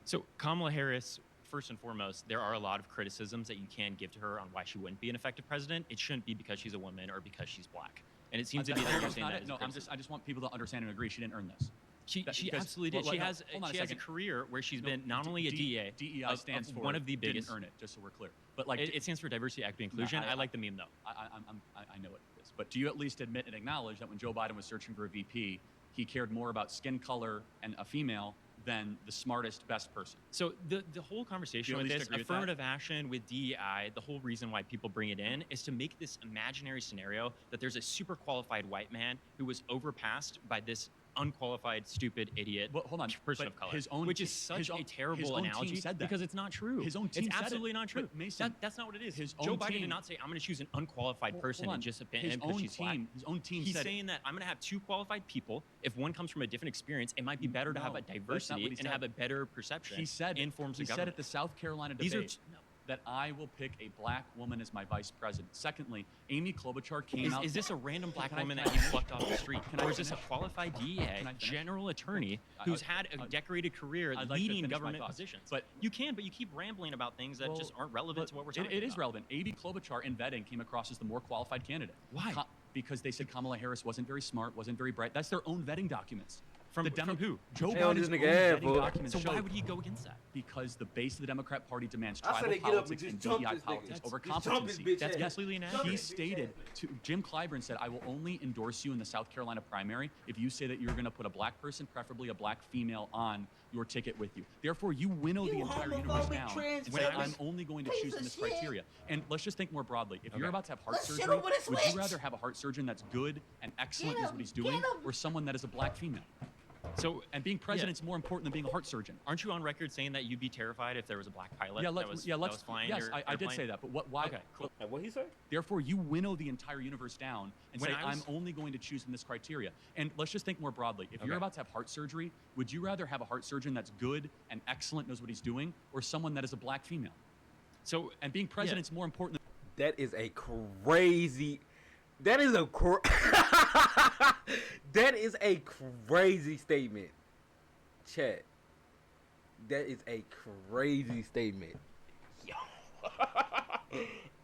So Kamala Harris, first and foremost, there are a lot of criticisms that you can give to her on why she wouldn't be an effective president. It shouldn't be because she's a woman or because she's black. And it seems to be that you're saying that as a criticism. I just want people to understand and agree she didn't earn this. She absolutely did. She has a career where she's been not only a DA, DEI stands for one of the biggest. Didn't earn it, just so we're clear. But like it stands for diversity, equity, inclusion. I like the meme though. I know what it is. But do you at least admit and acknowledge that when Joe Biden was searching for a VP, he cared more about skin color and a female than the smartest, best person. So the whole conversation with this affirmative action with DEI, the whole reason why people bring it in is to make this imaginary scenario that there's a super qualified white man who was overpassed by this unqualified, stupid, idiot person of color, which is such a terrible analogy because it's not true. His own team it's absolutely not true. Mason, that's not what it is. His Joe own Biden team, did not say, I'm going to choose an unqualified person and just append his own she's black. His own team He's said saying that I'm going to have two qualified people. If one comes from a different experience, it might be better to have a diversity and have a better perception. He said in forms he of said government. at the South Carolina debate that I will pick a black woman as my vice president. Secondly, Amy Klobuchar came out. Is this a random black woman that you plucked off the street? Or is this a qualified DEA general attorney who's had a decorated career leading government positions? But you keep rambling about things that just aren't relevant to what we're talking about. It is relevant. Amy Klobuchar in vetting came across as the more qualified candidate. Why? Because they said Kamala Harris wasn't very smart, wasn't very bright. That's their own vetting documents. From who? Joe Biden's own vetting documents. So why would he go against that? Because the base of the Democrat Party demands tribal get up politics and and just DEI jump politics this over nigga. Just jump his competency. bitch That's ass. completely inaccurate. He stated to Jim Clyburn said, "I will only endorse you in the South Carolina primary if you say that you're going to put a black person, preferably a black female, on your ticket with you. Therefore, you winnow the entire universe down. When I'm only going to choose in this criteria. And let's just think more broadly. If you're about to have heart surgery, would you rather have a heart surgeon that's good and excellent, knows what he's doing, or someone that is a black female? So, and being president's more important than being a heart surgeon. Aren't you on record saying that you'd be terrified if there was a black pilot that was flying yes, your I did say that, but why? Okay, cool. What he say? Therefore, you winnow the entire universe down and When say, I was- I'm only going to choose in this criteria. And let's just think more broadly. If you're about to have heart surgery, would you rather have a heart surgeon that's good and excellent, knows what he's doing, or someone that is a black female? So, and being president's more important than... That is a crazy... That is a that is a crazy statement. Chat. That is a crazy statement. Yo.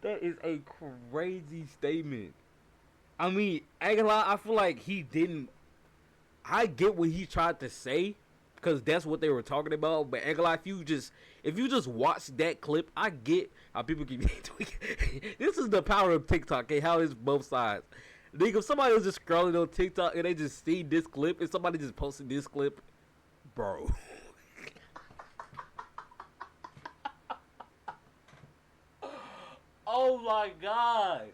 That is a crazy statement. I mean, I feel like he didn't... I get what he tried to say, because that's what they were talking about. But if you just watch that clip, I get how people keep tweaking. This is the power of TikTok, okay? How it's both sides. Nigga, if somebody was just scrolling on TikTok and they just see this clip and somebody just posted this clip, bro. Oh my gosh.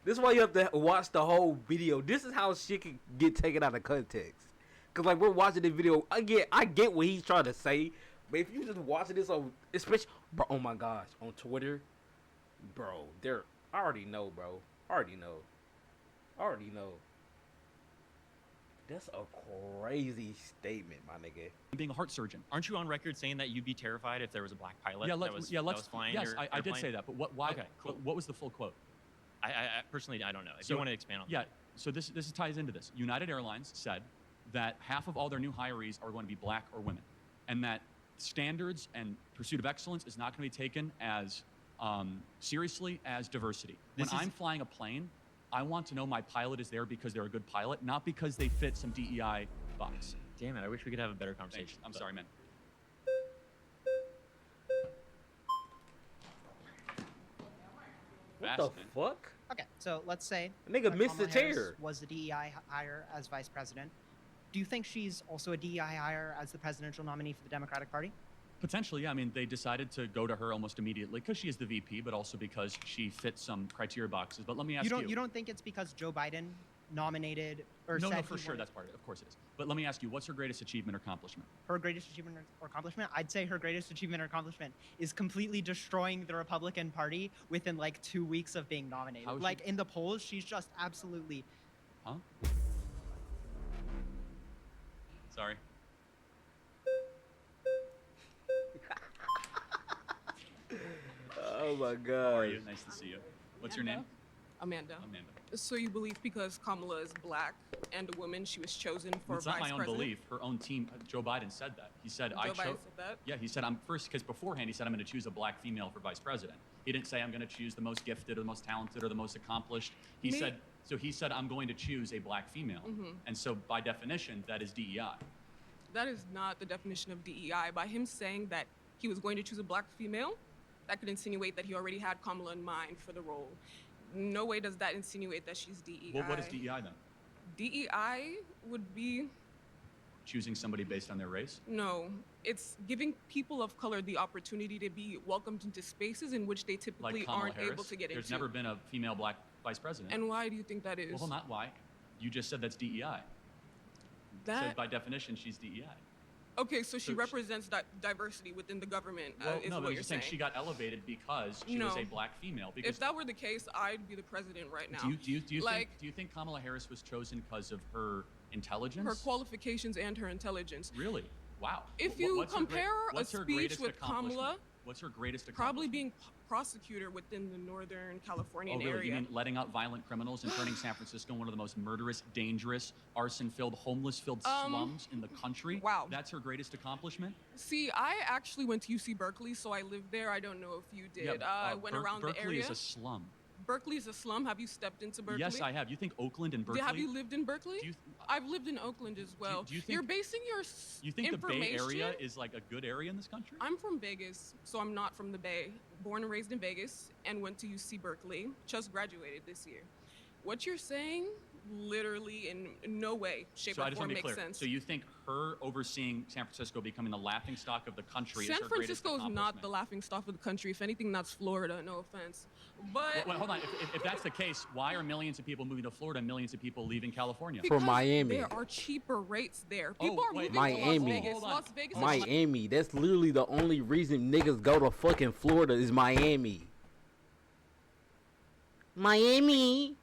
This is why you have to watch the whole video. This is how shit can get taken out of context. Cause like we're watching this video, I get what he's trying to say, but if you just watching this on, especially, bro, oh my gosh, on Twitter, bro, I already know, bro. Already know. That's a crazy statement, my nigga. being a heart surgeon. Aren't you on record saying that you'd be terrified if there was a black pilot that was flying yes, your I did airplane? say that, but why? Okay, cool. What was the full quote? I personally, I don't know. If you want to expand on that. So this ties into this. United Airlines said that half of all their new hirees are going to be black or women, and that standards and pursuit of excellence is not going to be taken as seriously as diversity. When I'm flying a plane, I want to know my pilot is there because they're a good pilot, not because they fit some DEI box. Damn it, I wish we could have a better conversation. Thanks. I'm sorry, man. What the fuck? Okay, so let's say nigga missed the Kamala Harris chair. Was the DEI hire as vice president? Do you think she's also a DEI hire as the presidential nominee for the Democratic Party? Potentially, yeah. I mean, they decided to go to her almost immediately because she is the VP, but also because she fits some criteria boxes. But let me ask you. You don't think it's because Joe Biden nominated or No, said for he sure. wanted- That's part of it. Of course it is. But let me ask you, what's her greatest achievement or accomplishment? Her greatest achievement or accomplishment? I'd say her greatest achievement or accomplishment is completely destroying the Republican Party within like 2 weeks of being nominated. How is Like she- in the polls, she's just absolutely. Huh? Sorry. Oh my god. How are you? Nice to see you. What's your name? Amanda. Amanda. So you believe because Kamala is black and a woman, she was chosen for It's vice not my own president? belief. Her own team, Joe Biden said that. He said, Joe I Biden chose. said that? Yeah, he said, I'm first, because beforehand he said, I'm going to choose a black female for vice president. He didn't say, I'm going to choose the most gifted or the most talented or the most accomplished. He said, I'm going to choose a black female. Mhm. And so by definition, that is DEI. That is not the definition of DEI. By him saying that he was going to choose a black female, that could insinuate that he already had Kamala in mind for the role. No way does that insinuate that she's DEI. Well, what is DEI then? DEI would be choosing somebody based on their race? No, it's giving people of color the opportunity to be welcomed into spaces in which they typically Like Kamala aren't Harris? able to get There's into. never been a female black vice president. And why do you think that is? Well, not why. You just said that's DEI. So by definition, she's DEI. Okay, so she represents diversity within the government, Well, is no, what but you're you're saying. saying she got elevated because she was a black female. Because If that were the case, I'd be the president right now. do you think Kamala Harris was chosen because of her intelligence? Her qualifications and her intelligence. Really? Wow. If you compare a what's her speech greatest with Kamala, accomplishment? What's her greatest probably accomplishment? being prosecutor within the Northern Californian Oh, really? area. You mean letting out violent criminals and turning San Francisco one of the most murderous, dangerous, arson-filled, homeless-filled slums in the country? Wow. That's her greatest accomplishment? See, I actually went to UC Berkeley, so I lived there. I don't know if you did. Yeah, I went around the Berkeley area. is a slum. Berkeley's a slum. Have you stepped into Berkeley? Yes, I have. You think Oakland and Berkeley? Have you lived in Berkeley? I've lived in Oakland as well. do you think, You're basing your You think the Bay information. Area is like a good area in this country? I'm from Vegas, so I'm not from the Bay. Born and raised in Vegas and went to UC Berkeley. Just graduated this year. What you're saying, literally in no way, shape, So I or just form want to be makes clear. sense. So you think her overseeing San Francisco becoming the laughingstock of the country San is her greatest Francisco is not accomplishment? the laughingstock of the country. If anything, that's Florida. No offense, but Wait, hold on. If that's the case, why are millions of people moving to Florida and millions of people leaving California? For Miami. there are cheaper rates there. Oh, People are wait, moving Miami. to Las Vegas. Las Vegas is Miami. That's literally the only reason niggas go to fucking Florida is Miami. Miami.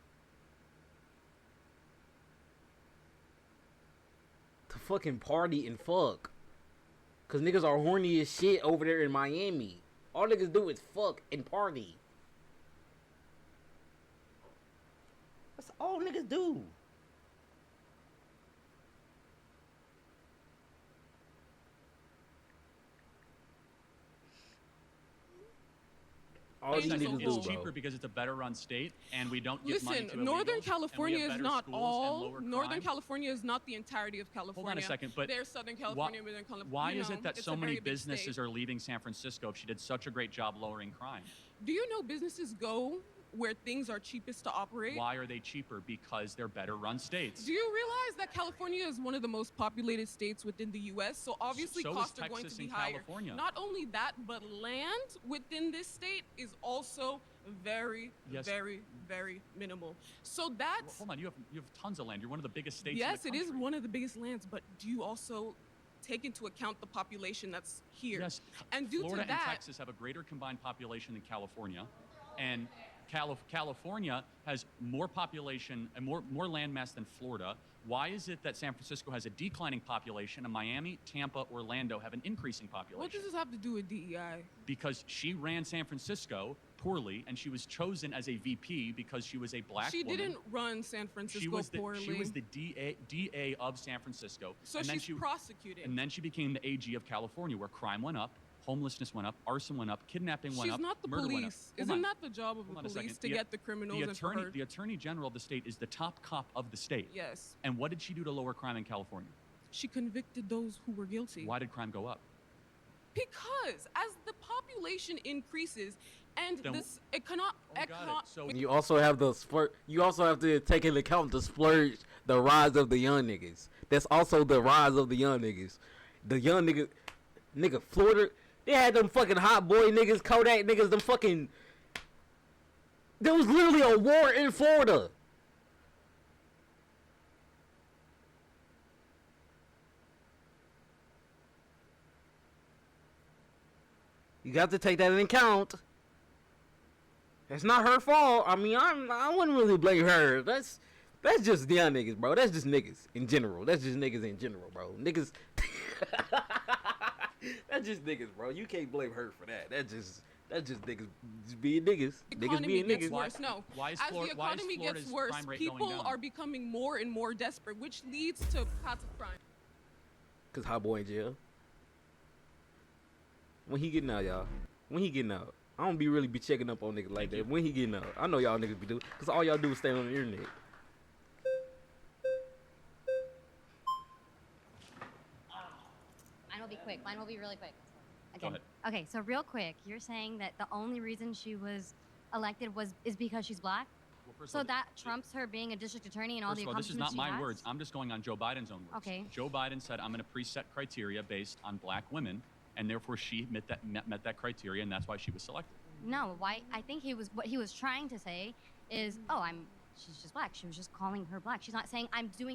To fucking party and fuck. Cause niggas are horny as shit over there in Miami. All niggas do is fuck and party. That's all niggas do. All these niggas It's do, cheaper bro. because it's a better run state, and we don't give money to Listen, Northern illegals, California and we is have better not schools and all. lower Northern crime. California is not the entirety of California. Hold on a second, but there's Southern California, Northern California. why you is know, it that it's so a many very big businesses state. are leaving San Francisco if she did such a great job lowering crime? Do you know businesses go where things are cheapest to operate? Why are they cheaper? Because they're better run states. Do you realize that California is one of the most populated states within the U.S.? So obviously So is costs are going to Texas be and higher. California. Not only that, but land within this state is also very, Yes. very, very minimal. So that's Well, hold on, you have tons of land. You're one of the biggest states in yes, the it country. is one of the biggest lands. But do you also take into account the population that's here? Yes, And due Florida to that, and Texas have a greater combined population than California, and California has more population and more land mass than Florida. Why is it that San Francisco has a declining population and Miami, Tampa, Orlando have an increasing population? what does this have to do with DEI? Because she ran San Francisco poorly, and she was chosen as a VP because she was a black She woman. didn't run San Francisco poorly. She was the DA of San Francisco. So and then she's prosecuted. And then she became the AG of California, where crime went up, homelessness went up, arson went up, kidnapping went She's up, not the murder went up. police. Hold Isn't on. that the job of Hold the on a police second. to get the criminals and for her? The attorney general of the state is the top cop of the state. Yes. And what did she do to lower crime in California? She convicted those who were guilty. Why did crime go up? Because as the population increases and Then- this economic You also have the splurge. You also have to take into account the splurge, the rise of the young niggas. That's also the rise of the young niggas. The young nigga, Florida. They had them fucking hot boy niggas, Kodak niggas, them fucking. There was literally a war in Florida. You got to take that into account. It's not her fault. I mean, I wouldn't really blame her. That's just young niggas, bro. That's just niggas in general. That's just niggas in general, bro. Niggas. That's just niggas, bro. You can't blame her for that. That's just niggas just being niggas. Niggas economy being gets niggas. worse. No. Why is As Florida- the why is economy Florida's gets worse, crime rate going people down? are becoming more and more desperate, which leads to paths of crime. Cause hot boy in jail. When he getting out, y'all? When he getting out? I don't really be checking up on niggas like that. When he getting out? I know y'all niggas be doing. Cause all y'all do is stay on the internet. Mine will be quick. Mine will be really quick. Go ahead. Okay, so real quick, you're saying that the only reason she was elected is because she's black? So that trumps her being a district attorney and all the This is accomplishments not she my has? words. I'm just going on Joe Biden's own words. Okay. Joe Biden said, I'm going to preset criteria based on black women, and therefore she met that criteria, and that's why she was selected. No, why? I think what he was trying to say is, she's just black. She was just calling her black. She's not saying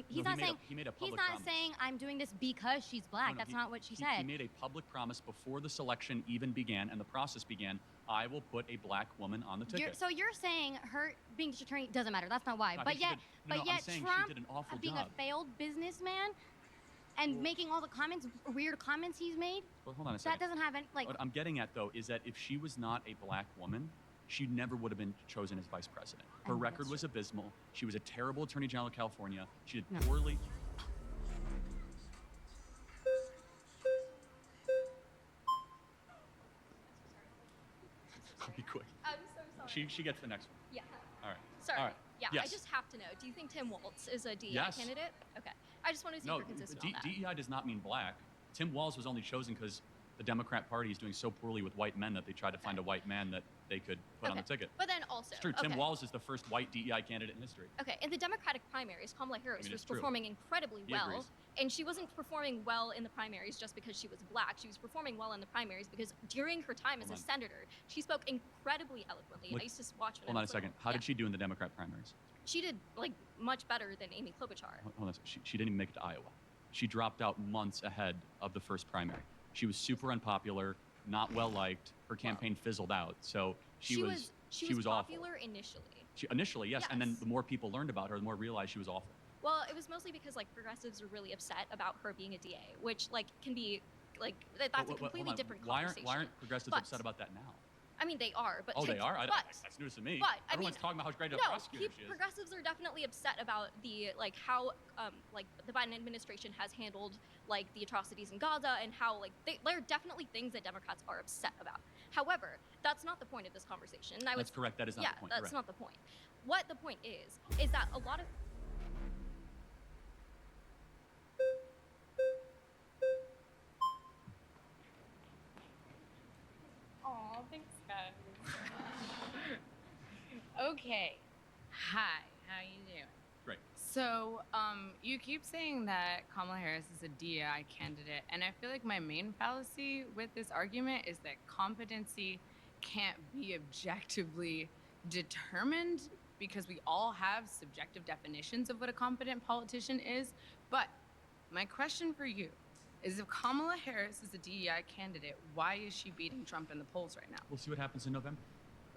he's not saying I'm doing this because she's black. That's not what she said. He made a public promise before the selection even began and the process began. I will put a black woman on the ticket. So you're saying her being district attorney doesn't matter. That's not why. No, but yet Trump she did an awful being job. a failed businessman and making all the weird comments he's made. Well, hold on a second. That doesn't have any, What I'm getting at, though, is that if she was not a black woman, she never would have been chosen as vice president. Her record was abysmal. She was a terrible attorney general of California. She did poorly. I'll be quick. I'm so sorry. She gets the next one. Yeah. All right. Sorry. All right. Yeah, Yes. I just have to know. Do you think Tim Walz is a DEI Yes. candidate? Okay. I just want to see if you're consistent on that. DEI does not mean black. Tim Walz was only chosen because the Democrat Party is doing so poorly with white men that they tried to find a white man that they could put on the ticket. But then also, It's true. Tim Walz is the first white DEI candidate in history. Okay, in the Democratic primaries, Kamala Harris was it's true. performing incredibly He well. agrees. And she wasn't performing well in the primaries just because she was black. She was performing well in the primaries because during her time as a senator, she spoke incredibly eloquently. And I used to watch when Hold I on a was second. little. How did she do in the Democrat primaries? She did much better than Amy Klobuchar. Hold on a second. She didn't even make it to Iowa. She dropped out months ahead of the first primary. She was super unpopular, not well liked. Her campaign fizzled out. So she was popular awful. initially. Initially, yes. And then the more people learned about her, the more realized she was awful. Well, it was mostly because progressives are really upset about her being a DA, which can be that's a completely different conversation. Why aren't progressives upset about that now? I mean, they are, but they are. That's news to me. But Everyone's talking about how great a no, prosecutor she is. progressives are definitely upset about the how the Biden administration has handled the atrocities in Gaza and how there are definitely things that Democrats are upset about. However, that's not the point of this conversation. And That's correct. That is not the point. That's not the point. What the point is that a lot of Aw, thanks, guys. Okay. Hi, how you doing? Great. So, you keep saying that Kamala Harris is a DEI candidate, and I feel like my main fallacy with this argument is that competency can't be objectively determined because we all have subjective definitions of what a competent politician is. But my question for you is, if Kamala Harris is a DEI candidate, why is she beating Trump in the polls right now? We'll see what happens in November.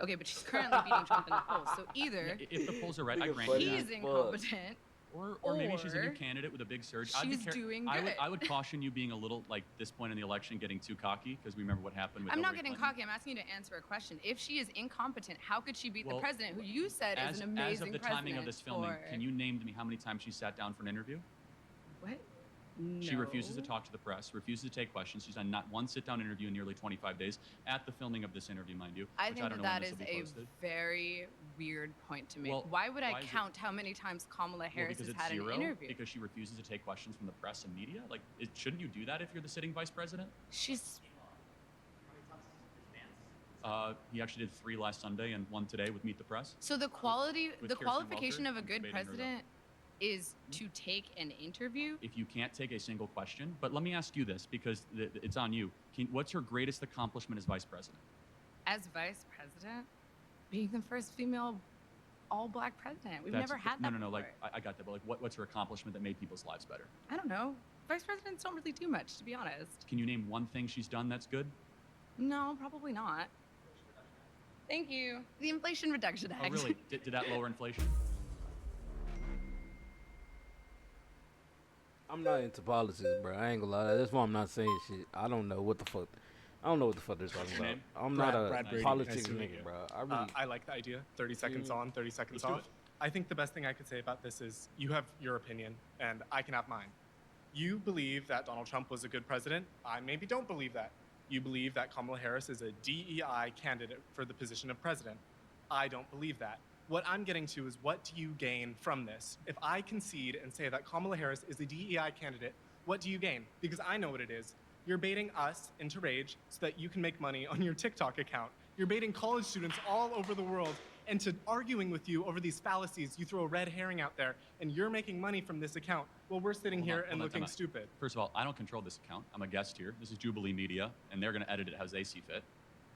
Okay, but she's currently beating Trump in the polls. So either if the polls are right, I grant you he's that. incompetent, or maybe she's a new candidate with a big surge. She's doing good. I would caution you being a little this point in the election getting too cocky, because we remember what happened with I'm not Hillary getting Clinton. cocky. I'm asking you to answer a question. If she is incompetent, how could she beat the president, who you said is an amazing As of the president? timing of this filming, can you name to me how many times she sat down for an interview? What? She refuses to talk to the press, refuses to take questions. She's done not one sit-down interview in nearly 25 days at the filming of this interview, mind you. I which think I don't know that when is this will be a posted. very weird point to make. Well, why would I why is it- count how many times Kamala Harris because has it's had zero, an interview? because she refuses to take questions from the press and media. Shouldn't you do that if you're the sitting vice president? She's. He actually did 3 last Sunday and 1 today with Meet the Press. So the With Kirsten qualification Welker, of a I'm good debating her, though. president is to take an interview. If you can't take a single question, but let me ask you this, because it's on you. What's her greatest accomplishment as vice president? As vice president, being the first female all-black president. We've never had that. No. before. I got that, but what's her accomplishment that made people's lives better? I don't know. Vice presidents don't really do much, to be honest. Can you name one thing she's done that's good? No, probably not. Thank you. The Inflation Reduction Act. Oh, really? Did that lower inflation? I'm not into politics, bro. I ain't gonna lie. That's why I'm not saying shit. I don't know what the fuck. I don't know what the fuck they're talking about. I'm not a politics nigga, bro. I like the idea. 30 seconds on, 30 seconds Let's do off. I think the best thing I could say about this is you have your opinion, and I can have mine. You believe that Donald Trump was a good president. I maybe don't believe that. You believe that Kamala Harris is a DEI candidate for the position of president. I don't believe that. What I'm getting to is, what do you gain from this? If I concede and say that Kamala Harris is a DEI candidate, what do you gain? Because I know what it is. You're baiting us into rage so that you can make money on your TikTok account. You're baiting college students all over the world And to arguing with you over these fallacies, you throw a red herring out there, and you're making money from this account while we're sitting here and looking stupid. First of all, I don't control this account. I'm a guest here. This is Jubilee Media, and they're going to edit it as they see fit.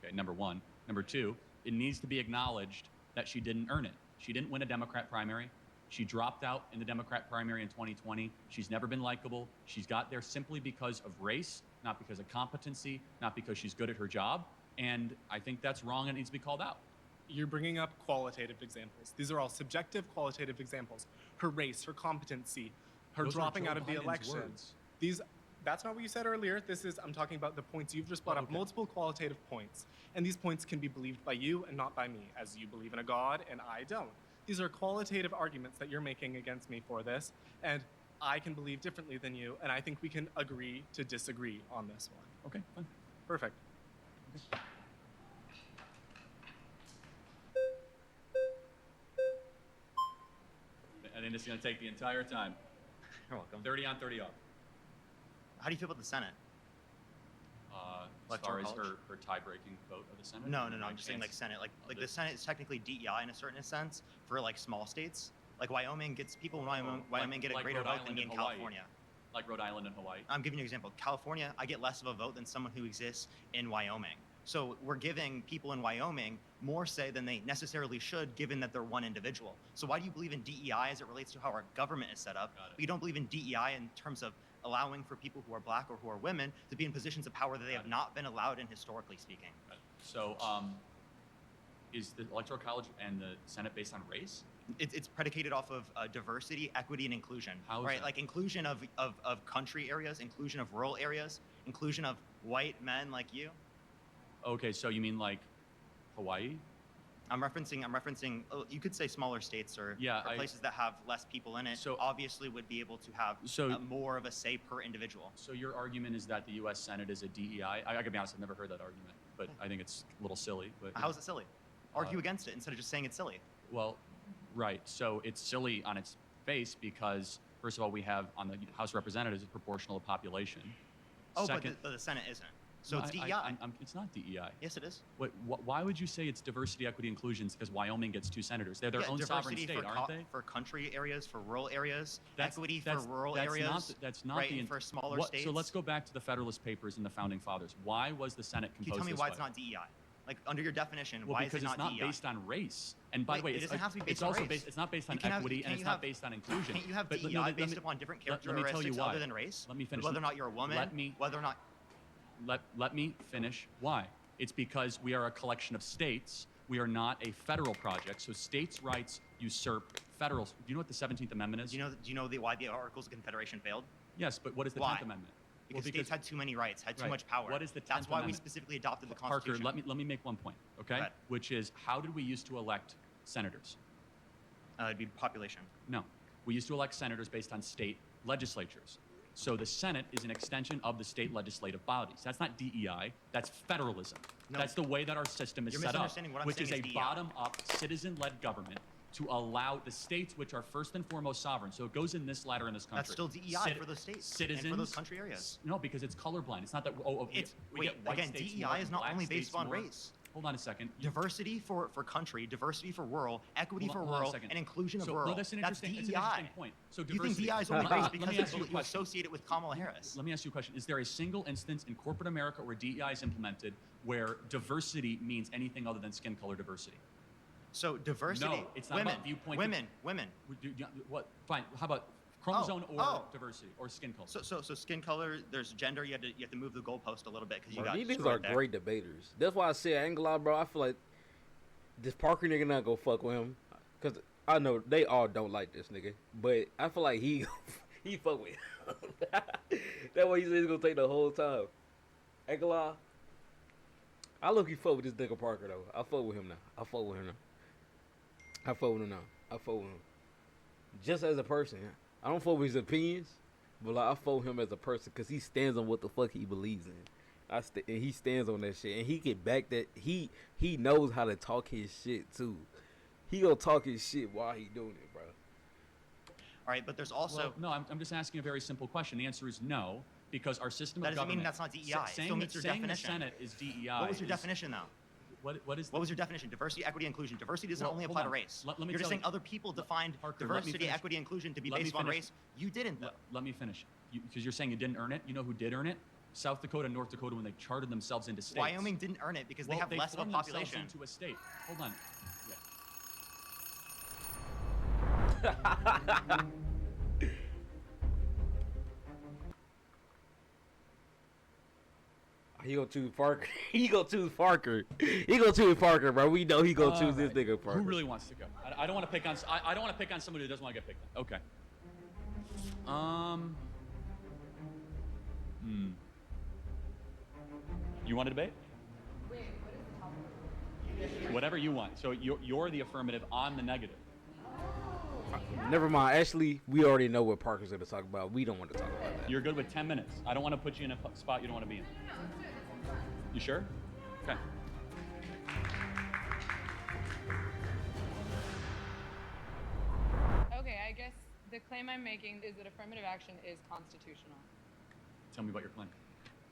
Okay, number one. Number two, it needs to be acknowledged that she didn't earn it. She didn't win a Democrat primary. She dropped out in the Democrat primary in 2020. She's never been likable. She's got there simply because of race, not because of competency, not because she's good at her job. And I think that's wrong and needs to be called out. You're bringing up qualitative examples. These are all subjective qualitative examples. Her race, her competency, her dropping out of the election. That's not what you said earlier. I'm talking about the points you've just brought up, multiple qualitative points. And these points can be believed by you and not by me, as you believe in a God and I don't. These are qualitative arguments that you're making against me for this, and I can believe differently than you, and I think we can agree to disagree on this one. Okay, fine. Perfect. Okay. I think this is going to take the entire time. You're welcome. 30 on, 30 off. How do you feel about the Senate? As far as her tie-breaking vote of the Senate? No. I'm just saying like Senate. Like the Senate is technically DEI in a certain sense for like small states. Like Wyoming gets people in Wyoming get a greater vote than me in California. Like Rhode Island and Hawaii. I'm giving you an example. California, I get less of a vote than someone who exists in Wyoming. So we're giving people in Wyoming more say than they necessarily should, given that they're one individual. So why do you believe in DEI as it relates to how our government is set up, but you don't believe in DEI in terms of allowing for people who are black or who are women to be in positions of power that they have not been allowed in historically speaking? So is the Electoral College and the Senate based on race? It's predicated off of diversity, equity, and inclusion. How is right? that? Like inclusion of country areas, inclusion of rural areas, inclusion of white men like you. Okay, so you mean like Hawaii? I'm referencing. You could say smaller states or places that have less people in it. So obviously would be able to have more of a say per individual. So your argument is that the U.S. Senate is a DEI. I gotta be honest, I've never heard that argument, but I think it's a little silly. But how is it silly? Argue against it instead of just saying it's silly. Well, right. So it's silly on its face because first of all, we have on the House of Representatives a proportional population. Oh, second, but the Senate isn't. So it's DEI. It's not DEI. Yes, it is. Why would you say it's diversity, equity, inclusion? Because Wyoming gets 2 senators. They're their own sovereign state, aren't they? For country areas, for rural areas, equity for rural areas. That's not right, for smaller states. So let's go back to the Federalist Papers and the Founding Fathers. Why was the Senate composed Can you tell me this why way? it's not DEI? Like under your definition, why is it not DEI? Because it's not based on race. And by the way, it doesn't have to be based it's on also race. it's not based on equity and it's not based on inclusion. Can't you have DEI based upon different characteristics other than race? Let me finish. Whether or not you're a woman, whether or not. Let me finish. Why? It's because we are a collection of states. We are not a federal project. So states' rights usurp federal. Do you know what the 17th Amendment is? Do you know why the Articles of Confederation failed? Yes, but what is the 10th Amendment? Because states had too many rights, had too much power. What is the 10th That's why Amendment? we specifically adopted the Constitution. Parker, let me make one point, okay? Which is, how did we used to elect senators? It'd be population. No, we used to elect senators based on state legislatures. So the Senate is an extension of the state legislative bodies. That's not DEI, that's federalism. No. That's the way that our system is set up, which is a bottom-up, citizen-led government to allow the states, which are first and foremost sovereign. So it goes in this ladder in this country. That's still DEI for the states citizens, and for those country areas. No, because it's colorblind. It's not that, we get white states DEI more, is not black only states based on more. race. Hold on a second. Diversity for country, diversity for rural, equity for rural, and inclusion of rural. That's an That's interesting, DEI. point. So you think DEI is only race because you associate it with Kamala Harris? Let me ask you a question. Is there a single instance in corporate America where DEI is implemented where diversity means anything other than skin color diversity? So diversity. No, it's not about viewpoint. Women. What? Fine. How about chromosome or diversity or skin color? So skin color. There's gender. You have to move the goalpost a little bit because you got. These niggas are great debaters. That's why I say Angela, bro. I feel like this Parker nigga not gonna fuck with him because I know they all don't like this nigga, but I feel like he fuck with him. That's why he said he's gonna take the whole time. Angela, I look he fuck with this nigga Parker though. I fuck with him now. I fuck with him just as a person. I don't fuck with his opinions, but like I fuck with him as a person because he stands on what the fuck he believes in. And he stands on that shit, and he can back that. He knows how to talk his shit too. He gonna talk his shit while he doing it, bro. All right, but there's also no. I'm just asking a very simple question. The answer is no, because our system of government. That doesn't mean that's not DEI. It still meets your definition. The Senate is DEI. What was your definition, though? What is? What was your definition? Diversity, equity, inclusion. Diversity doesn't only apply to race. Let me You're just tell saying you. other people defined Parker, diversity, equity, inclusion to be Let me based on finish. race. You didn't, though. Let me finish. Because you're saying you didn't earn it. You know who did earn it? South Dakota and North Dakota when they charted themselves into states. Wyoming didn't earn it because they have less of a population. Into a state. Hold on. He gonna choose Parker. He gonna choose Parker. He gonna choose Parker, bro. We know he gonna choose this nigga Parker. Who really wants to go? I don't want to pick on. I don't want to pick on somebody who doesn't want to get picked on. Okay. You want to debate? Wait, what is the topic? Whatever you want. So you're the affirmative. I'm the negative. Never mind. Actually, we already know what Parker's gonna talk about. We don't want to talk about that. You're good with 10 minutes. I don't want to put you in a spot you don't want to be in. You sure? Okay. Okay, I guess the claim I'm making is that affirmative action is constitutional. Tell me about your plan.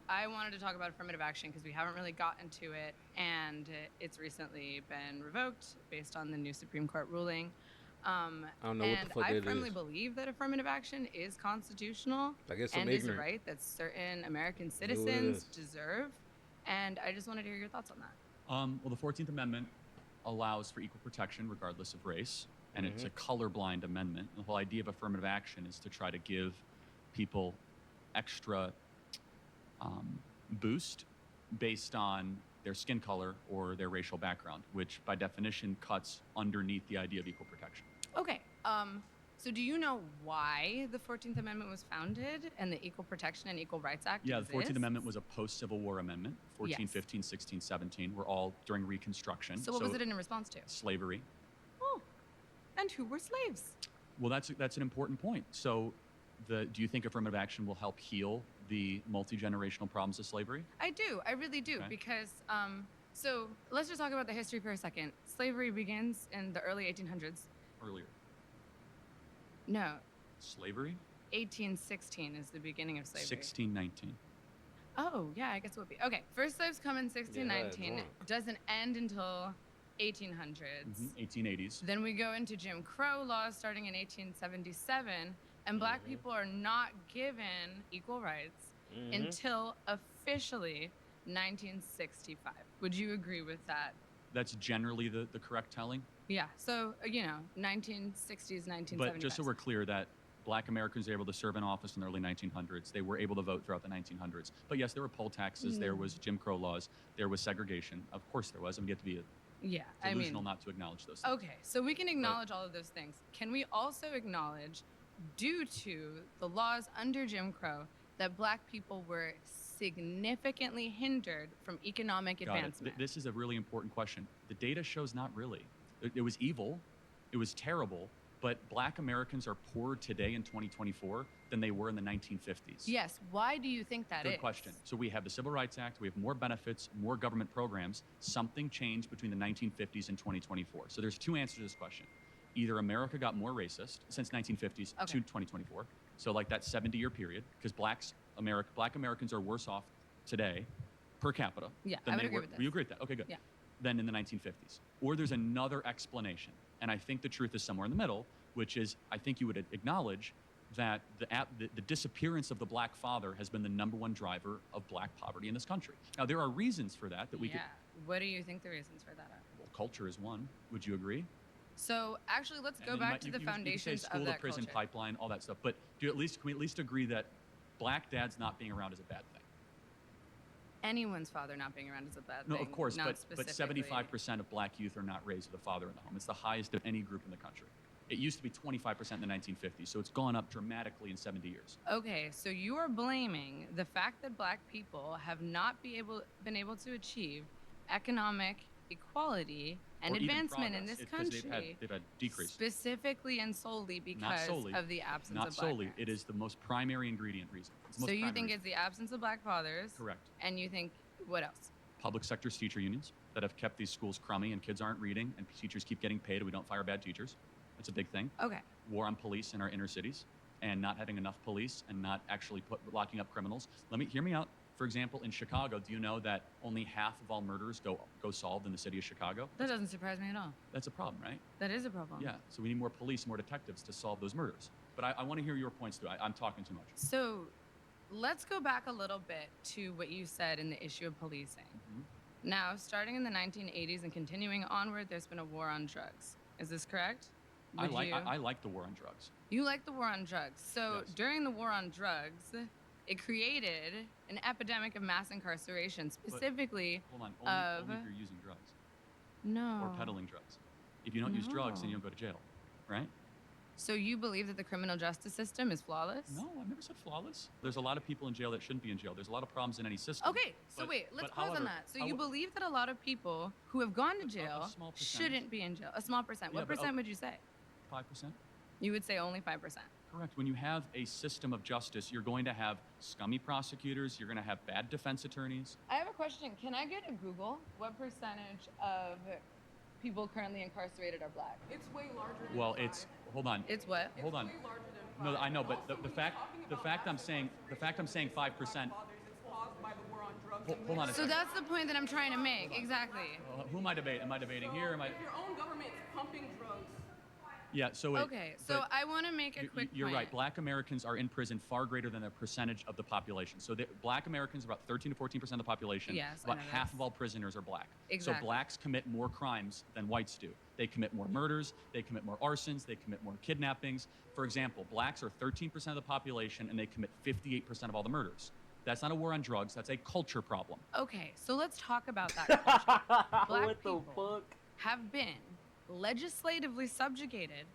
I wanted to talk about affirmative action because we haven't really gotten to it, and it's recently been revoked based on the new Supreme Court ruling. I don't know what the fuck I that firmly is. believe that affirmative action is constitutional I guess I'm and is a ignorant. right that certain American what it citizens is. deserve. And I just wanted to hear your thoughts on that. Well, the 14th Amendment allows for equal protection regardless of race, and it's a colorblind amendment. The whole idea of affirmative action is to try to give people extra boost based on their skin color or their racial background, which by definition cuts underneath the idea of equal protection. Okay. So do you know why the 14th Amendment was founded and the Equal Protection and Equal Rights Act Yeah, the 14th exists? Amendment was a post-Civil War amendment. 14, Yes. 15, 16, 17 were all during Reconstruction. So what was it in response to? Slavery. Oh, and who were slaves? Well, that's an important point. So do you think affirmative action will help heal the multi-generational problems of slavery? I do. I really do. Okay. Because, so let's just talk about the history for a second. Slavery begins in the early 1800s. Earlier. No, Slavery? 1816 is the beginning of slavery. 1619. Oh, yeah, I guess it would be. Okay, first slaves come in 1619. Yeah, Doesn't end until 1800s. 1880s. Then we go into Jim Crow laws starting in 1877, and black people are not given equal rights until officially 1965. Would you agree with that? That's generally the correct telling. Yeah, so, 1960s, 1970s. But just so we're clear that black Americans were able to serve in office in the early 1900s. They were able to vote throughout the 1900s. But yes, there were poll taxes, there was Jim Crow laws, there was segregation. Of course there was. I'm get to be Yeah, delusional not to acknowledge those things. Okay, so we can acknowledge all of those things. Can we also acknowledge, due to the laws under Jim Crow, that black people were significantly hindered from economic Got it. advancement? This is a really important question. The data shows not really. It was evil, it was terrible, but black Americans are poorer today in 2024 than they were in the 1950s. Yes, why do you think that is? Good question. So we have the Civil Rights Act, we have more benefits, more government programs. Something changed between the 1950s and 2024. So there's two answers to this question. Either America got more racist since 1950s to 2024, so like that 70-year period, because black Americans are worse off today per capita Yeah, than I would they agree were. with this. You agree with that? Okay, good. Yeah. Than in the 1950s. Or there's another explanation, and I think the truth is somewhere in the middle, which is I think you would acknowledge that the disappearance of the black father has been the #1 driver of black poverty in this country. Now, there are reasons for that we could. Yeah, what do you think the reasons for that are? Well, culture is one. Would you agree? So actually, let's go And back you to might- the you could say foundations school of to that prison culture. pipeline, all that stuff. But can we at least agree that black dads not being around is a bad thing? Anyone's father not being around is a bad No, thing. of course, not but specifically. 75% of black youth are not raised with a father in the home. It's the highest of any group in the country. It used to be 25% in the 1950s, so it's gone up dramatically in 70 years. Okay, so you are blaming the fact that black people have not been able to achieve economic equality and Or even advancement in progress. this It's 'cause country they've had decrease. specifically and solely Not because solely. of the absence Not of black solely. parents. It is the most primary ingredient reason. It's the So most you primary think reason. it's the absence of black fathers? Correct. And you think what else? Public sector's teacher unions that have kept these schools crummy and kids aren't reading and teachers keep getting paid and we don't fire bad teachers. That's a big thing. Okay. War on police in our inner cities and not having enough police and not actually locking up criminals. Hear me out. For example, in Chicago, do you know that only half of all murders go solved in the city of Chicago? That doesn't surprise me at all. That's a problem, right? That is a problem. Yeah, so we need more police, more detectives to solve those murders. But I want to hear your points, too. I'm talking too much. So let's go back a little bit to what you said in the issue of policing. Now, starting in the 1980s and continuing onward, there's been a war on drugs. Is this correct? I like the war on drugs. You like the war on drugs. So Yes. during the war on drugs, it created an epidemic of mass incarceration, specifically Hold on, of... only if you're using drugs. No. Or peddling drugs. If you don't use drugs, then you don't go to jail, right? So you believe that the criminal justice system is flawless? No, I've never said flawless. There's a lot of people in jail that shouldn't be in jail. There's a lot of problems in any system. Okay, so wait, let's pause however, on that. So you believe that a lot of people who have gone to jail shouldn't be in jail? A small percent. Yeah, What but percent would you say? 5%? You would say only 5%. Correct. When you have a system of justice, you're going to have scummy prosecutors. You're going to have bad defense attorneys. I have a question. Can I get a Google? What percentage of people currently incarcerated are black? It's way larger than Well, it's hold on. It's what? Hold on. way larger than No, I know, but the fact I'm saying 5%. It's caused by the war on drugs. Hold on a So second. that's the point that I'm trying to make. Exactly. Who am I debating? Am I debating here? Or am I? If your own government's pumping drugs. Yeah. So it, Okay, so I want to make a quick You're point. right. Black Americans are in prison far greater than their percentage of the population. So Black Americans are about 13 to 14% of the population. Yes, I About know half this. of all prisoners are black. Exactly. So blacks commit more crimes than whites do. They commit more murders. They commit more arsons. They commit more kidnappings. For example, blacks are 13% of the population, and they commit 58% of all the murders. That's not a war on drugs. That's a culture problem. Okay, so let's talk about that culture. Black What the people have been legislatively subjugated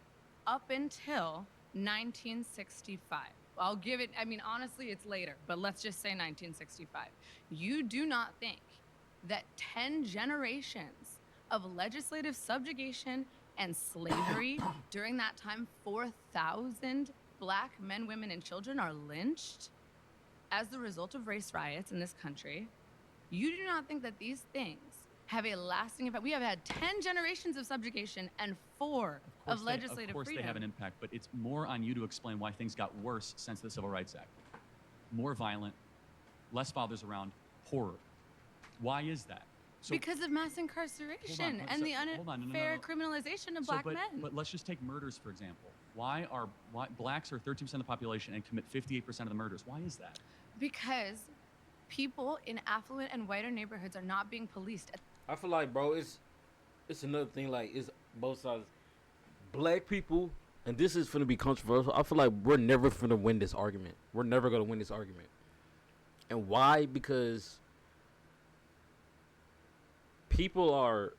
up until 1965. I'll give it, I mean, honestly, it's later, but let's just say 1965. You do not think that 10 generations of legislative subjugation and slavery during that time, 4,000 black men, women, and children are lynched as the result of race riots in this country? You do not think that these things have a lasting impact? We have had 10 generations of subjugation and 4 of legislative Of course freedom. they have an impact, but it's more on you to explain why things got worse since the Civil Rights Act. More violent, less fathers around, poorer. Why is that? So, because of mass incarceration and the unfair criminalization of black men. But let's just take murders, for example. Why blacks are 13% of the population and commit 58% of the murders? Why is that? Because people in affluent and whiter neighborhoods are not being policed. I feel like, bro, it's another thing. Like, it's both sides. Black people, and this is finna be controversial. I feel like we're never finna win this argument. We're never gonna win this argument. And why? Because people are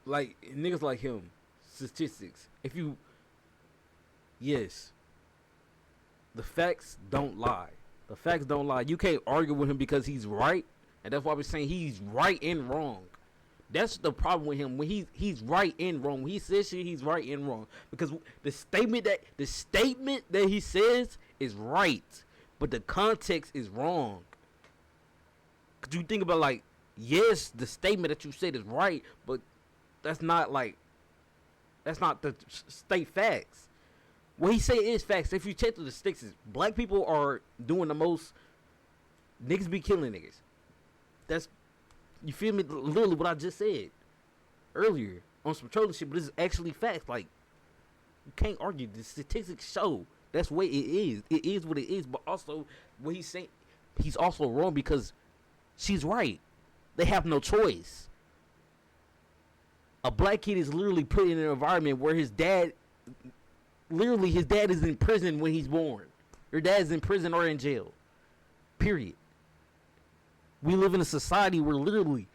like niggas like him. Statistics. Yes, the facts don't lie. The facts don't lie. You can't argue with him because he's right. And that's why we're saying he's right and wrong. That's the problem with him. When he's right and wrong. When he says shit, he's right and wrong. Because the statement that he says is right, but the context is wrong. Cause you think about, like, yes, the statement that you said is right, but that's not the state facts. What he say is facts. If you check the statistics, black people are doing the most. Niggas be killing niggas. That's, you feel me? Literally what I just said earlier on some trolling shit, but this is actually facts. Like, you can't argue. The statistics show that's the way it is. It is what it is. But also, what he's saying, he's also wrong because she's right. They have no choice. A black kid is literally put in an environment where his dad is in prison when he's born. Your dad's in prison or in jail. Period. We live in a society where literally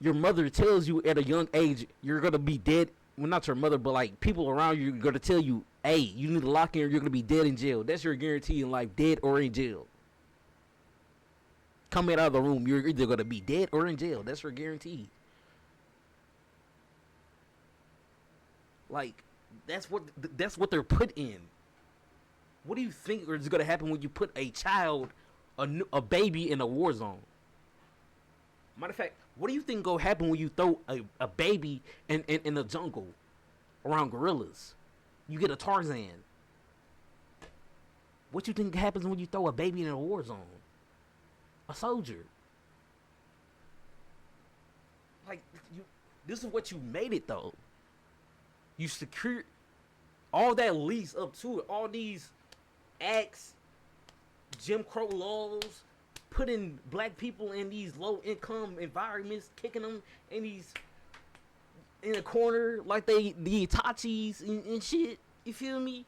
your mother tells you at a young age you're going to be dead. Well, not your mother, but like people around you are going to tell you, hey, you need to lock in or you're going to be dead in jail. That's your guarantee in life, dead or in jail. Coming out of the room, you're either going to be dead or in jail. That's your guarantee. Like, that's what they're put in. What do you think is going to happen when you put a child, a baby in a war zone? Matter of fact, what do you think gonna happen when you throw a baby in the jungle around gorillas? You get a Tarzan. What you think happens when you throw a baby in a war zone? A soldier. Like, this is what you made it, though. You secured all that leads up to it. All these acts, Jim Crow laws, putting black people in these low-income environments, kicking them in a corner like the Itachis and shit. You feel me?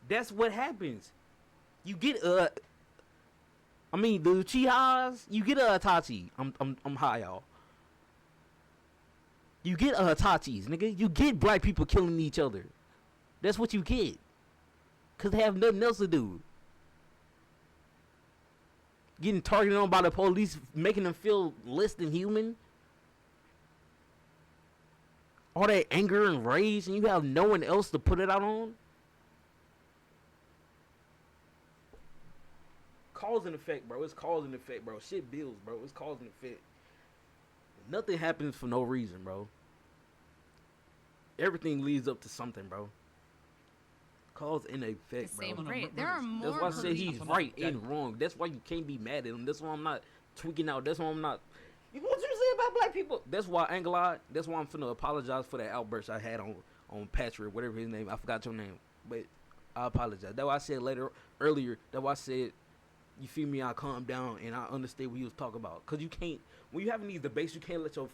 That's what happens. You get the Uchihas, you get a Itachi. I'm high, y'all. You get a Hitachis, nigga. You get black people killing each other. That's what you get. Cause they have nothing else to do. Getting targeted on by the police, making them feel less than human. All that anger and rage, and you have no one else to put it out on. Cause and effect, bro. It's cause and effect, bro. Shit builds, bro. It's cause and effect. Nothing happens for no reason, bro. Everything leads up to something, bro. Cause and effect, bro. Same rate. There are more. That's why I say he's right and wrong. That's why you can't be mad at him. That's why I'm not tweaking out. That's why I'm not. What you say about black people? That's why I ain't gonna lie. That's why I'm finna apologize for that outburst I had on Patrick, whatever his name. I forgot your name, but I apologize. That's why I said earlier. That's why I said, you feel me? I calm down and I understand what he was talking about. Cause you can't, when you having these debates, you can't let your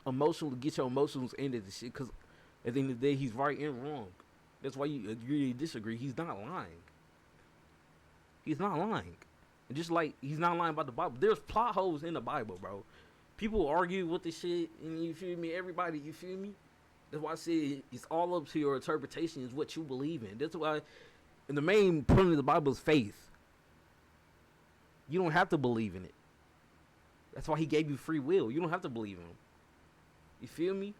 emotional, get your emotions into the shit. Cause at the end of the day, he's right and wrong. That's why you agree or disagree. He's not lying. He's not lying. And just like he's not lying about the Bible. There's plot holes in the Bible, bro. People argue with the shit, and you feel me? Everybody, you feel me? That's why I say it's all up to your interpretation. Is what you believe in. That's why. And the main point of the Bible is faith. You don't have to believe in it. That's why he gave you free will. You don't have to believe in him. You feel me?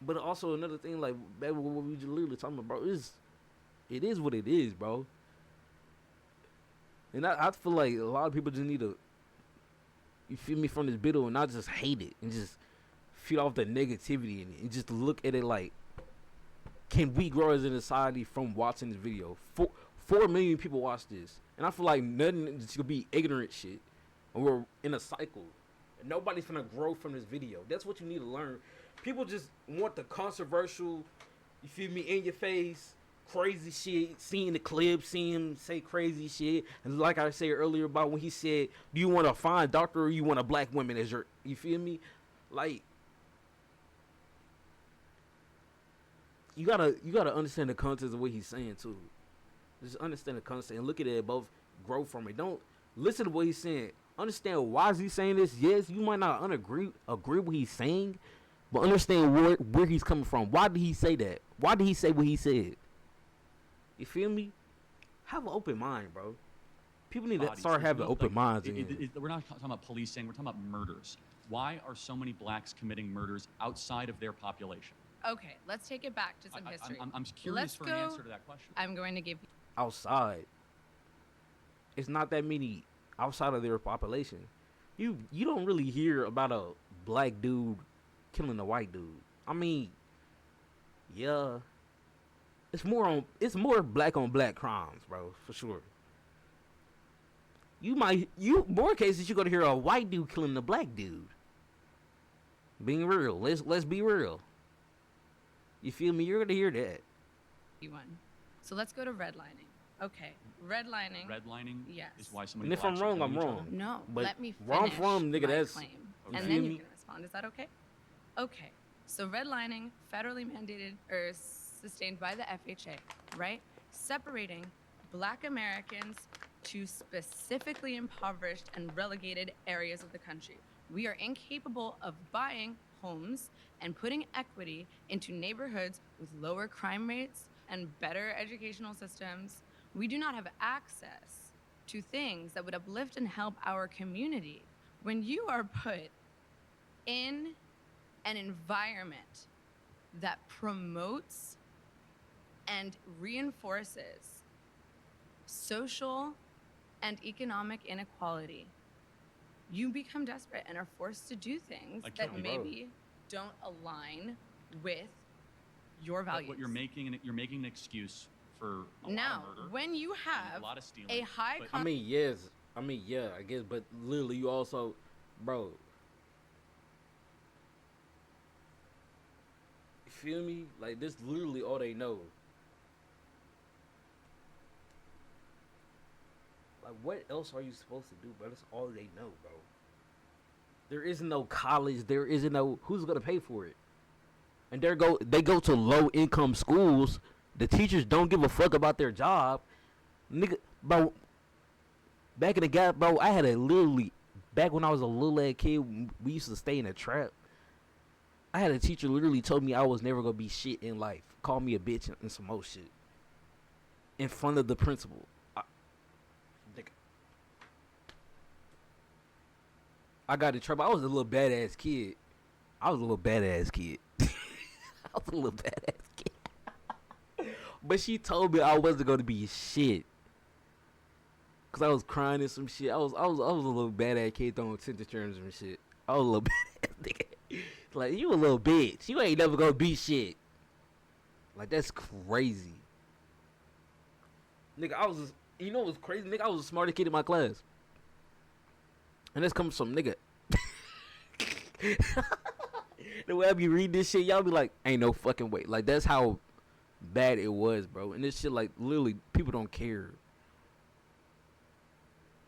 But also another thing, like back what we just literally talking about, bro, it is what it is, bro. And I feel like a lot of people just need to, you feel me, from this video and not just hate it and just feed off the negativity in it and just look at it like, can we grow as a society from watching this video? 4 million people watch this. And I feel like nothing is gonna be ignorant shit. And we're in a cycle. And nobody's gonna grow from this video. That's what you need to learn. People just want the controversial, you feel me, in your face, crazy shit, seeing the clip, seeing him say crazy shit. And like I said earlier about when he said, do you want a fine doctor or you want a black woman as your, you feel me? Like, you gotta understand the context of what he's saying too. Just understand the context and look at it both, grow from it. Don't listen to what he's saying. Understand why is he saying this. Yes, you might not agree what he's saying, but understand where he's coming from. Why did he say that? Why did he say what he said? You feel me? Have an open mind, bro. People need to start having open minds. We're not talking about policing. We're talking about murders. Why are so many blacks committing murders outside of their population? Okay, let's take it back to some history. I'm curious for an answer to that question. I'm going to give you. Outside. It's not that many outside of their population. You don't really hear about a black dude killing a white dude. I mean, yeah. It's more black on black crimes, bro, for sure. More cases you're gonna hear a white dude killing a black dude. Being real. Let's be real. You feel me? You're gonna hear that. So let's go to redlining. Okay, redlining. Redlining. Yes. Is why somebody. And if I'm wrong, I'm wrong. No, but let me finish where I'm from, nigga, my that's claim, you and feel then me? you can respond. Is that okay? Okay. So redlining, federally mandated or sustained by the FHA, right? Separating Black Americans to specifically impoverished and relegated areas of the country. We are incapable of buying homes and putting equity into neighborhoods with lower crime rates and better educational systems. We do not have access to things that would uplift and help our community. When you are put in an environment that promotes and reinforces social and economic inequality, you become desperate and are forced to do things that maybe don't align with your values. But what you're making an excuse for a lot Now, of murder, when you and have a lot of stealing. a high but- I mean, yes. I mean, yeah, I guess, but literally, you also, bro. You feel me? Like, this literally all they know. Like, what else are you supposed to do, bro? That's all they know, bro. There isn't no college. There isn't no who's gonna pay for it. And they go to low income schools. The teachers don't give a fuck about their job, nigga. Bro, back in the gap, bro, I had a literally back when I was a little ass kid. We used to stay in a trap. I had a teacher literally told me I was never gonna be shit in life. Called me a bitch and some more shit in front of the principal. I got in trouble. I was a little badass kid. I was a little badass kid. But she told me I wasn't gonna be shit. Cause I was crying and some shit. I was a little badass kid throwing temperatures and shit. I was a little badass nigga. Like, you a little bitch. You ain't never gonna be shit. Like, that's crazy. Nigga, I was just, you know what's crazy? Nigga, I was the smartest kid in my class. And this comes from nigga. The way I be reading this shit, y'all be like, ain't no fucking way. Like, that's how bad it was, bro. And this shit, like, literally, people don't care.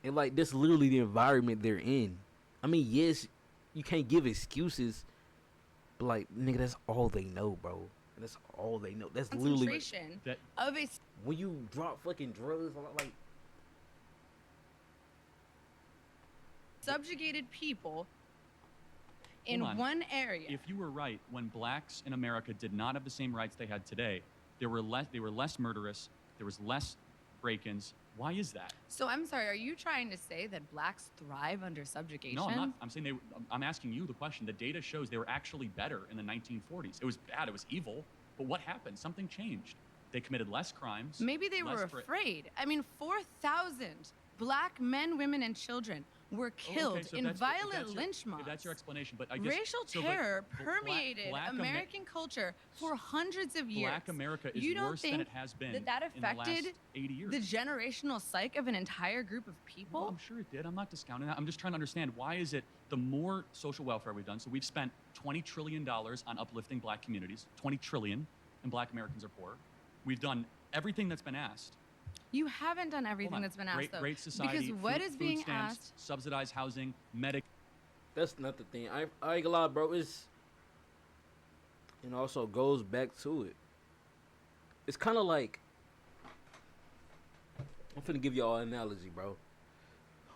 And, like, this literally the environment they're in. I mean, yes, you can't give excuses. But, like, nigga, that's all they know, bro. That's all they know. That's literally. Concentration of a. When you drop fucking drugs, like. Subjugated people Hold in on. one area. If you were right, when blacks in America did not have the same rights they had today, they were less murderous. There was less break-ins. Why is that? So I'm sorry, are you trying to say that blacks thrive under subjugation? No, I'm not. I'm saying I'm asking you the question. The data shows they were actually better in the 1940s. It was bad. It was evil. But what happened? Something changed. They committed less crimes. Maybe they were afraid. I mean, 4,000 black men, women, and children were killed in violent lynch mobs. If that's your explanation, but I guess racial terror permeated American culture for hundreds of years. Black America is you don't worse think than it has been that in the last affected 80 years. the generational psyche of an entire group of people? Well, I'm sure it did. I'm not discounting that. I'm just trying to understand, why is it the more social welfare we've done, so we've spent $20 trillion on uplifting black communities, $20 trillion, and black Americans are poor. We've done everything that's been asked. You haven't done everything that's been asked, though. Great society, because what is food being stamps, asked? subsidized housing, That's not the thing. I ain't gonna lie, bro. It's, and also goes back to it. It's kind of like, I'm finna give y'all an analogy, bro.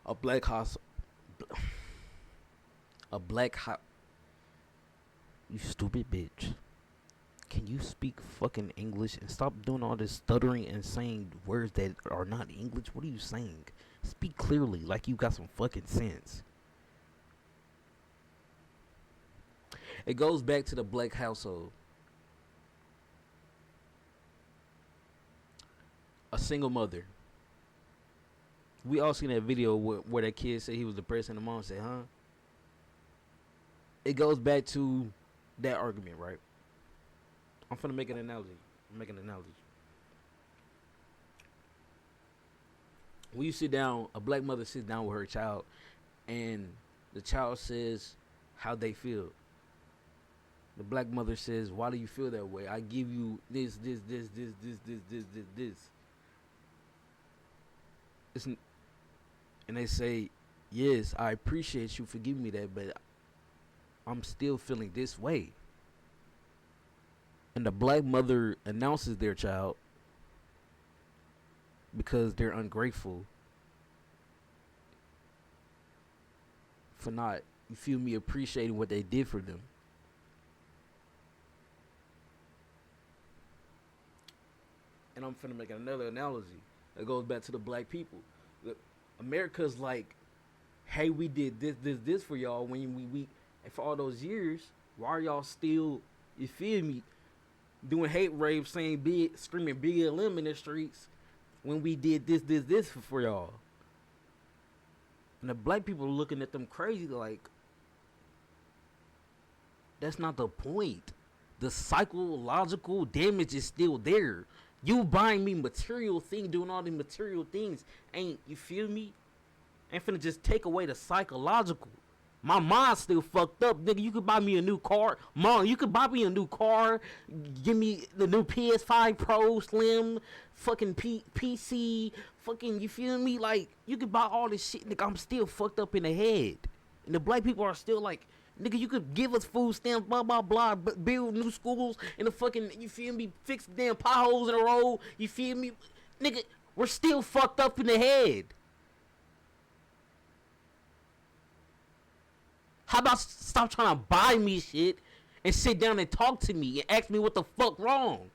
A black house. You stupid bitch. Can you speak fucking English and stop doing all this stuttering and saying words that are not English? What are you saying? Speak clearly, like you got some fucking sense. It goes back to the black household. A single mother. We all seen that video where that kid said he was depressed and the mom said, huh? It goes back to that argument, right? I'm finna make an analogy. When you sit down, a black mother sits down with her child, and the child says how they feel. The black mother says, why do you feel that way? I give you this. And they say, yes, I appreciate you for giving me that, but I'm still feeling this way. And the black mother announces their child because they're ungrateful for not, you feel me, appreciating what they did for them. And I'm finna make another analogy that goes back to the black people. Look, America's like, hey, we did this for y'all when we and for all those years, why are y'all still, you feel me, doing hate rape, saying screaming BLM in the streets when we did this for y'all? And the black people are looking at them crazy like, that's not the point. the psychological damage is still there. You buying me material things, doing all these material things, ain't, you feel me? Ain't finna just take away the psychological. My mind's still fucked up, nigga. You could buy me a new car. Mom, you could buy me a new car. Give me the new PS5 Pro Slim, fucking PC, fucking, you feel me? Like, you could buy all this shit, nigga. I'm still fucked up in the head. And the black people are still like, nigga, you could give us food stamps, blah, blah, blah, build new schools, and the fucking, you feel me, fix the damn potholes in a row, you feel me? Nigga, we're still fucked up in the head. How about stop trying to buy me shit and sit down and talk to me and ask me what the fuck wrong?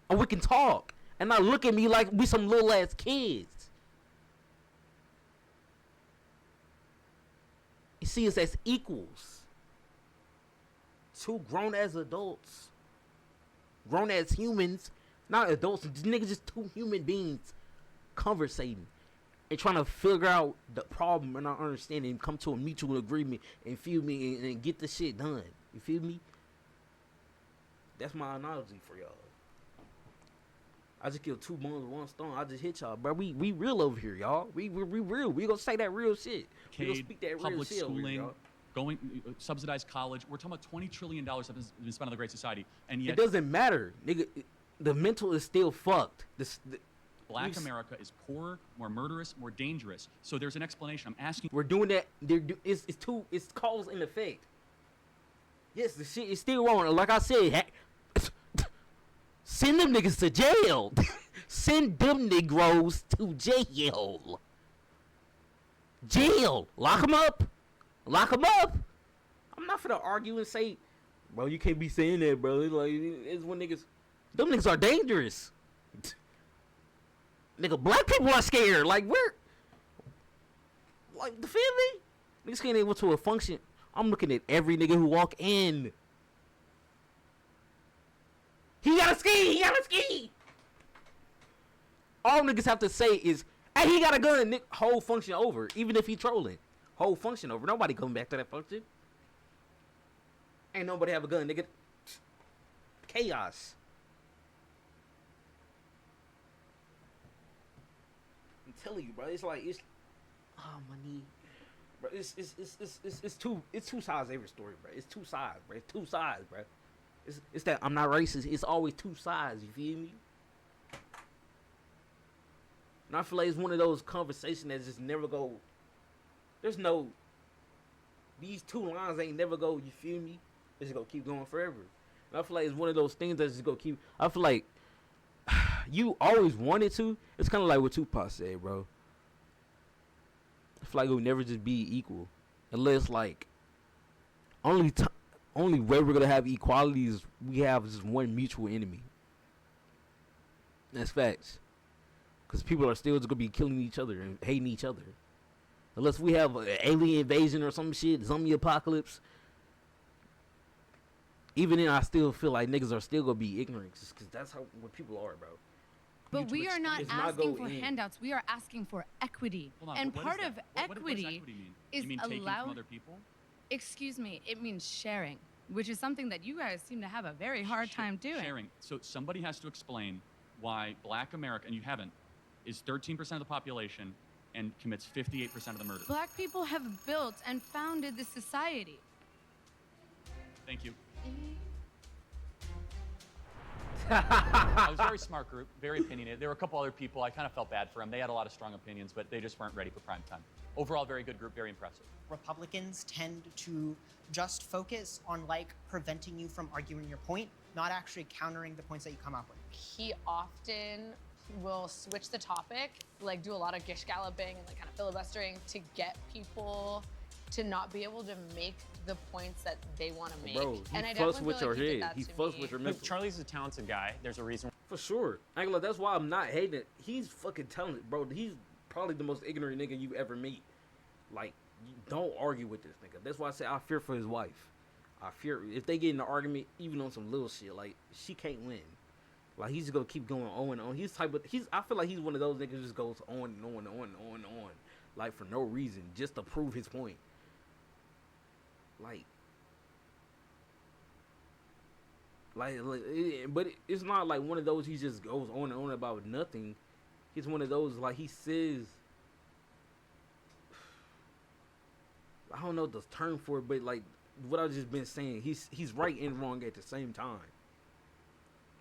And we can talk. And not look at me like we some little ass kids. You see us as equals. Two grown ass adults. Grown ass humans. Not adults. Niggas just two human beings conversating. And trying to figure out the problem and not understanding and come to a mutual agreement and feel me and get the shit done. You feel me? That's my analogy for y'all. I just killed two bones with one stone. I just hit y'all, bro. We real over here, y'all. We real. We gonna say that real shit. We gonna speak that real public shit over schooling, here, y'all. going subsidized college. We're talking about $20 trillion that has been spent on the Great Society, and yet It doesn't matter, nigga. The mental is still fucked. Black America is poorer, more murderous, more dangerous. So there's an explanation. I'm asking. We're doing that. It's cause and effect. Yes, the shit is still wrong. Like I said, send them niggas to jail. Send them Negroes to jail. Jail. Lock them up. Lock them up. I'm not finna argue and say, bro, you can't be saying that, bro. It's like, it's when niggas, them niggas are dangerous. Nigga, black people are scared. Like, we're, like, the feel me? Niggas can't able to a function. I'm looking at every nigga who walk in. He got a ski. He got a ski. All niggas have to say is, hey, he got a gun. Whole function over. Even if he trolling. Whole function over. Nobody coming back to that function. Ain't nobody have a gun, nigga. Chaos. I'm telling you, bro. It's like, it's, oh, my knee. Bro, it's two sides every story, bro. It's two sides, bro. It's two sides, bro. It's that I'm not racist. It's always two sides. You feel me? And I feel like it's one of those conversations that just never go. There's no. These two lines ain't never go. You feel me? It's just gonna keep going forever. And I feel like it's one of those things that's just gonna keep. I feel like you always wanted to. It's kind of like what Tupac said, bro. I feel like it would never just be equal, unless like only way we're gonna have equality is we have just one mutual enemy. That's facts. Because people are still just gonna be killing each other and hating each other, unless we have an alien invasion or some shit, zombie apocalypse. Even then, I still feel like niggas are still gonna be ignorant, just because that's how what people are, bro. But we are not asking for handouts. We are asking for equity. And part of equity what does equity mean? is you mean taking from other people? Excuse me, it means sharing, which is something that you guys seem to have a very hard time doing. Sharing. So somebody has to explain why Black America, and you haven't, is 13% of the population and commits 58% of the murders. Black people have built and founded this society. Thank you. I was a very smart group, very opinionated. There were a couple other people. I kind of felt bad for them. They had a lot of strong opinions, but they just weren't ready for prime time. Overall, very good group, very impressive. Republicans tend to just focus on like preventing you from arguing your point, not actually countering the points that you come up with. He often will switch the topic, like do a lot of gish galloping and like kind of filibustering to get people to not be able to make the points that they want to make. Bro, and he fucks with your head. He fucks with your mental. Charlie's a talented guy. There's a reason. For sure. I ain't gonna lie, that's why I'm not hating it. He's fucking talented, bro. He's probably the most ignorant nigga you ever meet. Like, you don't argue with this nigga. That's why I say I fear for his wife. I fear if they get in an argument, even on some little shit, like, she can't win. Like, he's just gonna keep going on and on. I feel like he's one of those niggas who just goes on and on and on and on and on. Like, for no reason, just to prove his point. Like, But it's not like one of those he just goes on and on about nothing. He's one of those like he says. I don't know the term for it, but like what I've just been saying, he's right and wrong at the same time.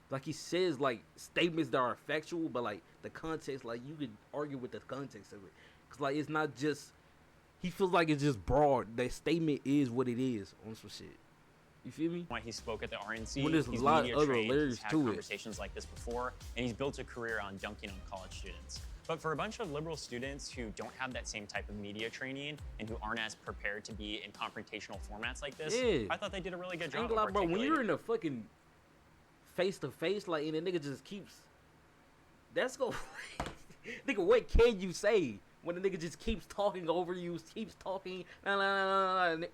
Like he says like statements that are factual, but like the context, like you could argue with the context of it, cause like it's not just. He feels like it's just broad. That statement is what it is on some shit. You feel me? When he spoke at the RNC, When there's he's a lot media of other trained, layers he's had to it. conversations like this before, and he's built a career on dunking on college students. But for a bunch of liberal students who don't have that same type of media training and who aren't as prepared to be in confrontational formats like this, Yeah. I thought they did a really good job. Ain't like, bro, when you're in a fucking face to face, like, and the nigga just keeps, that's go, nigga, what can you say when the nigga just keeps talking over you, keeps talking, like,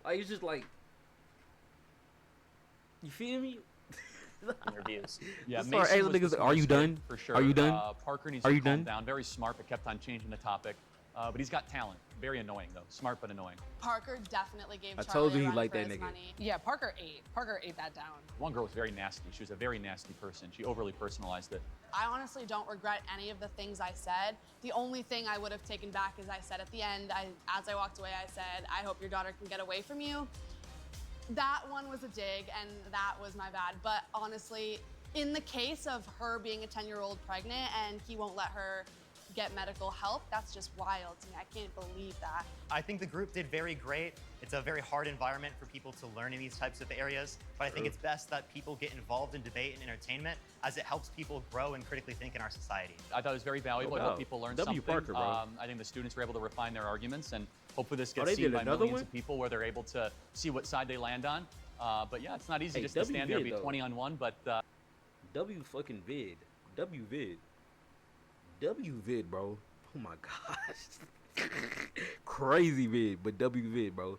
it's just like, you feel me? Interviews. Yeah, Sorry, Mason hey, was niggas, the are you mistake, done? For sure. Are you done? Parker needs Are to you calm done? down. Very smart, but kept on changing the topic. But he's got talent. Very annoying though. Smart but annoying. Parker definitely gave I Charlie told you a he run liked for that his nigga. money. Yeah, Parker ate that down. One girl was very nasty. She was a very nasty person. She overly personalized it. I honestly don't regret any of the things I said. The only thing I would have taken back is I said at the end, as I walked away, I said, I hope your daughter can get away from you. That one was a dig, and that was my bad. But honestly, in the case of her being a 10-year-old pregnant and he won't let her get medical help, that's just wild to me. I can't believe that. I think the group did very great. It's a very hard environment for people to learn in these types of areas, but I think it's best that people get involved in debate and entertainment as it helps people grow and critically think in our society. I thought it was very valuable. I hope people learned something. Parker, bro. I think the students were able to refine their arguments, and hopefully this Oh, gets they seen did by another millions one? of people where they're able to see what side they land on. But yeah, it's not easy Hey, just to stand there and be though. 20 on 1, but W fucking vid. W vid. W vid, bro. Oh my gosh. Crazy vid, but W vid, bro.